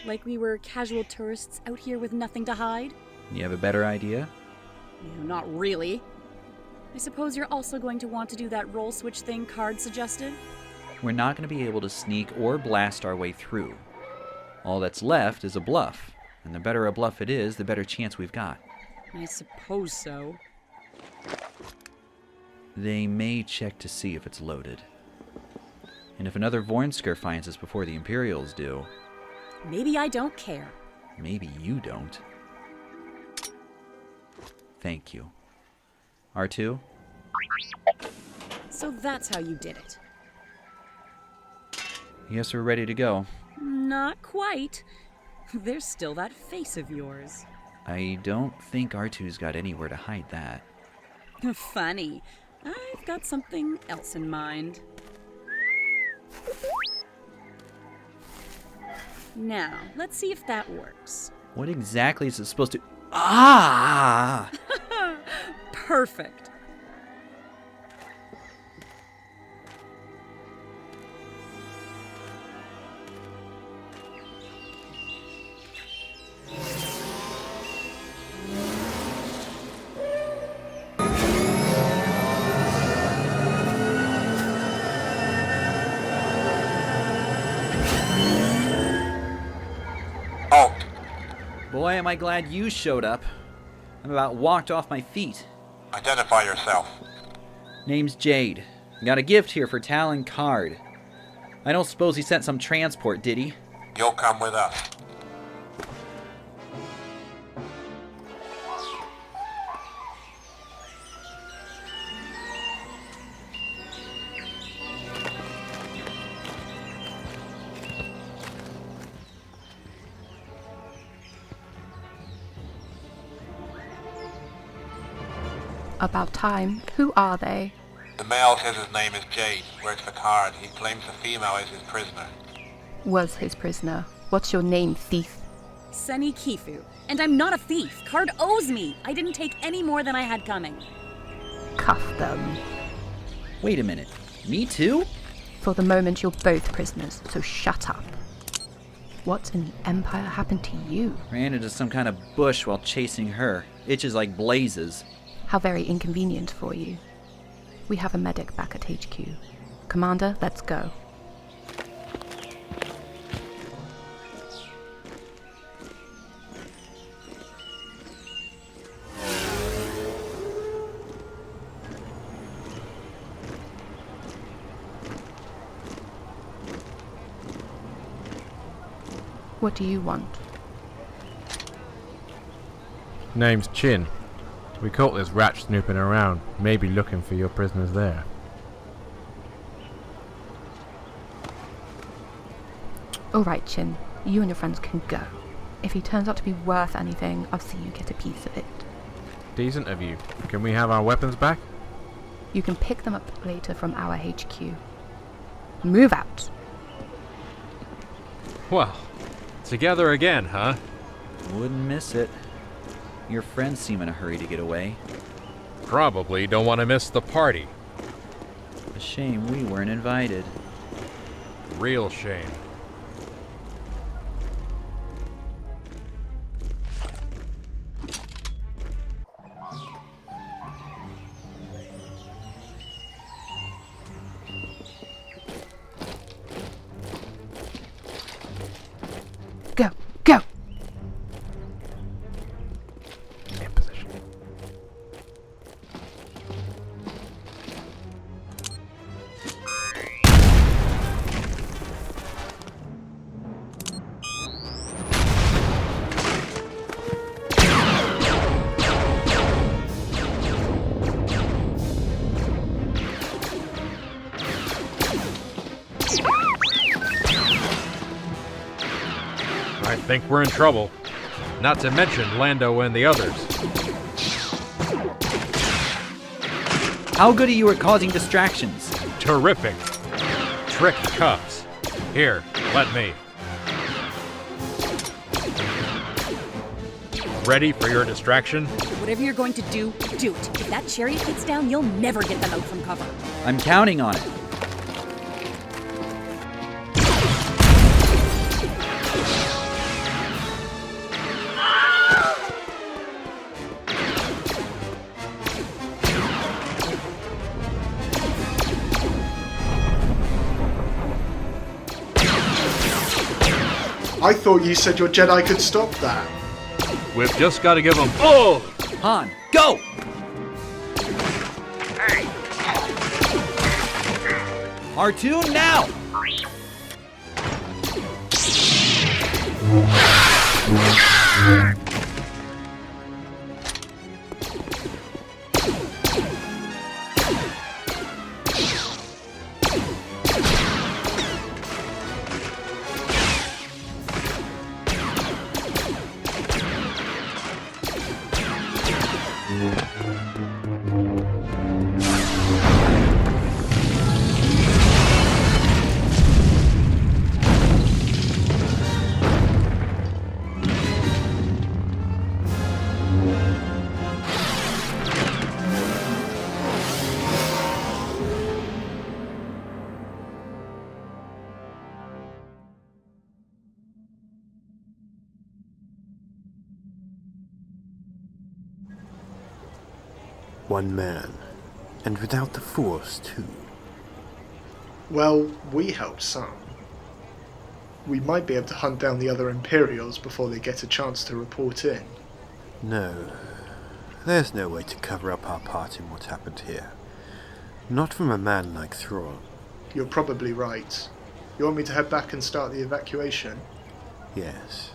S2: Like we were casual tourists out here with nothing to hide?
S4: You have a better idea?
S2: Not really. I suppose you're also going to want to do that roll switch thing Card suggested?
S4: We're not going to be able to sneak or blast our way through. All that's left is a bluff, and the better a bluff it is, the better chance we've got.
S2: I suppose so.
S4: They may check to see if it's loaded. And if another Vornsker finds us before the Imperials do...
S2: Maybe I don't care.
S4: Maybe you don't. Thank you. R2?
S2: So that's how you did it.
S4: Yes, we're ready to go.
S2: Not quite. There's still that face of yours.
S4: I don't think R2's got anywhere to hide that.
S2: Funny. I've got something else in mind. Now, let's see if that works.
S4: What exactly is it supposed to... Ah!
S2: Perfect.
S4: Boy, am I glad you showed up. I'm about walked off my feet.
S15: Identify yourself.
S4: Name's Jade. Got a gift here for Talon Card. I don't suppose he sent some transport, did he?
S15: You'll come with us.
S17: About time. Who are they?
S15: The male says his name is Jade, works for Card. He claims the female is his prisoner.
S17: Was his prisoner. What's your name, thief?
S2: Seni Kifu. And I'm not a thief. Card owes me. I didn't take any more than I had coming.
S17: Cuff them.
S4: Wait a minute. Me too?
S17: For the moment, you're both prisoners, so shut up. What in the Empire happened to you?
S4: Ran into some kind of bush while chasing her. Itches like blazes.
S17: How very inconvenient for you. We have a medic back at HQ. Commander, let's go. What do you want?
S22: Name's Chin. We caught this rat snooping around, maybe looking for your prisoners there.
S17: Alright, Chin. You and your friends can go. If he turns out to be worth anything, I'll see you get a piece of it.
S22: Decent of you. Can we have our weapons back?
S17: You can pick them up later from our HQ. Move out!
S19: Well, together again, huh?
S4: Wouldn't miss it. Your friends seem in a hurry to get away.
S19: Probably don't want to miss the party.
S4: A shame we weren't invited.
S19: Real shame.
S17: Go! Go!
S19: I think we're in trouble. Not to mention Lando and the others.
S4: How good are you at causing distractions?
S19: Terrific. Trick cuffs. Here, let me. Ready for your distraction?
S2: Whatever you're going to do, do it. If that chariot hits down, you'll never get them out from cover.
S4: I'm counting on it.
S13: I thought you said your Jedi could stop that.
S19: We've just got to give them... Oh!
S4: Han, go! R2 now!
S3: One man. And without the Force, too.
S13: Well, we helped some. We might be able to hunt down the other Imperials before they get a chance to report in.
S3: No. There's no way to cover up our part in what happened here. Not from a man like Thrawn.
S13: You're probably right. You want me to head back and start the evacuation?
S3: Yes.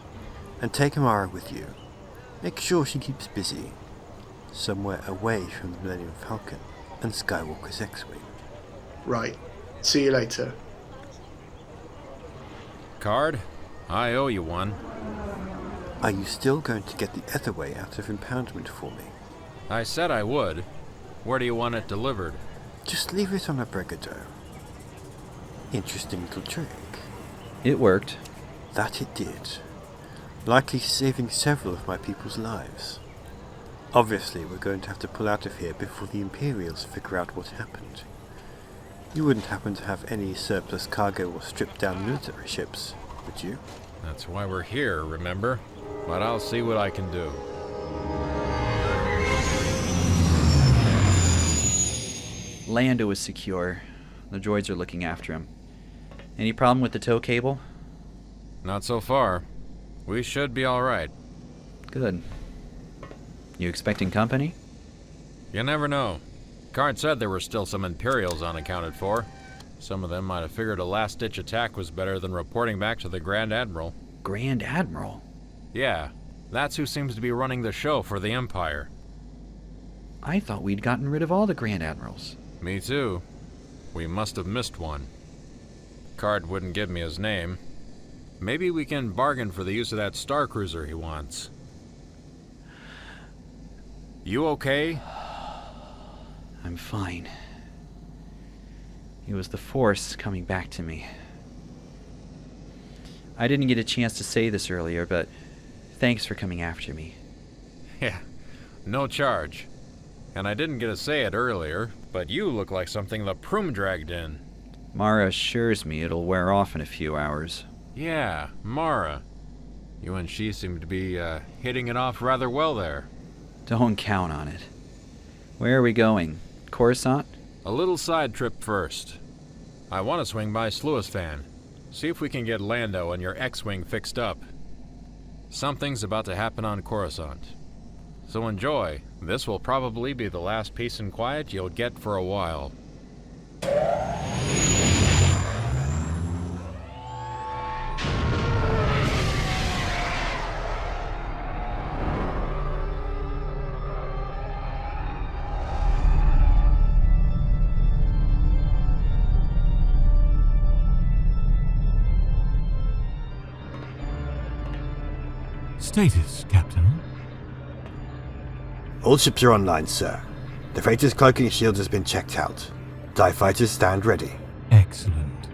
S3: And take Mara with you. Make sure she keeps busy. Somewhere away from the Millennium Falcon and Skywalker's X-Wing.
S13: Right. See you later.
S19: Card? I owe you one.
S3: Are you still going to get the other way out of impoundment for me?
S19: I said I would. Where do you want it delivered?
S3: Just leave it on a brigado. Interesting little trick.
S4: It worked.
S3: That it did. Likely saving several of my people's lives. Obviously, we're going to have to pull out of here before the Imperials figure out what happened. You wouldn't happen to have any surplus cargo or stripped-down military ships, would you?
S19: That's why we're here, remember? But I'll see what I can do.
S4: Lando is secure. The droids are looking after him. Any problem with the tow cable?
S19: Not so far. We should be alright.
S4: Good. You expecting company?
S19: You never know. Card said there were still some Imperials unaccounted for. Some of them might have figured a last-ditch attack was better than reporting back to the Grand Admiral.
S4: Grand Admiral?
S19: Yeah, that's who seems to be running the show for the Empire.
S4: I thought we'd gotten rid of all the Grand Admirals.
S19: Me too. We must have missed one. Card wouldn't give me his name. Maybe we can bargain for the use of that star cruiser he wants. You okay?
S4: I'm fine. It was the Force coming back to me. I didn't get a chance to say this earlier, but thanks for coming after me.
S19: Yeah, no charge. And I didn't get to say it earlier, but you look like something the Prum dragged in.
S4: Mara assures me it'll wear off in a few hours.
S19: Yeah, Mara. You and she seem to be hitting it off rather well there.
S4: Don't count on it. Where are we going? Coruscant?
S19: A little side trip first. I want to swing by Sluis Fan. See if we can get Lando and your X-Wing fixed up. Something's about to happen on Coruscant. So enjoy. This will probably be the last peace and quiet you'll get for a while.
S11: Status, Captain?
S1: All ships are online, sir. The freighter's cloaking shield has been checked out. TIE fighters stand ready.
S11: Excellent.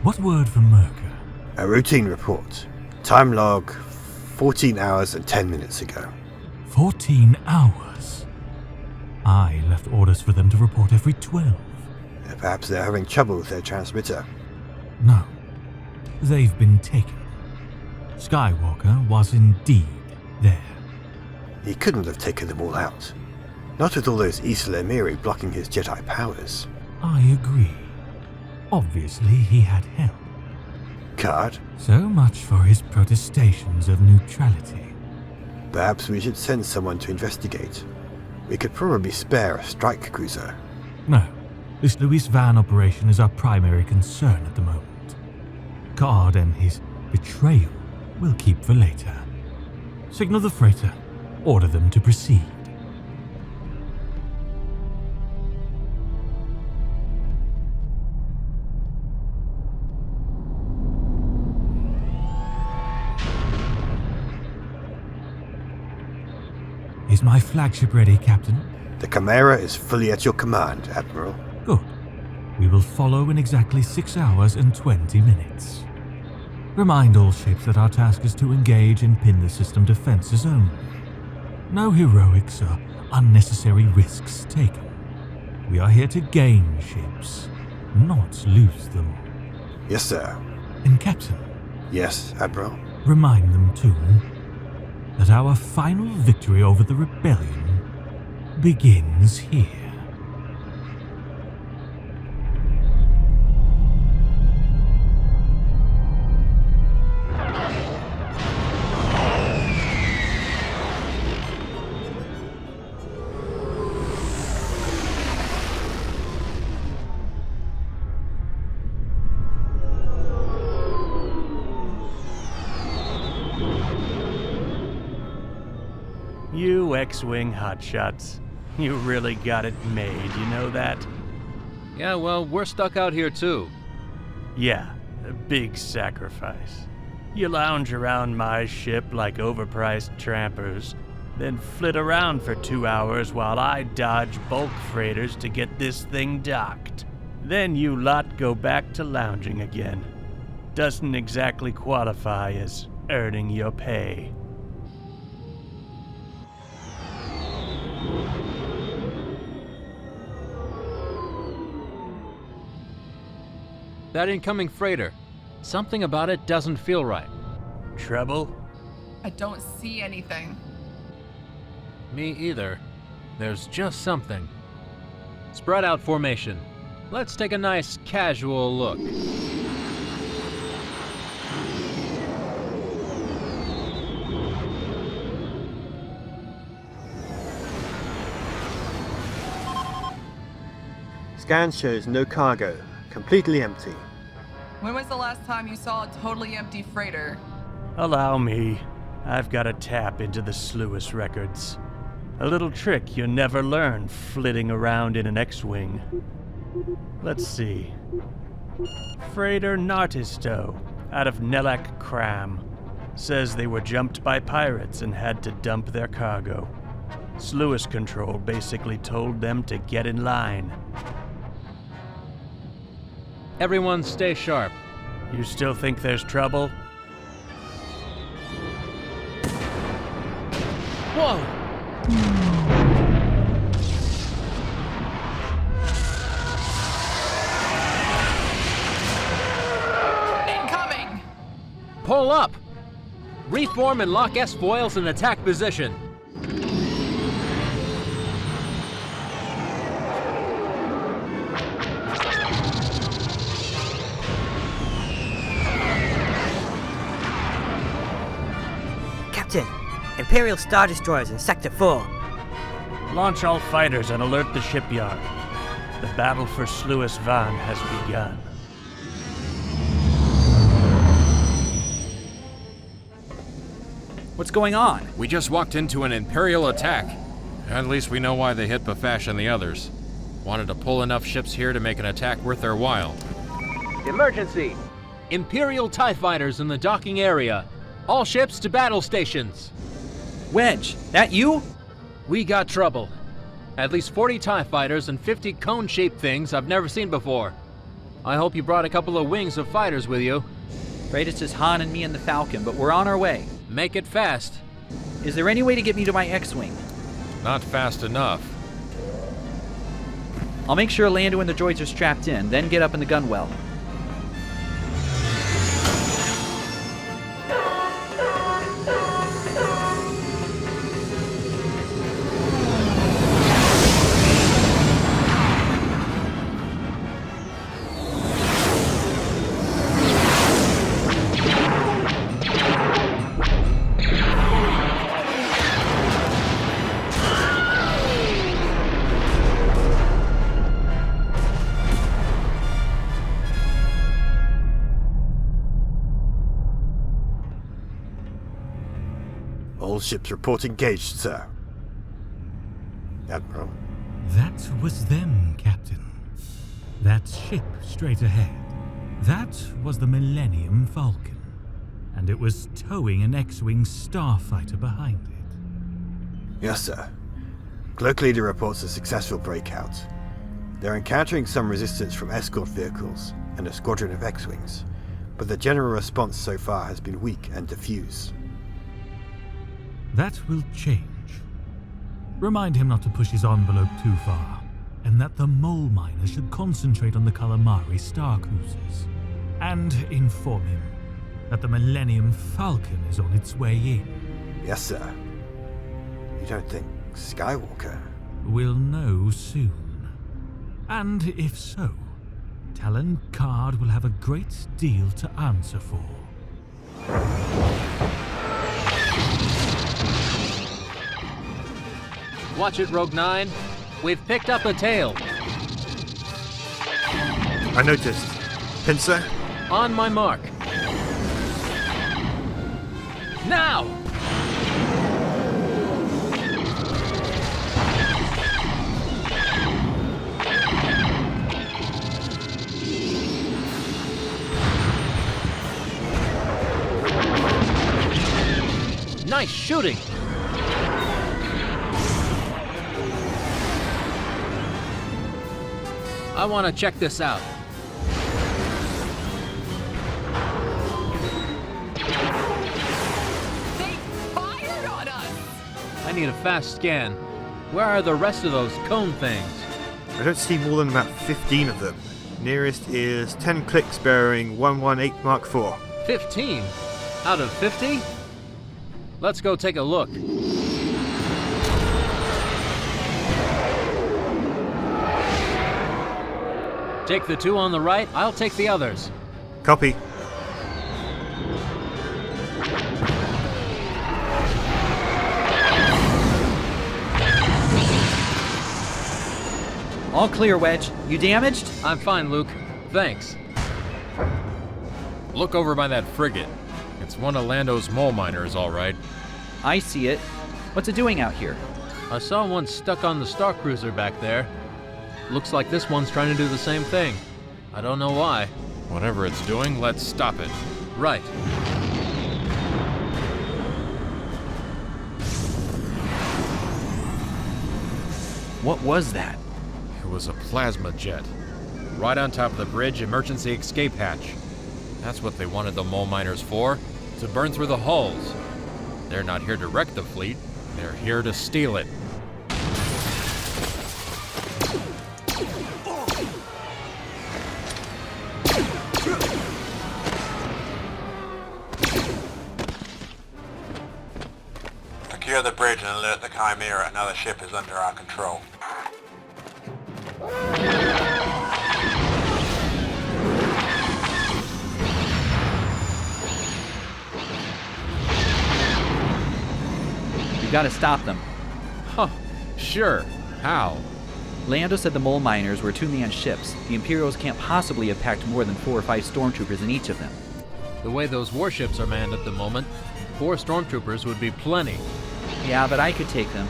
S11: What word from Myrkr?
S1: A routine report. Time log 14 hours and 10 minutes ago.
S11: 14 hours? I left orders for them to report every 12.
S1: Perhaps they're having trouble with their transmitter.
S11: No. They've been taken. Skywalker was indeed there.
S1: He couldn't have taken them all out. Not with all those Isla Miri blocking his Jedi powers.
S11: I agree. Obviously, he had help.
S1: Card?
S11: So much for his protestations of neutrality.
S1: Perhaps we should send someone to investigate. We could probably spare a strike cruiser.
S11: No. This Luis Van operation is our primary concern at the moment. Card and his betrayal we'll keep for later. Signal the freighter. Order them to proceed. Is my flagship ready, Captain?
S1: The Chimera is fully at your command, Admiral.
S11: Good. We will follow in exactly 6 hours and 20 minutes. Remind all ships that our task is to engage and pin the system defenses only. No heroics or unnecessary risks taken. We are here to gain ships, not lose them.
S1: Yes, sir.
S11: And Captain?
S1: Yes, Admiral.
S11: Remind them, too, that our final victory over the rebellion begins here.
S7: You X-Wing hotshots. You really got it made, you know that?
S10: Yeah, well, we're stuck out here too.
S7: Yeah, a big sacrifice. You lounge around my ship like overpriced trampers, then flit around for 2 hours while I dodge bulk freighters to get this thing docked. Then you lot go back to lounging again. Doesn't exactly qualify as earning your pay.
S10: That incoming freighter. Something about it doesn't feel right.
S7: Trouble?
S16: I don't see anything.
S10: Me either. There's just something. Spread out formation. Let's take a nice casual look.
S3: Scan shows no cargo. Completely empty.
S16: When was the last time you saw a totally empty freighter?
S7: Allow me. I've got to tap into the Sluis records. A little trick you'll never learn flitting around in an X-Wing. Let's see. Freighter Nartisto, out of Nelak Cram. Says they were jumped by pirates and had to dump their cargo. Sluis Control basically told them to get in line.
S10: Everyone stay sharp.
S7: You still think there's trouble?
S10: Whoa!
S16: Incoming!
S10: Pull up! Reform and lock S-foils in attack position.
S18: Imperial Star Destroyers in Sector 4.
S7: Launch all fighters and alert the shipyard. The battle for Sluis Van has begun.
S4: What's going on?
S19: We just walked into an Imperial attack. At least we know why they hit Bpfassh and the others. Wanted to pull enough ships here to make an attack worth their while.
S10: Emergency! Imperial TIE fighters in the docking area. All ships to battle stations.
S4: Wedge, that you?
S10: We got trouble. At least 40 TIE fighters and 50 cone-shaped things I've never seen before. I hope you brought a couple of wings of fighters with you.
S4: Right, it's just Han and me and the Falcon, but we're on our way.
S10: Make it fast.
S4: Is there any way to get me to my X-Wing?
S19: Not fast enough.
S4: I'll make sure Lando and the droids are strapped in, then get up in the gunwell.
S3: All ships report engaged, sir. Admiral.
S11: That was them, Captain. That ship straight ahead. That was the Millennium Falcon. And it was towing an X-Wing starfighter behind it.
S3: Yes, sir. Cloak Leader reports a successful breakout. They're encountering some resistance from escort vehicles and a squadron of X-Wings, but the general response so far has been weak and diffuse.
S11: That will change. Remind him not to push his envelope too far, and that the mole miners should concentrate on the Calamari star cruisers. And inform him that the Millennium Falcon is on its way in.
S3: Yes, sir. You don't think Skywalker?
S11: We'll know soon. And if so, Talon Card will have a great deal to answer for.
S10: Watch it, Rogue 9. We've picked up a tail.
S3: I noticed. Pincer?
S10: On my mark. Now! Nice shooting! I want to check this out.
S16: They fired on us!
S10: I need a fast scan. Where are the rest of those cone things?
S3: I don't see more than about 15 of them. Nearest is 10 clicks bearing 118 Mark IV.
S10: 15? Out of 50? Let's go take a look. Take the two on the right, I'll take the others.
S3: Copy.
S4: All clear, Wedge. You damaged?
S10: I'm fine, Luke. Thanks.
S19: Look over by that frigate. It's one of Lando's mole miners, all right.
S4: I see it. What's it doing out here?
S10: I saw one stuck on the Star Cruiser back there. Looks like this one's trying to do the same thing. I don't know why.
S19: Whatever it's doing, let's stop it.
S10: Right.
S4: What was that?
S19: It was a plasma jet. Right on top of the bridge emergency escape hatch. That's what they wanted the mole miners for, to burn through the hulls. They're not here to wreck the fleet, they're here to steal it.
S15: Secure the bridge and alert the Chimera another ship is under our control.
S4: We've got to stop them.
S19: Huh. Sure. How?
S4: Lando said the mole miners were two-man ships. The Imperials can't possibly have packed more than 4 or 5 stormtroopers in each of them.
S10: The way those warships are manned at the moment, 4 stormtroopers would be plenty.
S4: Yeah, but I could take them.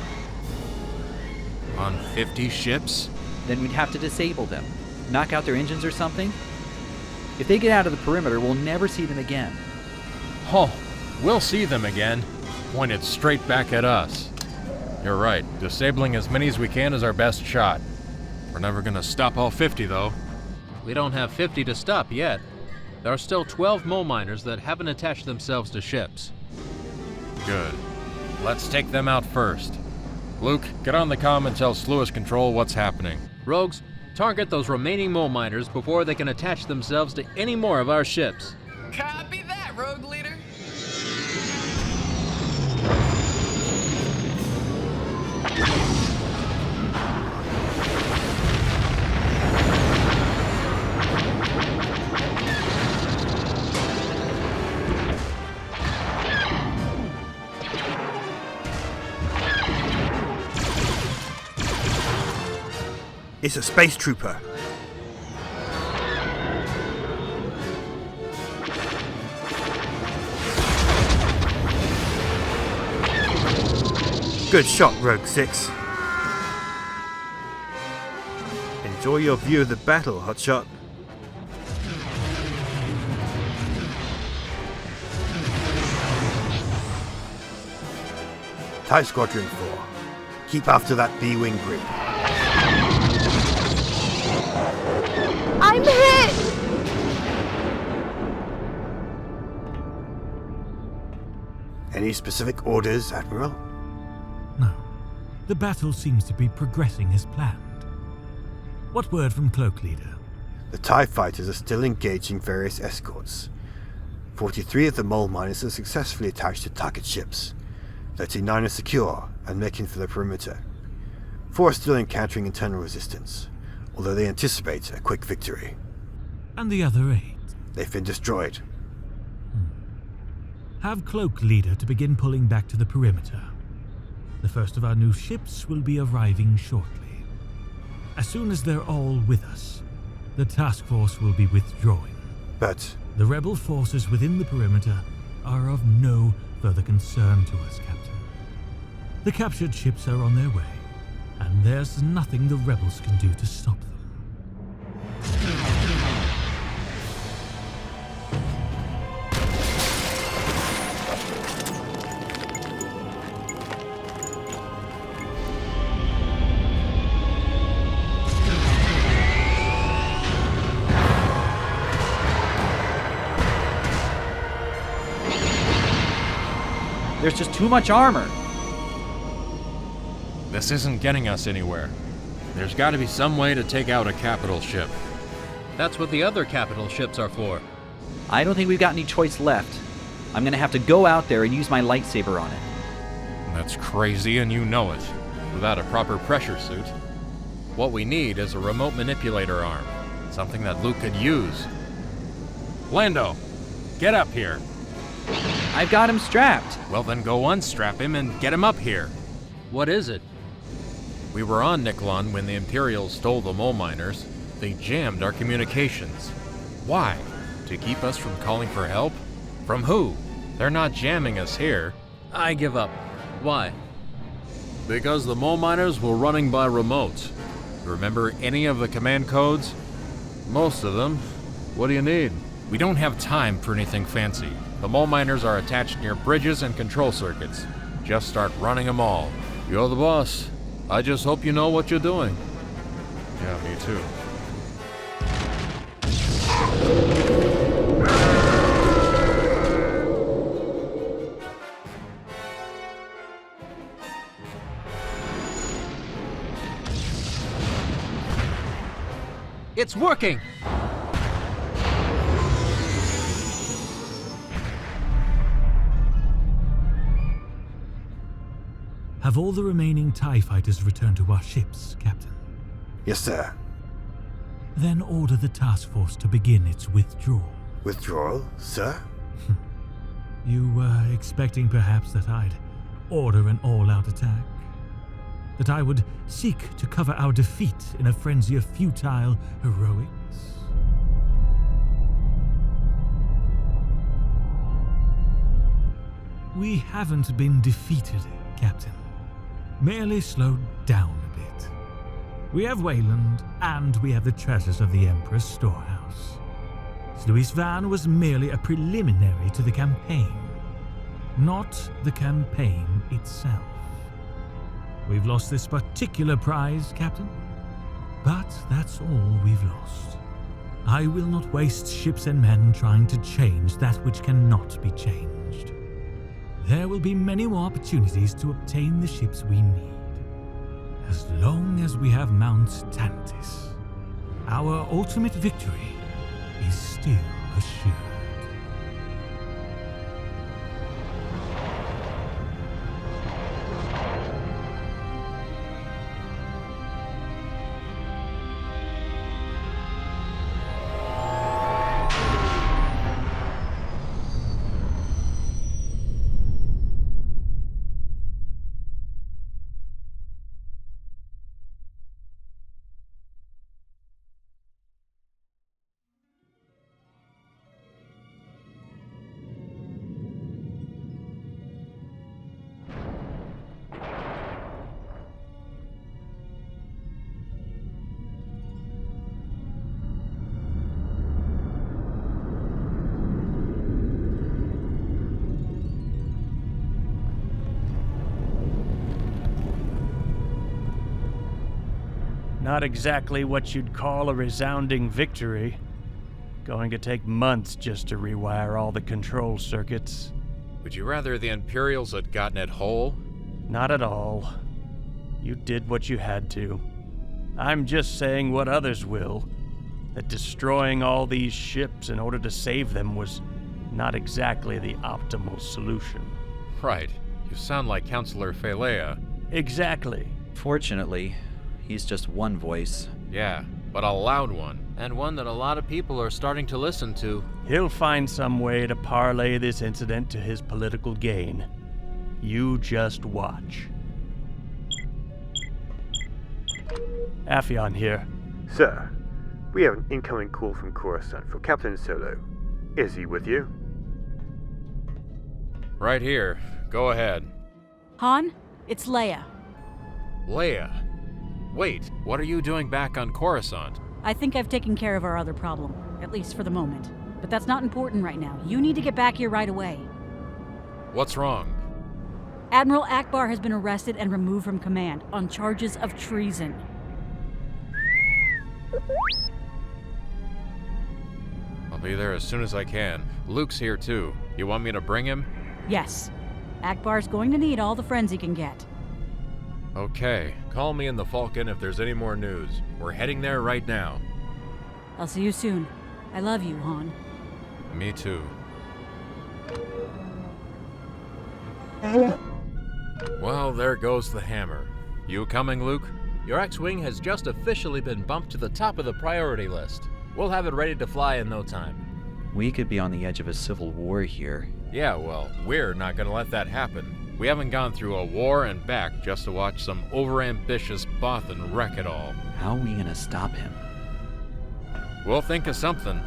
S19: On 50 ships?
S4: Then we'd have to disable them. Knock out their engines or something? If they get out of the perimeter, we'll never see them again.
S19: Oh, We'll see them again, pointed straight back at us. You're right, disabling as many as we can is our best shot. We're never gonna stop all 50, though.
S10: We don't have 50 to stop yet. There are still 12 mole miners that haven't attached themselves to ships.
S19: Good. Let's take them out first. Luke, get on the comm and tell Sluis Control what's happening.
S10: Rogues, target those remaining mole miners before they can attach themselves to any more of our ships.
S16: Copy that, rogue leader.
S1: It's a space trooper. Good shot, Rogue 6. Enjoy your view of the battle, Hotshot. TIE Squadron 4. Keep after that B-Wing group.
S17: I'm hit!
S1: Any specific orders, Admiral?
S11: No. The battle seems to be progressing as planned. What word from Cloak Leader?
S1: The TIE fighters are still engaging various escorts. 43 of the mole miners are successfully attached to target ships. 39 are secure and making for the perimeter. 4 are still encountering internal resistance, although they anticipate a quick victory.
S11: And the other 8?
S1: They've been destroyed.
S11: Have Cloak Leader to begin pulling back to the perimeter. The first of our new ships will be arriving shortly. As soon as they're all with us, the task force will be withdrawing.
S1: But
S11: the rebel forces within the perimeter are of no further concern to us, Captain. The captured ships are on their way, and there's nothing the rebels can do to stop them.
S4: There's just too much armor.
S19: This isn't getting us anywhere. There's got to be some way to take out a capital ship.
S10: That's what the other capital ships are for.
S4: I don't think we've got any choice left. I'm gonna have to go out there and use my lightsaber on it.
S19: That's crazy, and you know it. Without a proper pressure suit.
S10: What we need is a remote manipulator arm.
S19: Something that Luke could use. Lando, get up here.
S4: I've got him strapped.
S19: Well, then go unstrap him and get him up here.
S10: What is it?
S19: We were on Nkklon when the Imperials stole the mole miners. They jammed our communications. Why? To keep us from calling for help? From who? They're not jamming us here.
S10: I give up. Why?
S19: Because the mole miners were running by remotes. Remember any of the command codes? Most of them. What do you need? We don't have time for anything fancy. The mole miners are attached near bridges and control circuits. Just start running them all. You're the boss. I just hope you know what you're doing. Yeah, me too.
S10: It's working!
S11: Have all the remaining TIE fighters returned to our ships, Captain?
S1: Yes, sir.
S11: Then order the task force to begin its withdrawal.
S1: Withdrawal, sir?
S11: You were expecting perhaps that I'd order an all-out attack? That I would seek to cover our defeat in a frenzy of futile heroics? We haven't been defeated, Captain. Merely slowed down a bit. We have Wayland, and we have the treasures of the Emperor's storehouse. Sluis Van was merely a preliminary to the campaign. not the campaign itself. We've lost this particular prize, Captain, but that's all we've lost. I will not waste ships and men trying to change that which cannot be changed. There will be many more opportunities to obtain the ships we need. As long as we have Mount Tantiss, our ultimate victory is still assured.
S7: Not exactly what you'd call a resounding victory. Going to take months just to rewire all the control circuits.
S19: Would you rather the Imperials had gotten it whole?
S7: Not at all. You did what you had to. I'm just saying what others will. That destroying all these ships in order to save them was not exactly the optimal solution.
S19: Right. You sound like Counselor Phelea.
S7: Exactly.
S4: Fortunately, he's just one voice.
S19: Yeah, but a loud one.
S10: And one that a lot of people are starting to listen to.
S7: He'll find some way to parlay this incident to his political gain. You just watch. Aphion here.
S3: Sir, we have an incoming call from Coruscant for Captain Solo. Is he with you?
S19: Right here. Go ahead.
S8: Han, it's Leia.
S19: Leia? Wait, what are you doing back on Coruscant?
S8: I think I've taken care of our other problem, at least for the moment. But that's not important right now. You need to get back here right away.
S19: What's wrong?
S8: Admiral Ackbar has been arrested and removed from command on charges of treason.
S19: I'll be there as soon as I can. Luke's here too. You want me to bring him?
S8: Yes. Ackbar's going to need all the friends he can get.
S19: Okay. Call me in the Falcon if there's any more news. We're heading there right now.
S8: I'll see you soon. I love you, Han.
S19: Me too. Well, there goes the hammer. You coming, Luke?
S10: Your X-Wing has just officially been bumped to the top of the priority list. We'll have it ready to fly in no time.
S4: We could be on the edge of a civil war here.
S19: Yeah, well, we're not gonna let that happen. We haven't gone through a war and back just to watch some overambitious Bothan wreck it all.
S4: How are we gonna stop him?
S19: We'll think of something.